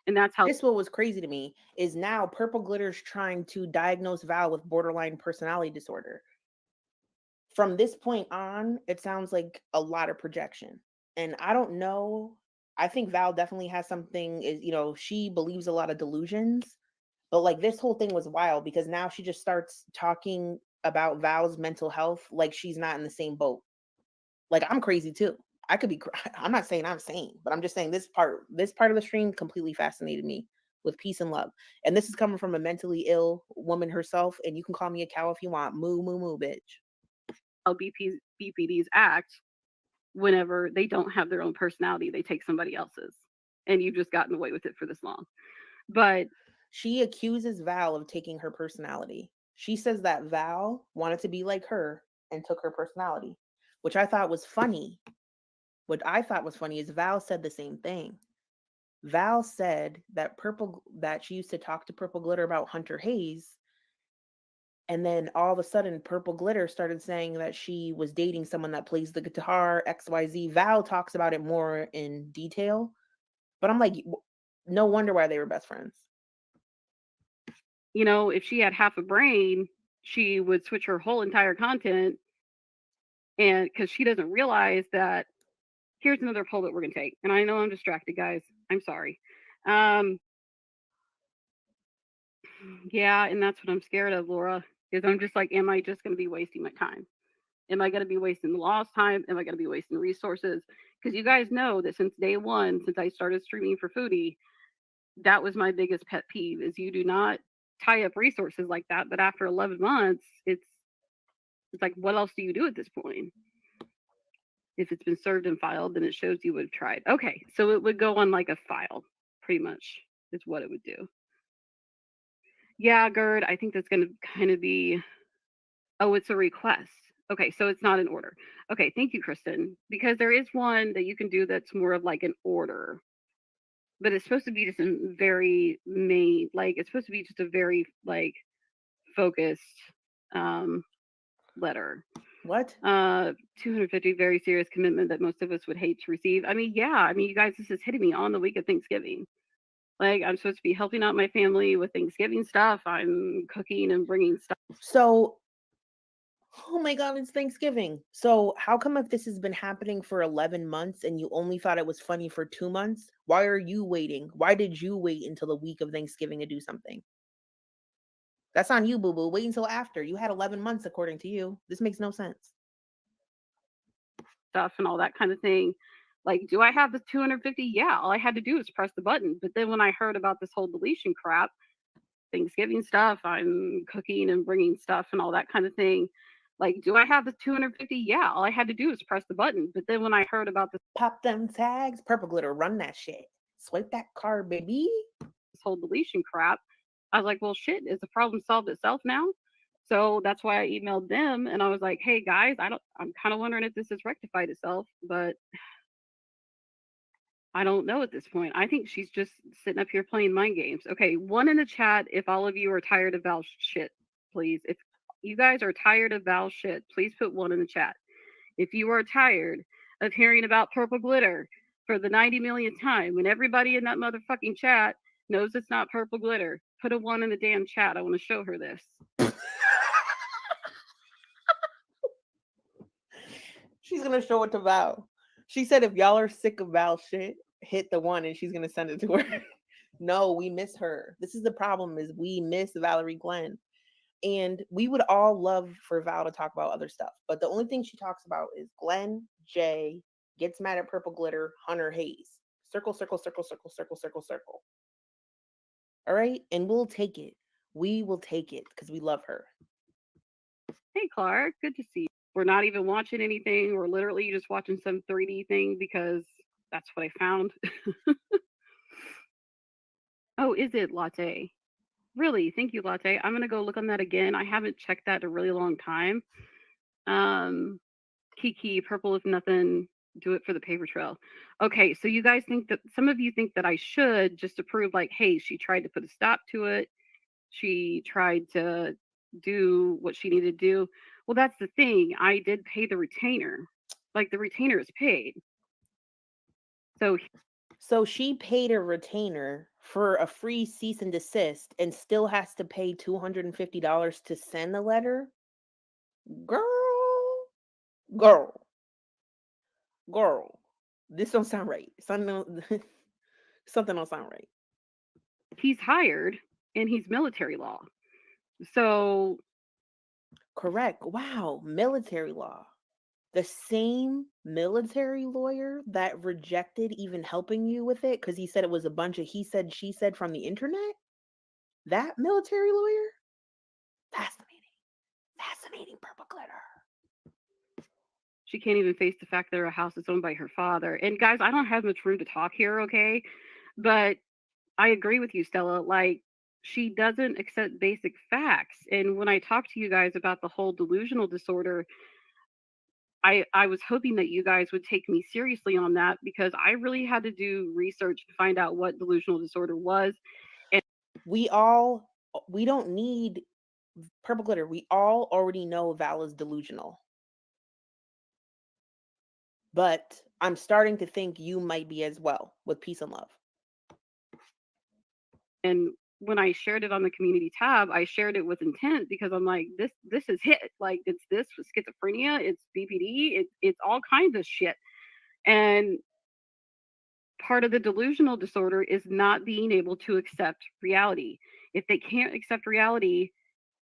And that's how. This what was crazy to me is now Purple Glitter's trying to diagnose Val with borderline personality disorder. From this point on, it sounds like a lot of projection. And I don't know. I think Val definitely has something, she believes a lot of delusions. But like this whole thing was wild because now she just starts talking about Val's mental health like she's not in the same boat. Like I'm crazy too. I could be. I'm not saying I'm sane, but I'm just saying this part of the stream completely fascinated me with peace and love. And this is coming from a mentally ill woman herself. And you can call me a cow if you want. Moo moo moo, bitch. How BPDs act whenever they don't have their own personality, they take somebody else's, and you've just gotten away with it for this long. But she accuses Val of taking her personality. She says that Val wanted to be like her and took her personality, which I thought was funny. What I thought was funny is Val said the same thing. Val said that she used to talk to Purple Glitter about Hunter Hayes, and then all of a sudden Purple Glitter started saying that she was dating someone that plays the guitar, XYZ. Val talks about it more in detail, but I'm like, no wonder why they were best friends. You know, if she had half a brain, she would switch her whole entire content, and because she doesn't realize that. Here's another poll that we're gonna take, and I know I'm distracted, guys. I'm sorry. Yeah, and that's what I'm scared of, Laura. Is I'm just like, am I just gonna be wasting my time? Am I gonna be wasting the lost time? Am I gonna be wasting resources? Because you guys know that since day one, since I started streaming for Foodie, that was my biggest pet peeve: is you do not tie up resources like that. But after 11 months, it's like, what else do you do at this point? If it's been served and filed, then it shows you would have tried. Okay, so it would go on like a file, pretty much, is what it would do. Yeah, Gerd, I think that's going to kind of be, oh, it's a request. Okay, so it's not an order. Okay, thank you, Kristen, because there is one that you can do that's more of like an order, but it's supposed to be just a very main, like it's supposed to be just a very like focused letter. What? 250, very serious commitment that most of us would hate to receive. I mean, yeah, I mean, you guys, this is hitting me on the week of Thanksgiving. Like, I'm supposed to be helping out my family with Thanksgiving stuff. I'm cooking and bringing stuff. So, oh my God, it's Thanksgiving. So how come if this has been happening for 11 months and you only thought it was funny for 2 months, why are you waiting? Why did you wait until the week of Thanksgiving to do something? That's on you, boo-boo. Wait until after. You had 11 months, according to you. This makes no sense. Stuff and all that kind of thing. Like, do I have the 250? Yeah, all I had to do was press the button. But then when I heard about this whole deletion crap, Thanksgiving stuff, I'm cooking and bringing stuff and all that kind of thing. Like, do I have the 250? Yeah, all I had to do was press the button. But then when I heard about this Pop them tags. Purple Glitter, run that shit. Swipe that card, baby. whole deletion crap, I was like, well, shit, is the problem solved itself now? So that's why I emailed them and I was like, hey guys, I'm kind of wondering if this has rectified itself, but I don't know at this point. I think she's just sitting up here playing mind games. Okay, one in the chat if all of you are tired of Val's shit, please. If you guys are tired of Val's shit, please put one in the chat. If you are tired of hearing about Purple Glitter for the 90 millionth time when everybody in that motherfucking chat knows it's not Purple Glitter, put a 1 in the damn chat. I want to show her this. She's going to show it to Val. She said if y'all are sick of Val shit, hit the 1 and she's going to send it to her. No, we miss her. This is the problem, is we miss Valerie Glenn. And we would all love for Val to talk about other stuff. But the only thing she talks about is Glenn, Jay, gets mad at Purple Glitter, Hunter Hayes. Circle, circle, circle, circle, circle, circle, circle. All right? And we'll take it. We will take it because we love her. Hey, Clark, good to see you. We're not even watching anything. We're literally just watching some 3D thing because that's what I found. Oh, is it Latte? Really? Thank you, Latte. I'm going to go look on that again. I haven't checked that in a really long time. Kiki, purple if nothing, do it for the paper trail. Okay, so you guys think that, some of you think that I should, just to prove like, hey, she tried to put a stop to it. She tried to do what she needed to do. Well, that's the thing. I did pay the retainer. Like, the retainer is paid. So she paid a retainer for a free cease and desist and still has to pay $250 to send the letter? Girl. This don't sound right. Something don't sound right. He's hired and he's military law. So correct. Wow, military law. The same military lawyer that rejected even helping you with it because he said it was a bunch of he said, she said from the internet? That military lawyer? Fascinating, Purple Glitter. She can't even face the fact that her house is owned by her father. And guys, I don't have much room to talk here, okay? But I agree with you, Stella. Like, she doesn't accept basic facts. And when I talk to you guys about the whole delusional disorder, I was hoping that you guys would take me seriously on that because I really had to do research to find out what delusional disorder was. We don't need Purple Glitter. We all already know Val is delusional. But I'm starting to think you might be as well, with peace and love. And when I shared it on the community tab, I shared it with intent because I'm like, this is hit. Like, it's this with schizophrenia, it's BPD, it's all kinds of shit. And part of the delusional disorder is not being able to accept reality. If they can't accept reality,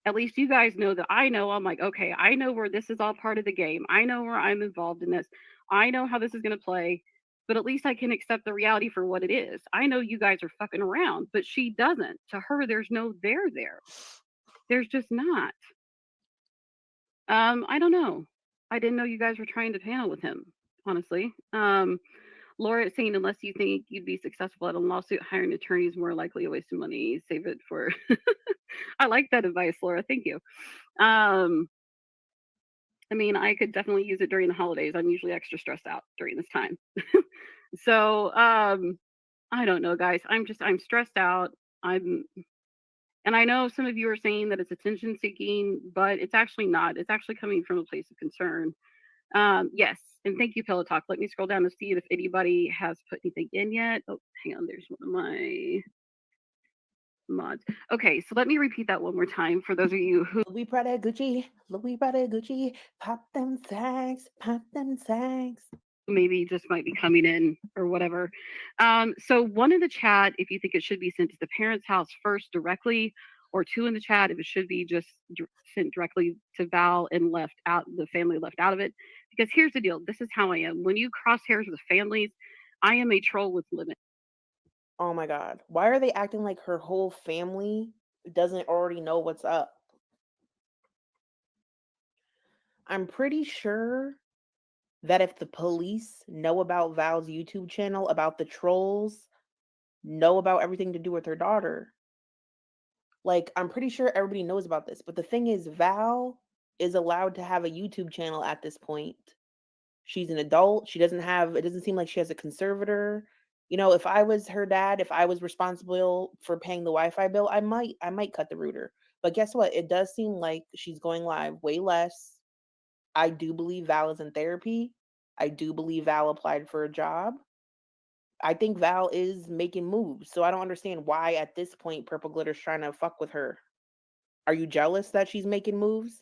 at least you guys know that I know. I'm like, okay, I know where this is all part of the game. I know where I'm involved in this. I know how this is going to play, but at least I can accept the reality for what it is. I know you guys are fucking around, but she doesn't. To her, there's no there there. There's just not. I don't know. I didn't know you guys were trying to panel with him, honestly. Laura is saying, unless you think you'd be successful at a lawsuit, hiring an attorney is more likely a waste of money. Save it for. I like that advice, Laura. Thank you. I mean, I could definitely use it during the holidays. I'm usually extra stressed out during this time. So, I don't know, guys. I'm stressed out. And I know some of you are saying that it's attention seeking, but it's actually not. It's actually coming from a place of concern. Yes, and thank you, Pillow Talk. Let me scroll down to see if anybody has put anything in yet. Oh, hang on, there's one of my mods. Okay, so let me repeat that one more time for those of you who Louis Prada Gucci, pop them tags, maybe just might be coming in or whatever. So one in the chat, if you think it should be sent to the parents' house first directly, or two in the chat if it should be just sent directly to Val and left out, the family left out of it. Because here's the deal. This is how I am. When you cross hairs with families, I am a troll with limits. Oh my God. Why are they acting like her whole family doesn't already know what's up? I'm pretty sure that if the police know about Val's YouTube channel, about the trolls, know about everything to do with her daughter, like, I'm pretty sure everybody knows about this. But the thing is, Val is allowed to have a YouTube channel at this point. She's an adult. It doesn't seem like she has a conservator. You know, if I was her dad, if I was responsible for paying the Wi-Fi bill, I might cut the router. But guess what? It does seem like she's going live way less. I do believe Val is in therapy. I do believe Val applied for a job. I think Val is making moves. So I don't understand why at this point Purple Glitter's trying to fuck with her. Are you jealous that she's making moves?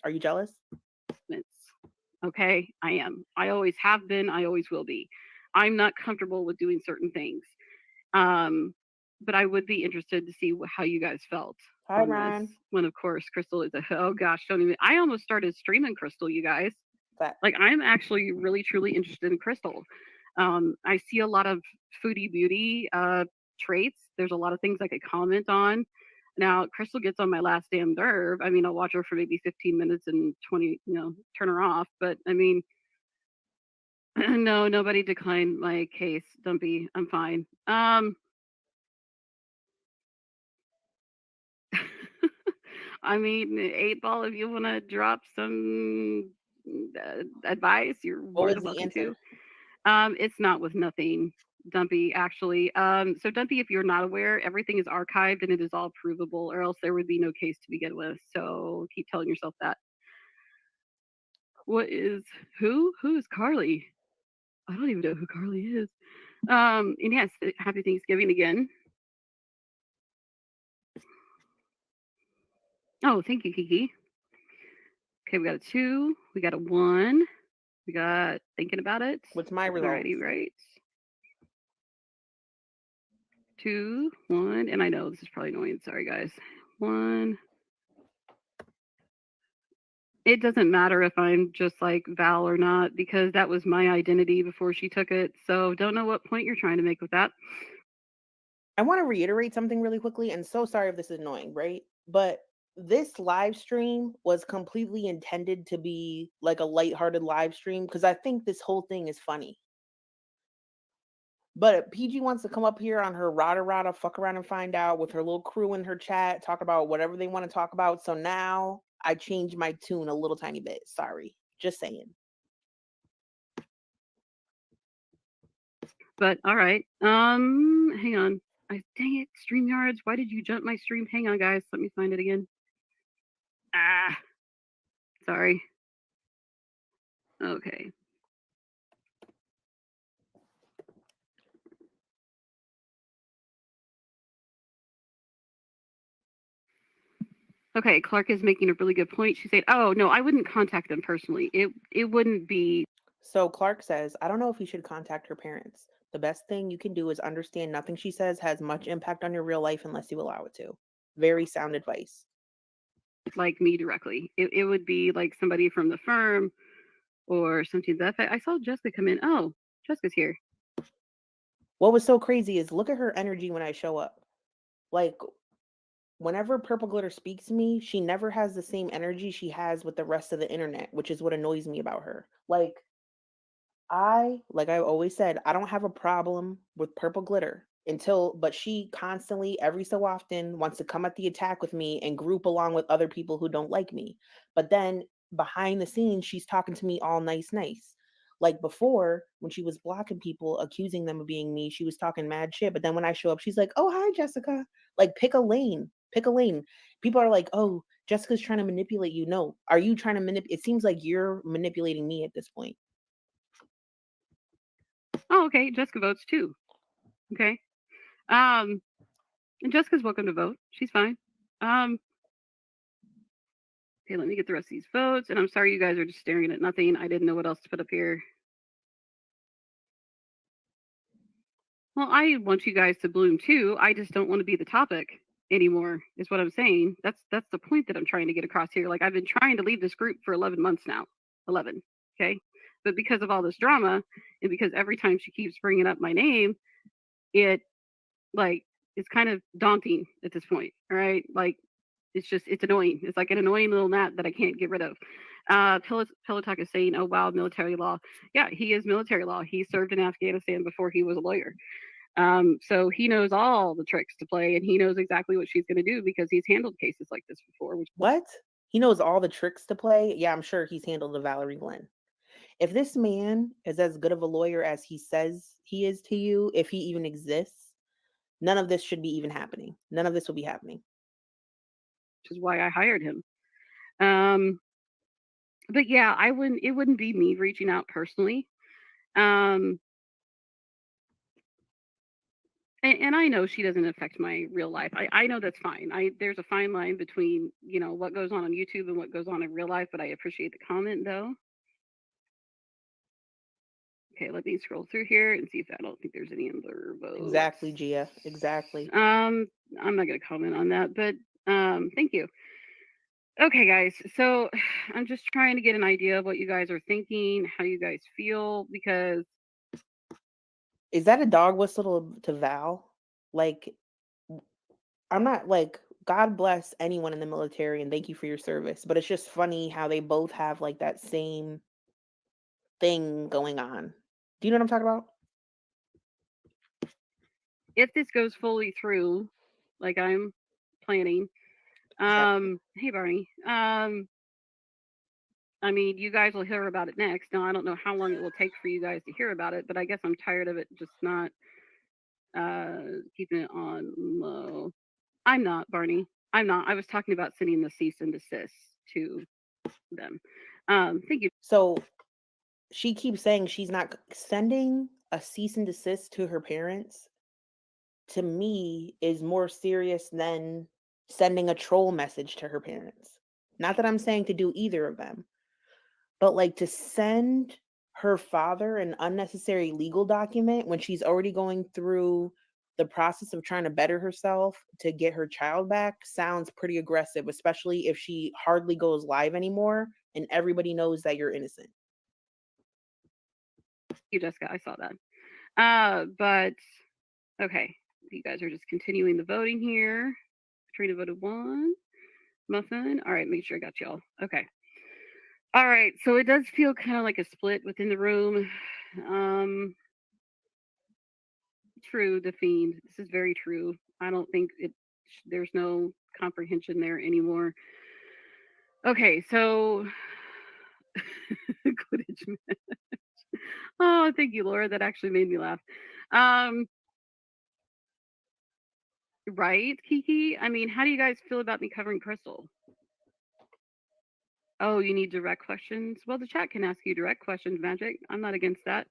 Are you jealous? Okay, I am. I always have been. I always will be. I'm not comfortable with doing certain things. But I would be interested to see how you guys felt. Hi, Ryan. When, of course, Crystal is oh gosh, don't even. I almost started streaming Crystal, you guys. Like, I'm actually really, truly interested in Crystal. I see a lot of foodie beauty traits. There's a lot of things I could comment on. Now, Crystal gets on my last damn nerve. I mean, I'll watch her for maybe 15 minutes and 20, turn her off. But I mean, no, nobody declined my case. Dumpy, I'm fine. I mean, 8 Ball, if you want to drop some advice, you're more than welcome to. It's not with nothing, Dumpy, actually. So Dumpy, if you're not aware, everything is archived and it is all provable, or else there would be no case to begin with. So keep telling yourself that. Who is Carly? I don't even know who Carly is. And yes, happy Thanksgiving again. Oh, thank you, Kiki. Okay, we got a 2, we got a 1, we got thinking about it. What's my result? Alrighty, right. 2, 1, and I know this is probably annoying. Sorry, guys. 1. It doesn't matter if I'm just like Val or not, because that was my identity before she took it. So don't know what point you're trying to make with that. I want to reiterate something really quickly, and so sorry if this is annoying, right? But this live stream was completely intended to be like a lighthearted live stream because I think this whole thing is funny. But PG wants to come up here on her rada fuck around and find out with her little crew in her chat, talk about whatever they want to talk about. So now I changed my tune a little tiny bit. Sorry. Just saying. But all right. Hang on. Dang it, StreamYards. Why did you jump my stream? Hang on, guys. Let me find it again. Ah, sorry. Okay. Okay, Clark is making a really good point. She said, "Oh no, I wouldn't contact them personally. It wouldn't be." So Clark says, I don't know if you should contact her parents. The best thing you can do is understand nothing she says has much impact on your real life unless you allow it to. Very sound advice. Like me directly. It would be like somebody from the firm or something to that effect. I saw Jessica come in. Oh, Jessica's here. What was so crazy is look at her energy when I show up. Like, whenever Purple Glitter speaks to me, she never has the same energy she has with the rest of the internet, which is what annoys me about her. Like I've always said, I don't have a problem with Purple Glitter but she constantly, every so often, wants to come at the attack with me and group along with other people who don't like me. But then behind the scenes, she's talking to me all nice. Like before, when she was blocking people, accusing them of being me, she was talking mad shit. But then when I show up, she's like, "Oh, hi, Jessica." Like, pick a lane. Pick a lane. People are like, "Oh, Jessica's trying to manipulate you." No, are you trying to manipulate? It seems like you're manipulating me at this point. Oh, okay. Jessica votes too. Okay. And Jessica's welcome to vote. She's fine. Okay, let me get the rest of these votes. And I'm sorry you guys are just staring at nothing. I didn't know what else to put up here. Well, I want you guys to bloom too. I just don't want to be the topic anymore, is what I'm saying. That's the point that I'm trying to get across here. Like, I've been trying to leave this group for 11 months now. 11. Okay. But because of all this drama, and because every time she keeps bringing up my name, it's kind of daunting at this point. All right. Like, it's annoying. It's like an annoying little gnat that I can't get rid of. Pelotok is saying, "Oh wow, military law." Yeah, he is military law. He served in Afghanistan before he was a lawyer. So he knows all the tricks to play, and he knows exactly what she's going to do because he's handled cases like this before. What? He knows all the tricks to play? Yeah, I'm sure he's handled the Valerie Glenn. If this man is as good of a lawyer as he says he is to you, if he even exists, none of this should be even happening. None of this will be happening. Which is why I hired him. But yeah, it wouldn't be me reaching out personally. And I know she doesn't affect my real life. I know that's fine. There's a fine line between, what goes on YouTube and what goes on in real life, but I appreciate the comment though. Okay, let me scroll through here and see if I don't think there's any other votes. Exactly, Gia. Exactly. I'm not gonna comment on that, but thank you. Okay, guys. So I'm just trying to get an idea of what you guys are thinking, how you guys feel, because Is that a dog whistle to Val? Like, I'm not like, God bless anyone in the military and thank you for your service, but it's just funny how they both have like that same thing going on. Do you know what I'm talking about? if this goes fully through, like I'm planning, hey Barney, I mean, you guys will hear about it next. Now, I don't know how long it will take for you guys to hear about it, but I guess I'm tired of it just not keeping it on low. I'm not, Barney. I'm not. I was talking about sending the cease and desist to them. Thank you. So she keeps saying she's not sending a cease and desist to her parents. To me, is more serious than sending a troll message to her parents. Not that I'm saying to do either of them, but like to send her father an unnecessary legal document when she's already going through the process of trying to better herself to get her child back sounds pretty aggressive, especially if she hardly goes live anymore and everybody knows that you're innocent. Thank you, Jessica. I saw that. But okay, you guys are just continuing the voting here. Katrina voted 1. Muffin. All right, make sure I got y'all. Okay. All right, so it does feel kind of like a split within the room. True, the fiend. This is very true. I don't think there's no comprehension there anymore. Okay, so Quidditch match. Oh, thank you, Laura. That actually made me laugh. Um, right, Kiki? I mean, how do you guys feel about me covering Crystal? Oh, you need direct questions? Well, the chat can ask you direct questions, Magic. I'm not against that.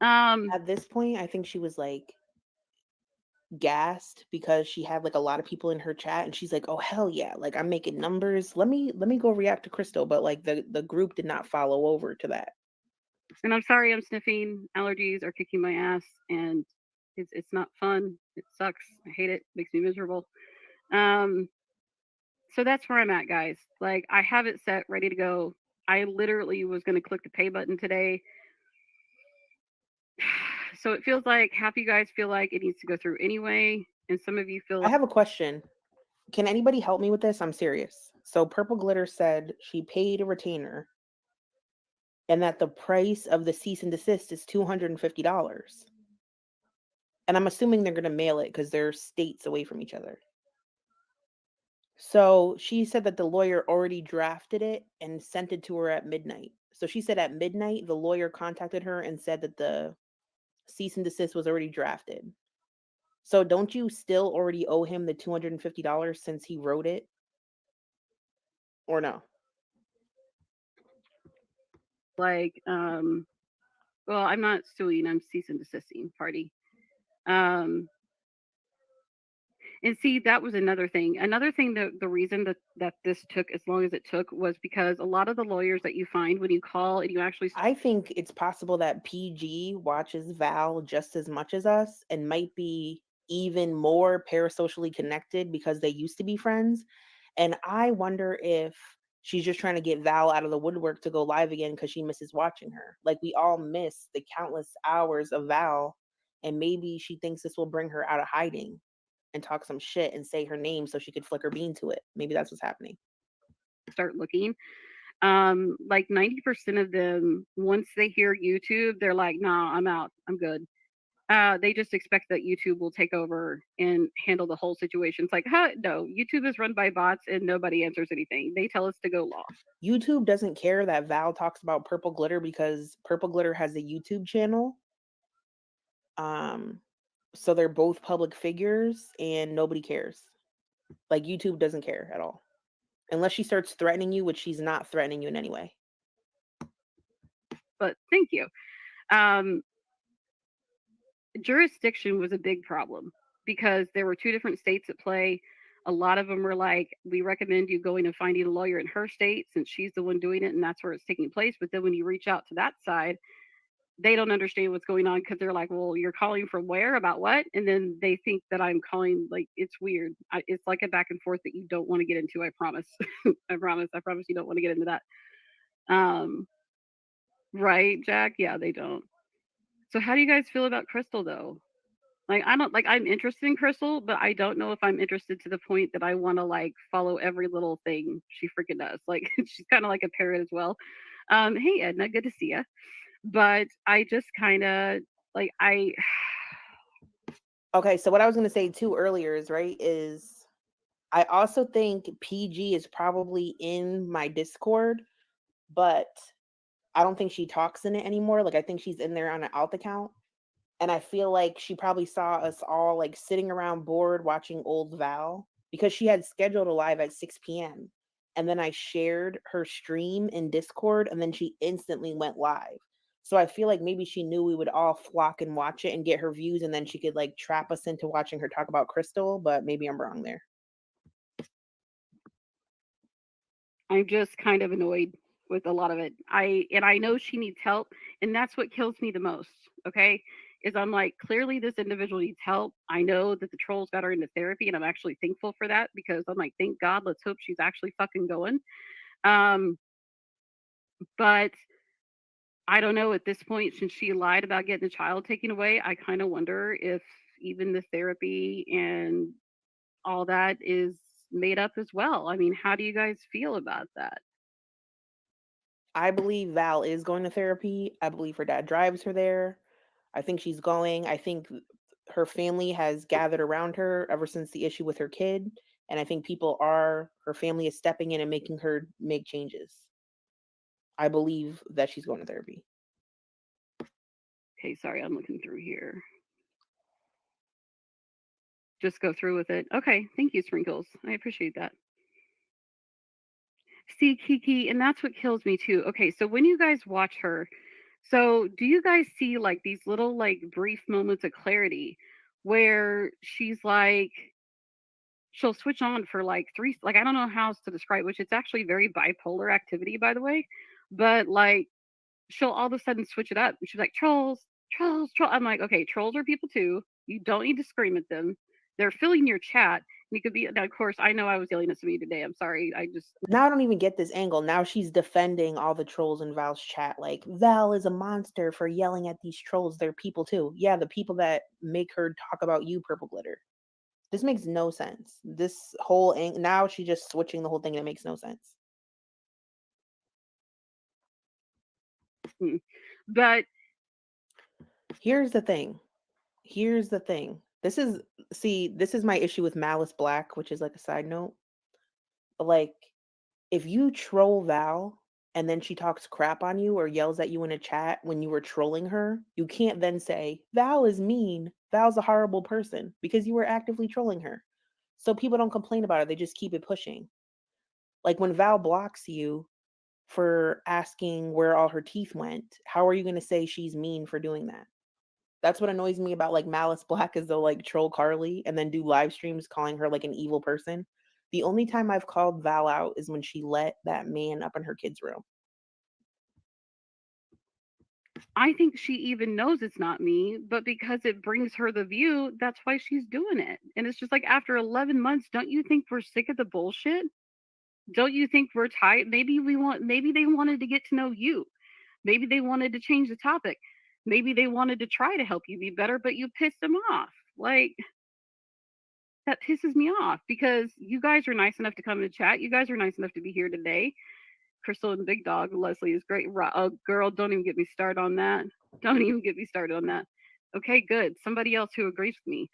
At this point, I think she was like gassed because she had like a lot of people in her chat, and she's like, "Oh hell yeah! Like I'm making numbers. Let me go react to Crystal." But like the group did not follow over to that. And I'm sorry I'm sniffing. Allergies are kicking my ass, and it's not fun. It sucks. I hate it. Makes me miserable. So that's where I'm at, guys. Like I have it set, ready to go. I literally was going to click the pay button today. So it feels like half you guys feel like it needs to go through anyway, and some of you feel I like have a question. Can anybody help me with this? I'm serious. So Purple Glitter said she paid a retainer and that the price of the cease and desist is $250. And I'm assuming they're going to mail it because they're states away from each other. So she said that the lawyer already drafted it and sent it to her at midnight. So she said at midnight, the lawyer contacted her and said that the cease and desist was already drafted. So don't you still already owe him the $250 since he wrote it? Or no? like well, I'm not suing, I'm cease and desisting party. And see, that was another thing. Another thing that the reason that this took as long as it took was because a lot of the lawyers that you find when you call and you actually I think it's possible that PG watches Val just as much as us and might be even more parasocially connected because they used to be friends. And I wonder if she's just trying to get Val out of the woodwork to go live again because she misses watching her. Like we all miss the countless hours of Val, and maybe she thinks this will bring her out of hiding and talk some shit and say her name so she could flick her bean to it. Maybe that's what's happening. start looking, like 90% of them, once they hear YouTube, they're like, nah, I'm out, I'm good. They just expect that YouTube will take over and handle the whole situation. It's like, huh, no, YouTube is run by bots and nobody answers anything. They tell us to go law. YouTube doesn't care that Val talks about Purple Glitter because Purple Glitter has a YouTube channel. So they're both public figures and nobody cares. Like YouTube doesn't care at all. Unless she starts threatening you, which she's not threatening you in any way. But thank you. Um, Jurisdiction was a big problem because there were two different states at play. A lot of them were like, we recommend you going and finding a lawyer in her state since she's the one doing it and that's where it's taking place. But then when you reach out to that side, they don't understand what's going on because they're like, well, you're calling from where about what? And then they think that I'm calling, like, it's weird. It's like a back and forth that you don't want to get into. I promise. I promise you don't want to get into that. Right, Jack? Yeah, they don't. So how do you guys feel about Crystal though? Like I don't like I'm interested in Crystal, but I don't know if I'm interested to the point that I want to like follow every little thing she freaking does. Like she's kind of like a parrot as well. Hey Edna, good to see you. But I just kind of like I Okay, so what I was going to say too earlier is I also think PG is probably in my Discord, but I don't think she talks in it anymore. Like I think she's in there on an alt account. And I feel like she probably saw us all like sitting around bored watching old Val because she had scheduled a live at 6 p.m. And then I shared her stream in Discord and then she instantly went live. So I feel like maybe she knew we would all flock and watch it and get her views and then she could like trap us into watching her talk about Crystal, but maybe I'm wrong there. I'm just kind of annoyed with a lot of it. I know she needs help, and that's what kills me the most. Okay, is I'm like clearly this individual needs help. I know that the trolls got her into therapy, and I'm actually thankful for that because I'm like, thank God. Let's hope she's actually fucking going. But I don't know at this point since she lied about getting the child taken away. I kind of wonder if even the therapy and all that is made up as well. I mean, how do you guys feel about that? I believe Val is going to therapy. I believe her dad drives her there. I think she's going. I think her family has gathered around her ever since the issue with her kid. And I think her family is stepping in and making her make changes. I believe that she's going to therapy. Okay, sorry, I'm looking through here. Just go through with it. Okay, thank you, Sprinkles. I appreciate that. See, Kiki, and that's what kills me too. Okay, so when you guys watch her, so do you guys see like these little like brief moments of clarity where she's like she'll switch on for like three, like I don't know how else to describe, which it's actually very bipolar activity, by the way, but like she'll all of a sudden switch it up. And she's like, trolls, trolls, troll. I'm like, okay, trolls are people too. You don't need to scream at them. They're filling your chat. You could be, now, of course, I know I was yelling at somebody today. I'm sorry. I just, Now I don't even get this angle. Now she's defending all the trolls in Val's chat. Like, Val is a monster for yelling at these trolls. They're people too. Yeah, the people that make her talk about you, Purple Glitter. This makes no sense. This whole now she's just switching the whole thing and it makes no sense. but Here's the thing. Here's the thing. This is my issue with Malice Black, which is like a side note. Like, if you troll Val and then she talks crap on you or yells at you in a chat when you were trolling her, you can't then say, Val is mean. Val's a horrible person, because you were actively trolling her. So people don't complain about it. They just keep it pushing. Like when Val blocks you for asking where all her teeth went, how are you going to say she's mean for doing that? That's what annoys me about like Malice Black, is they'll like troll Carly and then do live streams calling her like an evil person. The only time I've called Val out is when she let that man up in her kid's room. I think she even knows it's not me, but because it brings her the view, that's why she's doing it. And it's just like, after 11 months, don't you think we're sick of the bullshit? Don't you think we're tired? Maybe they wanted to get to know you. Maybe they wanted to change the topic. Maybe they wanted to try to help you be better, but you pissed them off. Like, that pisses me off, because you guys are nice enough to come and chat. You guys are nice enough to be here today. Crystal and Big Dog, Leslie is great. Oh, girl, don't even get me started on that. Don't even get me started on that. Okay, good. Somebody else who agrees with me.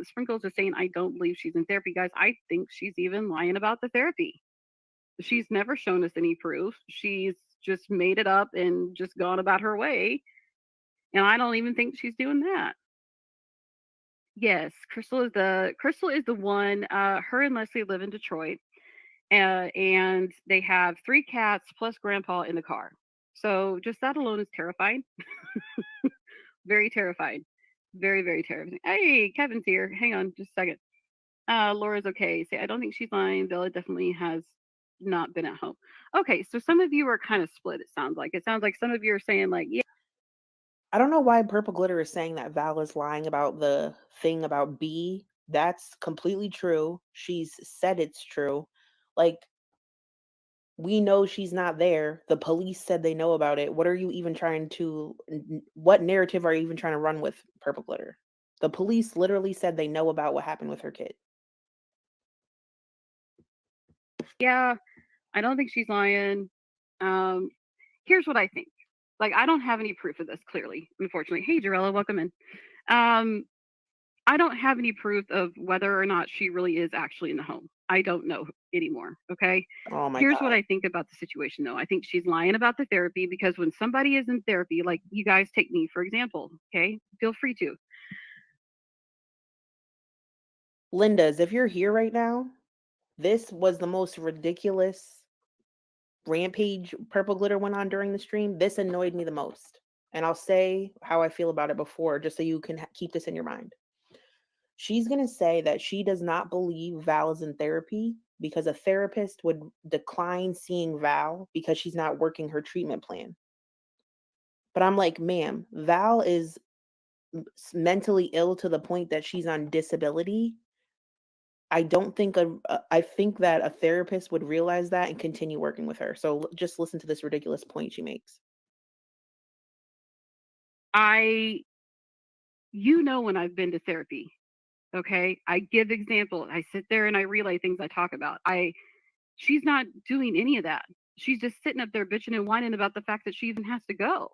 Sprinkles is saying, I don't believe she's in therapy. Guys, I think she's even lying about the therapy. She's never shown us any proof. She's just made it up and just gone about her way. And I don't even think she's doing that. Yes, Crystal is the one. Her and Leslie live in Detroit, and they have 3 cats plus Grandpa in the car. So just that alone is terrifying. Very terrifying. Very, very terrifying. Hey, Kevin's here. Hang on just a second. Laura's okay. Say, I don't think she's lying. Bella definitely has not been at home. Okay, so some of you are kind of split, it sounds like. It sounds like some of you are saying, like, yeah. I don't know why Purple Glitter is saying that Val is lying about the thing about B. That's completely true. She's said it's true. Like, we know she's not there. The police said they know about it. What are you even trying to, what narrative are you even trying to run with, Purple Glitter? The police literally said they know about what happened with her kid. Yeah, I don't think she's lying. Here's what I think. Like, I don't have any proof of this, clearly, unfortunately. Hey, Jarella, welcome in. I don't have any proof of whether or not she really is actually in the home. I don't know anymore, okay? Oh my Here's God. what I think about the situation, though. I think she's lying about the therapy, because when somebody is in therapy, like you guys take me, for example, okay? Feel free to. Linda's, if you're here right now, this was the most ridiculous rampage Purple Glitter went on during the stream. This annoyed me the most. And I'll say how I feel about it before, just so you can keep this in your mind. She's going to say that she does not believe Val is in therapy because a therapist would decline seeing Val because she's not working her treatment plan. But I'm like, ma'am, Val is mentally ill to the point that she's on disability. I don't think I think that a therapist would realize that and continue working with her. So just listen to this ridiculous point she makes. You know, when I've been to therapy, okay? I give examples. I sit there and I relay things I talk about. She's not doing any of that. She's just sitting up there bitching and whining about the fact that she even has to go.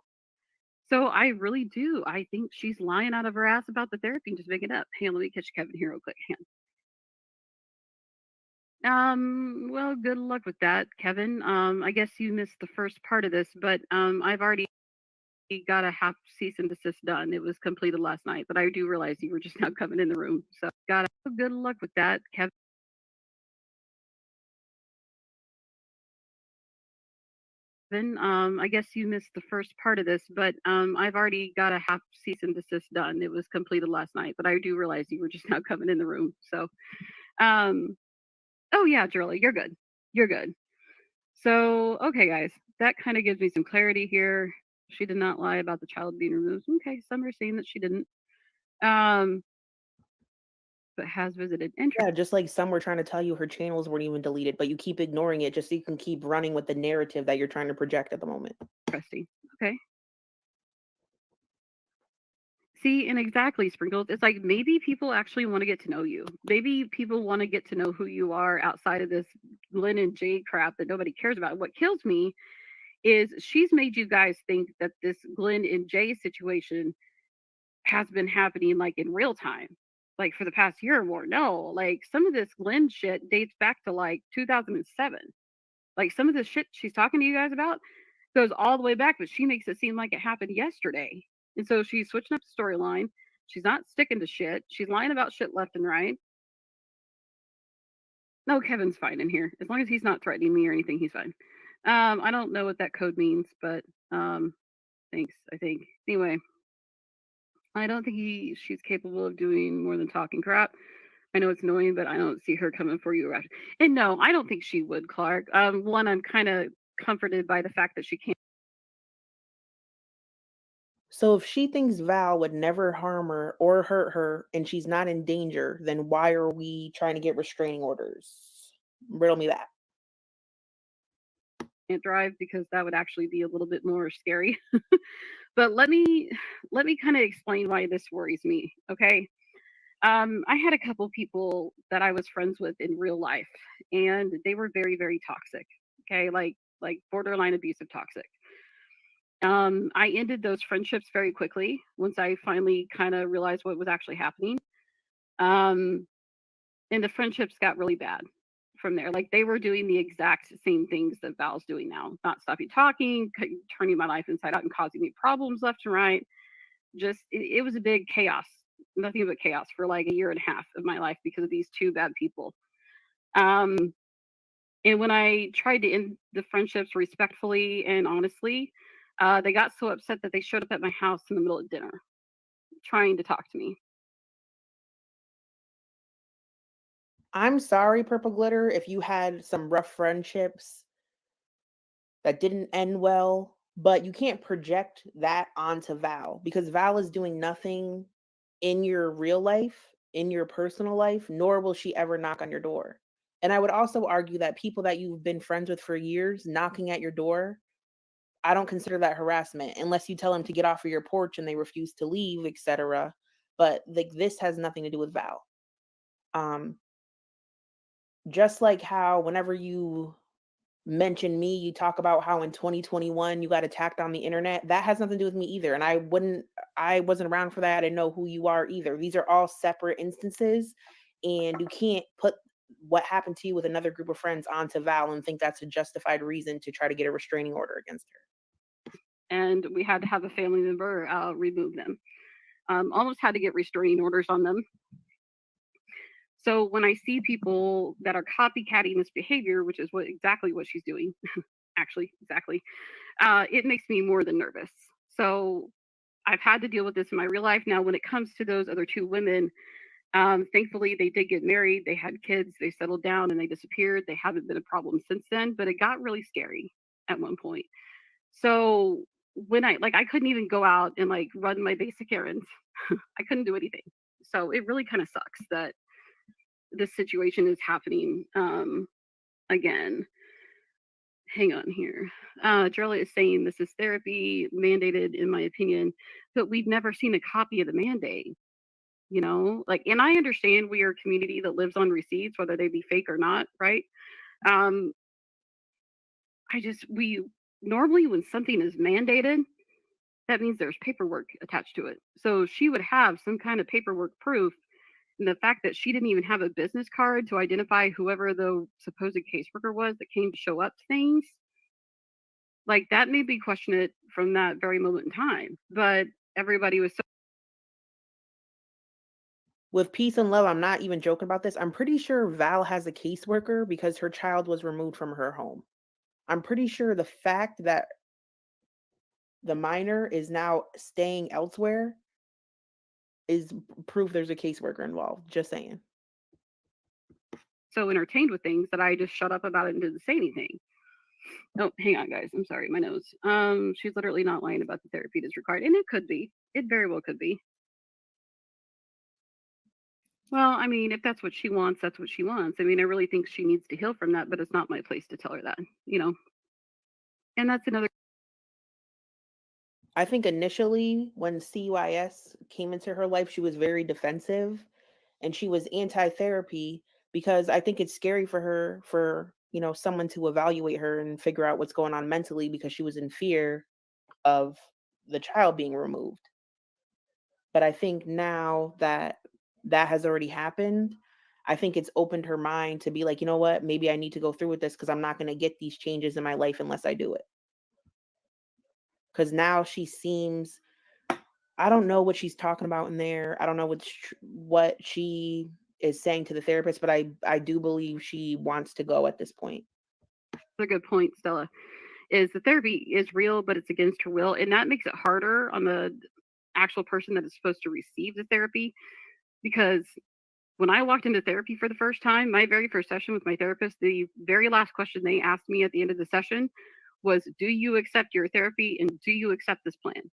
So I really do. I think she's lying out of her ass about the therapy and just making it up. Hey, let me catch Kevin here real quick. Hang on. Well, good luck with that, Kevin. I guess you missed the first part of this, but I've already got a half cease and desist done. It was completed last night, but I do realize you were just now coming in the room. So got good luck with that, Kevin. I guess you missed the first part of this, but I've already got a half cease and desist done. It was completed last night, but I do realize you were just now coming in the room. So, um, oh yeah, Julie, you're good. You're good. So, okay, guys, that kind of gives me some clarity here. She did not lie about the child being removed. Okay, some are saying that she didn't. But has visited Yeah, just like some were trying to tell you her channels weren't even deleted, but you keep ignoring it just so you can keep running with the narrative that you're trying to project at the moment. interesting. Okay. See, and exactly, Sprinkles. It's like maybe people actually want to get to know you. Maybe people want to get to know who you are outside of this Lynn and Jade crap that nobody cares about. What kills me is she's made you guys think that this Glenn and Jay situation has been happening like in real time, like for the past year or more. No, like some of this Glenn shit dates back to like 2007. Like some of the shit she's talking to you guys about goes all the way back, but she makes it seem like it happened yesterday. And so she's switching up the storyline. She's not sticking to shit. She's lying about shit left and right. No, Kevin's fine in here. As long as he's not threatening me or anything, he's fine. I don't know what that code means, but thanks, I think. Anyway, I don't think she's capable of doing more than talking crap. I know it's annoying, but I don't see her coming for you. And no, I don't think she would, Clark. One, I'm kind of comforted by the fact that she can't. So if she thinks Val would never harm her or hurt her and she's not in danger, then why are we trying to get restraining orders? Riddle me that. Can't drive because that would actually be a little bit more scary. But let me kind of explain why this worries me. Okay. I had a couple people that I was friends with in real life, and they were very, very toxic. Okay, like borderline abusive toxic. I ended those friendships very quickly once I finally kind of realized what was actually happening. Um, and the friendships got really bad from there. Like they were doing the exact same things that Val's doing now, not stopping talking, turning my life inside out and causing me problems left and right. Just it was a big chaos, nothing but chaos for like a year and a half of my life because of these two bad people. Um, and when I tried to end the friendships respectfully and honestly, they got so upset that they showed up at my house in the middle of dinner trying to talk to me. I'm sorry, Purple Glitter, if you had some rough friendships that didn't end well, but you can't project that onto Val because Val is doing nothing in your real life, in your personal life, nor will she ever knock on your door. And I would also argue that people that you've been friends with for years knocking at your door, I don't consider that harassment unless you tell them to get off of your porch and they refuse to leave, etc. But like this has nothing to do with Val. Just like how whenever you mention me, you talk about how in 2021 you got attacked on the internet. That has nothing to do with me either. And I wasn't around for that. I didn't know who you are either. These are all separate instances. And you can't put what happened to you with another group of friends onto Val and think that's a justified reason to try to get a restraining order against her. And we had to have a family member remove them. Almost had to get restraining orders on them. So when I see people that are copycatting this behavior, which is exactly what she's doing, actually, exactly, it makes me more than nervous. So I've had to deal with this in my real life. Now, when it comes to those other two women, thankfully they did get married, they had kids, they settled down, and they disappeared. They haven't been a problem since then, but it got really scary at one point. So when I couldn't even go out and like run my basic errands. I couldn't do anything. So it really kind of sucks that this situation is happening again. Hang on here. Jarla is saying this is therapy mandated, in my opinion, but we've never seen a copy of the mandate. You know, like, and I understand we are a community that lives on receipts, whether they be fake or not, right? We normally, when something is mandated, that means there's paperwork attached to it. So she would have some kind of paperwork proof And the fact that she didn't even have a business card to identify whoever the supposed caseworker was that came to show up to things, like, that made me question it from that very moment in time. But everybody was so With peace and love, I'm not even joking about this. I'm pretty sure Val has a caseworker because her child was removed from her home. I'm pretty sure the fact that the minor is now staying elsewhere is proof there's a caseworker involved. Just saying. so entertained with things that I just shut up about it and didn't say anything. Oh, hang on, guys. I'm sorry, my nose. She's literally not lying about the therapy that's required, and it could be. It very well could be. Well, I mean, if that's what she wants, that's what she wants. I mean, I really think she needs to heal from that, but it's not my place to tell her that, you know. And that's another. I think initially when CYS came into her life, she was very defensive and she was anti-therapy because I think it's scary for her for, you know, someone to evaluate her and figure out what's going on mentally because she was in fear of the child being removed. But I think now that that has already happened, I think it's opened her mind to be like, you know what, maybe I need to go through with this because I'm not going to get these changes in my life unless I do it. Because now she seems, I don't know what she's talking about in there. I don't know what she is saying to the therapist, but I do believe she wants to go at this point. A good point, Stella, is the therapy is real, but it's against her will, and that makes it harder on the actual person that is supposed to receive the therapy. Because when I walked into therapy for the first time, my very first session with my therapist, the very last question they asked me at the end of the session was, "Do you accept your therapy and do you accept this plan?"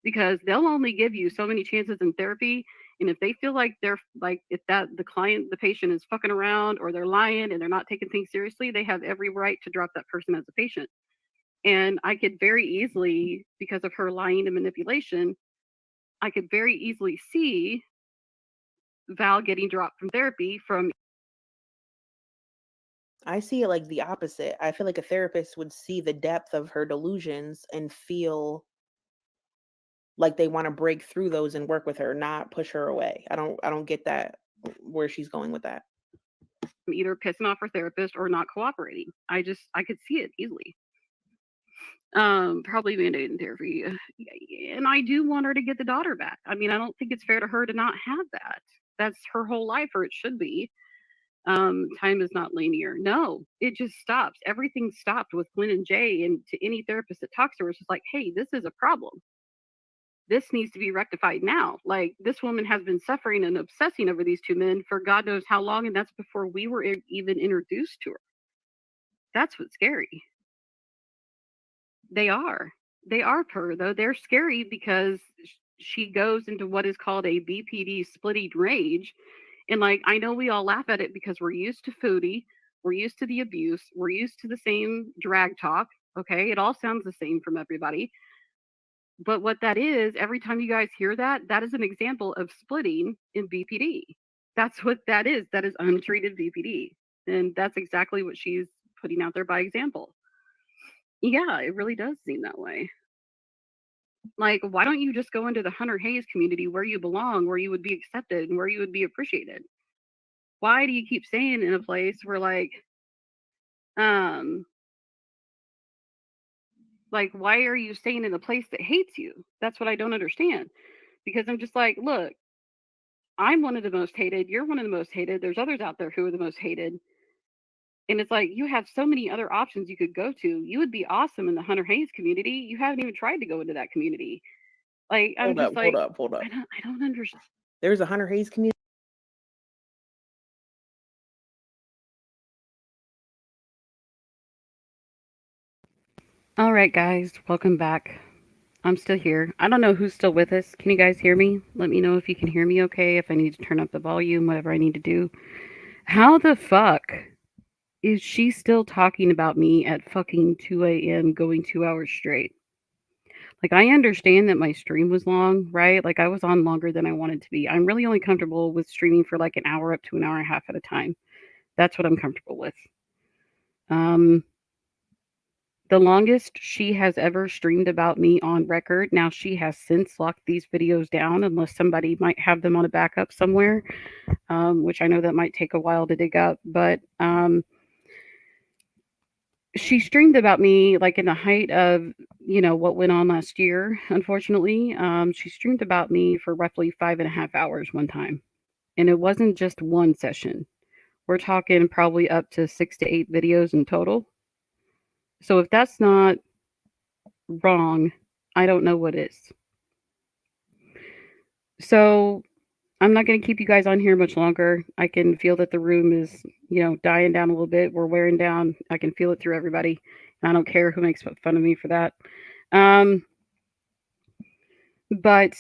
Because they'll only give you so many chances in therapy, and if they feel like they're like if that the patient is fucking around or they're lying and they're not taking things seriously, they have every right to drop that person as a patient. And I could very easily, because of her lying and manipulation, I could very easily see Val getting dropped from therapy from. I see it like the opposite. I feel like a therapist would see the depth of her delusions and feel like they want to break through those and work with her, not push her away. I don't get that where she's going with that. Either pissing off her therapist or not cooperating. I could see it easily. Probably mandating therapy. And I do want her to get the daughter back. I mean, I don't think it's fair to her to not have that. That's her whole life, or it should be. Time is not linear. No, it just stops. Everything stopped with Glenn and Jay, and to any therapist that talks to her, it's just like, hey, this is a problem. This needs to be rectified now. Like, this woman has been suffering and obsessing over these two men for God knows how long, and that's before we were even introduced to her. That's what's scary. They are per, though. They're scary because she goes into what is called a BPD splitting rage. And like, I know we all laugh at it because we're used to foodie, we're used to the abuse, we're used to the same drag talk. Okay, it all sounds the same from everybody. But what that is, every time you guys hear that, that is an example of splitting in BPD. That's what that is. That is untreated BPD. And that's exactly what she's putting out there by example. Yeah, it really does seem that way. Like, why don't you just go into the Hunter Hayes community where you belong, where you would be accepted and where you would be appreciated? Why do you keep staying in a place where like why are you staying in a place that hates you? That's what I don't understand. Because I'm just like, look, I'm one of the most hated, you're one of the most hated, there's others out there who are the most hated. And it's like, you have so many other options you could go to. You would be awesome in the Hunter Hayes community. You haven't even tried to go into that community. Like, I'm just like, hold up. I don't understand. There's a Hunter Hayes community. All right, guys, welcome back. I'm still here. I don't know who's still with us. Can you guys hear me? Let me know if you can hear me okay, if I need to turn up the volume, whatever I need to do. How the fuck is she still talking about me at fucking 2 a.m. going 2 hours straight? Like, I understand that my stream was long, right? Like, I was on longer than I wanted to be. I'm really only comfortable with streaming for like an hour up to an hour and a half at a time. That's what I'm comfortable with. The longest she has ever streamed about me on record. Now she has since locked these videos down unless somebody might have them on a backup somewhere, which I know that might take a while to dig up. But she streamed about me like in the height of what went on last year. Unfortunately, she streamed about me for roughly 5.5 hours one time, and it wasn't just one session. We're talking probably up to 6 to 8 videos in total. So if that's not wrong, I don't know what is. So I'm not going to keep you guys on here much longer. I can feel that the room is, dying down a little bit. We're wearing down. I can feel it through everybody. And I don't care who makes fun of me for that. But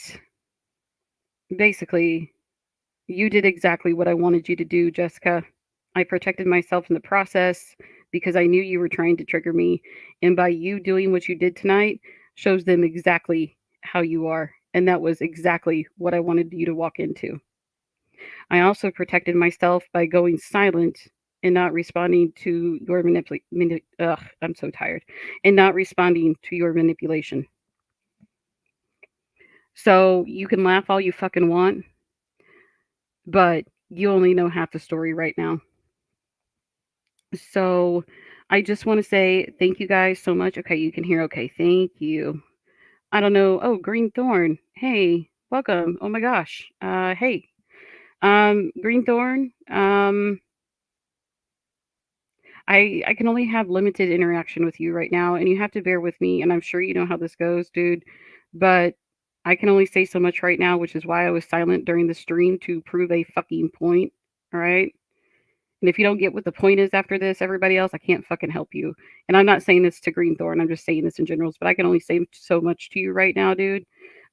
basically, you did exactly what I wanted you to do, Jessica. I protected myself in the process because I knew you were trying to trigger me. And by you doing what you did tonight shows them exactly how you are. And that was exactly what I wanted you to walk into. I also protected myself by going silent and not responding to your I'm so tired. And not responding to your manipulation. So you can laugh all you fucking want, but you only know half the story right now. So I just want to say thank you guys so much. Okay, you can hear. Okay, thank you. I don't know. Oh, Green Thorn. Hey, welcome. Oh my gosh. Hey. Green Thorn. I can only have limited interaction with you right now, and you have to bear with me, and I'm sure you know how this goes, dude. But I can only say so much right now, which is why I was silent during the stream to prove a fucking point. All right. And if you don't get what the point is after this, everybody else, I can't fucking help you. And I'm not saying this to Greenthorn, I'm just saying this in general, but I can only say so much to you right now, dude.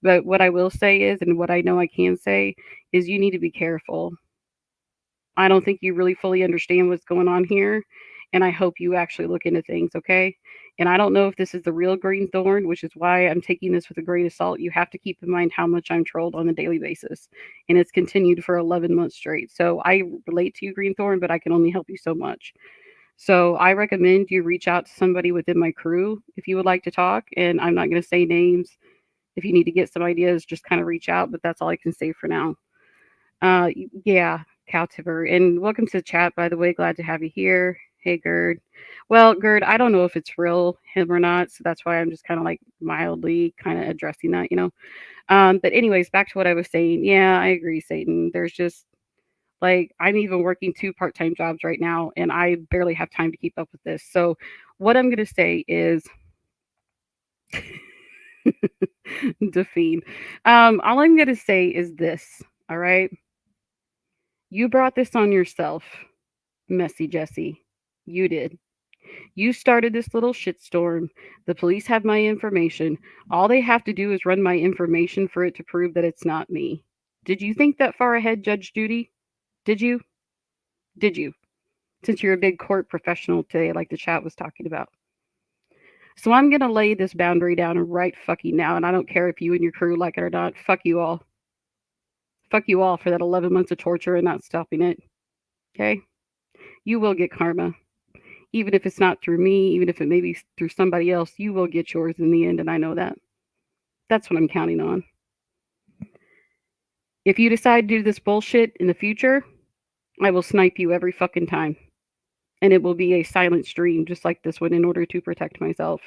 But what I will say is, and what I know I can say, is you need to be careful. I don't think you really fully understand what's going on here. And I hope you actually look into things, okay? And I don't know if this is the real Greenthorn, which is why I'm taking this with a grain of salt. You have to keep in mind how much I'm trolled on a daily basis. And it's continued for 11 months straight. So I relate to you, Greenthorn, but I can only help you so much. So I recommend you reach out to somebody within my crew if you would like to talk. And I'm not going to say names. If you need to get some ideas, just kind of reach out. But that's all I can say for now. Yeah, Cowtiver. And welcome to the chat, by the way. Glad to have you here. Hey, Gerd. Well, Gerd, I don't know if it's real him or not, so that's why I'm just kind of like mildly kind of addressing that, But anyways, back to what I was saying. Yeah, I agree, Satan. There's just like I'm even working 2 part-time jobs right now, and I barely have time to keep up with this. So what I'm gonna say is Define. All I'm gonna say is this, all right? You brought this on yourself, Messy Jesse. You did. You started this little shitstorm. The police have my information. All they have to do is run my information for it to prove that it's not me. Did you think that far ahead, Judge Judy? Did you? Did you? Since you're a big court professional today, like the chat was talking about. So I'm going to lay this boundary down right fucking now, and I don't care if you and your crew like it or not. Fuck you all. Fuck you all for that 11 months of torture and not stopping it. Okay? You will get karma. Even if it's not through me, even if it may be through somebody else, you will get yours in the end, and I know that. That's what I'm counting on. If you decide to do this bullshit in the future, I will snipe you every fucking time. And it will be a silent stream just like this one in order to protect myself.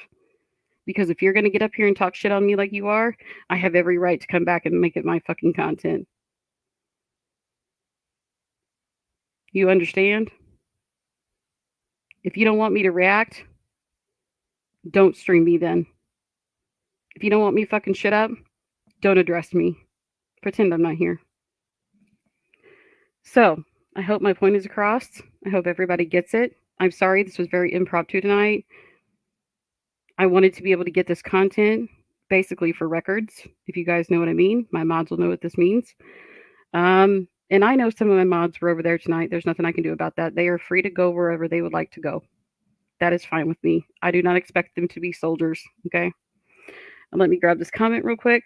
Because if you're going to get up here and talk shit on me like you are, I have every right to come back and make it my fucking content. You understand? If you don't want me to react, don't stream me then. If you don't want me to fucking shut up, don't address me. Pretend I'm not here. So, I hope my point is across. I hope everybody gets it. I'm sorry this was very impromptu tonight. I wanted to be able to get this content basically for records, if you guys know what I mean. My mods will know what this means. And I know some of my mods were over there tonight. There's nothing I can do about that. They are free to go wherever they would like to go. That is fine with me. I do not expect them to be soldiers, okay? And let me grab this comment real quick.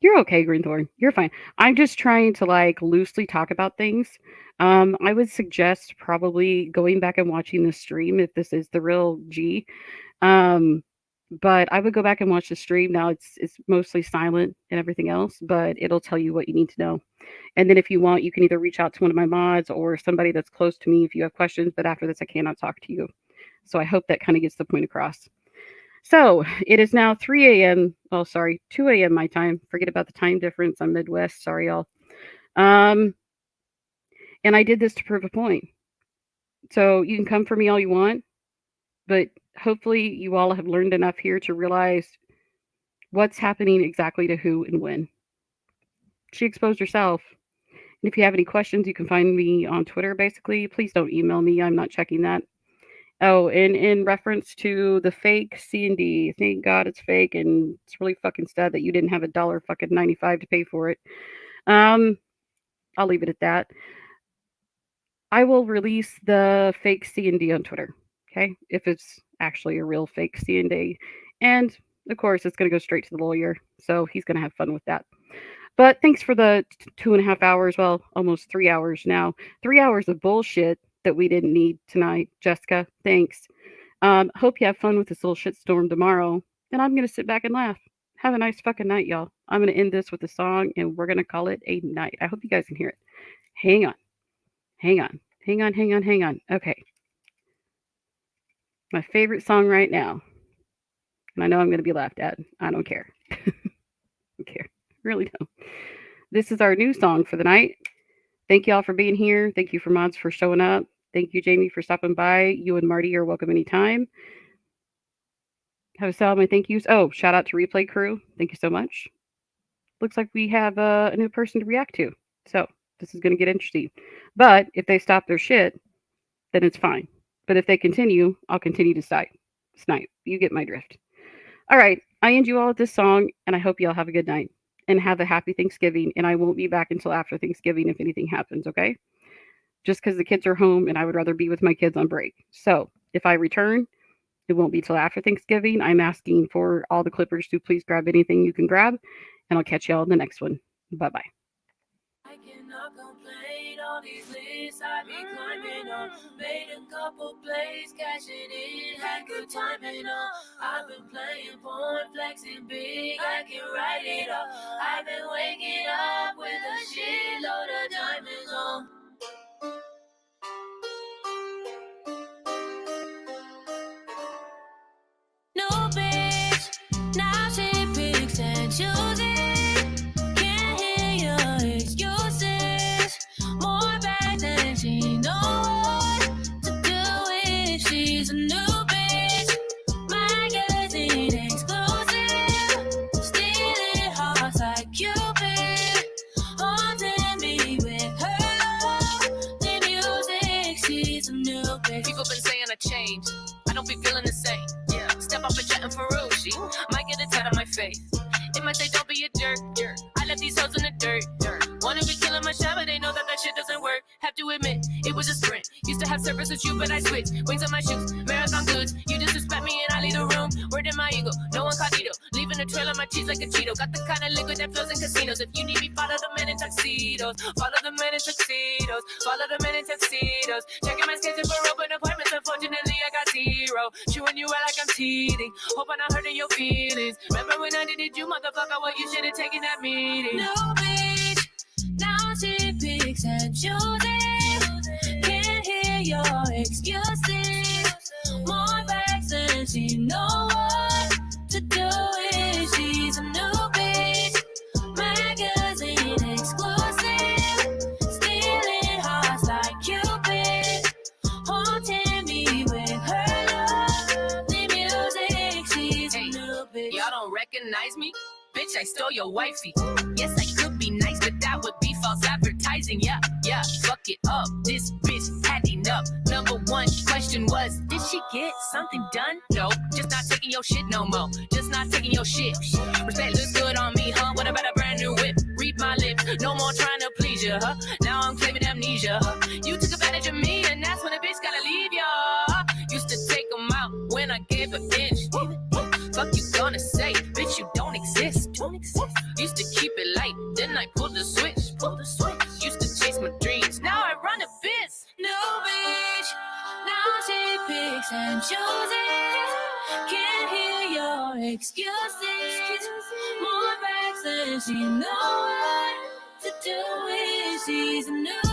You're okay, Greenthorn. You're fine. I'm just trying to like loosely talk about things. I would suggest probably going back and watching the stream if this is the real G. Um, but I would go back and watch the stream. Now it's mostly silent and everything else, but it'll tell you what you need to know. And then if you want, you can either reach out to one of my mods or somebody that's close to me if you have questions. But after this, I cannot talk to you. So I hope that kind of gets the point across. So it is now 3 a.m. Oh, sorry, 2 a.m. my time. Forget about the time difference. I'm Midwest. Sorry, y'all. And I did this to prove a point. So you can come for me all you want, but hopefully you all have learned enough here to realize what's happening exactly to who and when. She exposed herself. And if you have any questions, you can find me on Twitter, basically. Please don't email me. I'm not checking that. Oh, and in reference to the fake C&D, thank God it's fake, and it's really fucking sad that you didn't have $1.95 to pay for it. I'll leave it at that. I will release the fake C&D on Twitter, okay? If it's actually a real fake C&D. And, of course, it's going to go straight to the lawyer, so he's going to have fun with that. But thanks for the 2.5 hours, well, almost 3 hours now. 3 hours of bullshit that we didn't need tonight, Jessica. Thanks. Hope you have fun with this little shitstorm tomorrow. And I'm going to sit back and laugh. Have a nice fucking night, y'all. I'm going to end this with a song, and we're going to call it a night. I hope you guys can hear it. Hang on. Hang on. Hang on, hang on, hang on. Okay. My favorite song right now. And I know I'm going to be laughed at. I don't care. I don't care. Really don't. This is our new song for the night. Thank y'all for being here. Thank you for mods for showing up. Thank you, Jamie, for stopping by. You and Marty are welcome anytime. Have a salad, my thank yous. Oh, shout out to Replay Crew. Thank you so much. Looks like we have a new person to react to. So this is going to get interesting. But if they stop their shit, then it's fine. But if they continue, I'll continue to snipe. You get my drift. All right. I end you all with this song, and I hope you all have a good night. And have a happy Thanksgiving. And I won't be back until after Thanksgiving if anything happens, okay? Just because the kids are home and I would rather be with my kids on break. So if I return, it won't be till after Thanksgiving. I'm asking for all the clippers to please grab anything you can grab. And I'll catch y'all in the next one. Bye-bye. I cannot complain on these lists I be climbing on. Made a couple plays, cashing in, had good timing on. I've been playing porn, flexing big, I can write it up. I've been waking up with a shitload of diamonds on. No bitch, now she picks and chooses. Can't hear your excuses. More back than she knows what to do if she's a new bitch. Magazine exclusive, stealing hearts like Cupid, haunting me with her love. The music, she's a new bitch. People been saying I changed. I don't be feeling the same. Yeah, step off a jet and Ferrucci. Might get a tat on my face. It might say don't be a jerk. I left these hoes in the dirt. Wanna be killing my shot, but they know that shit doesn't work. Have to admit, it was a sprint. Used to have service with you, but I switched. Wings on my shoes, marathon goods. You disrespect me and I leave the room. Word in my ego, no incognito. Leaving a trail on my cheese like a Cheeto. Got the kind of liquid that flows in casinos. If you need me, follow the men in tuxedos. Follow the men in tuxedos. Follow the men in tuxedos. Checking my schedule for open appointments. Unfortunately, I got zero. Chewing you out like I'm teething. Hope I'm not hurting your feelings. Remember when I did you, motherfucker? Well, you should have taken that meeting. No bitch, now she picks and chooses. Can't hear your excuses. More bags than she knows what to do if she's a new bitch. Magazine exclusive, stealing hearts like Cupid, haunting me with her love. The music, she's a new bitch. Y'all don't recognize me? Bitch, I stole your wifey. Yes, I could be nice, but that would be false advertising. Yeah, fuck it up. This bitch had enough. Number one question was, did she get something done? No, just not taking your shit no more. Just not taking your shit. Respect looks good on me, huh? What about a brand new whip? Read my lips, no more trying to please you, huh? Now I'm claiming amnesia, huh? You took advantage of me, and that's when a bitch gotta leave ya. Used to take them out when I gave an inch. Fuck you gonna say, bitch, you don't exist. Used to keep it choosing. Can't hear your excuses. More racks than she know what to do when she's new.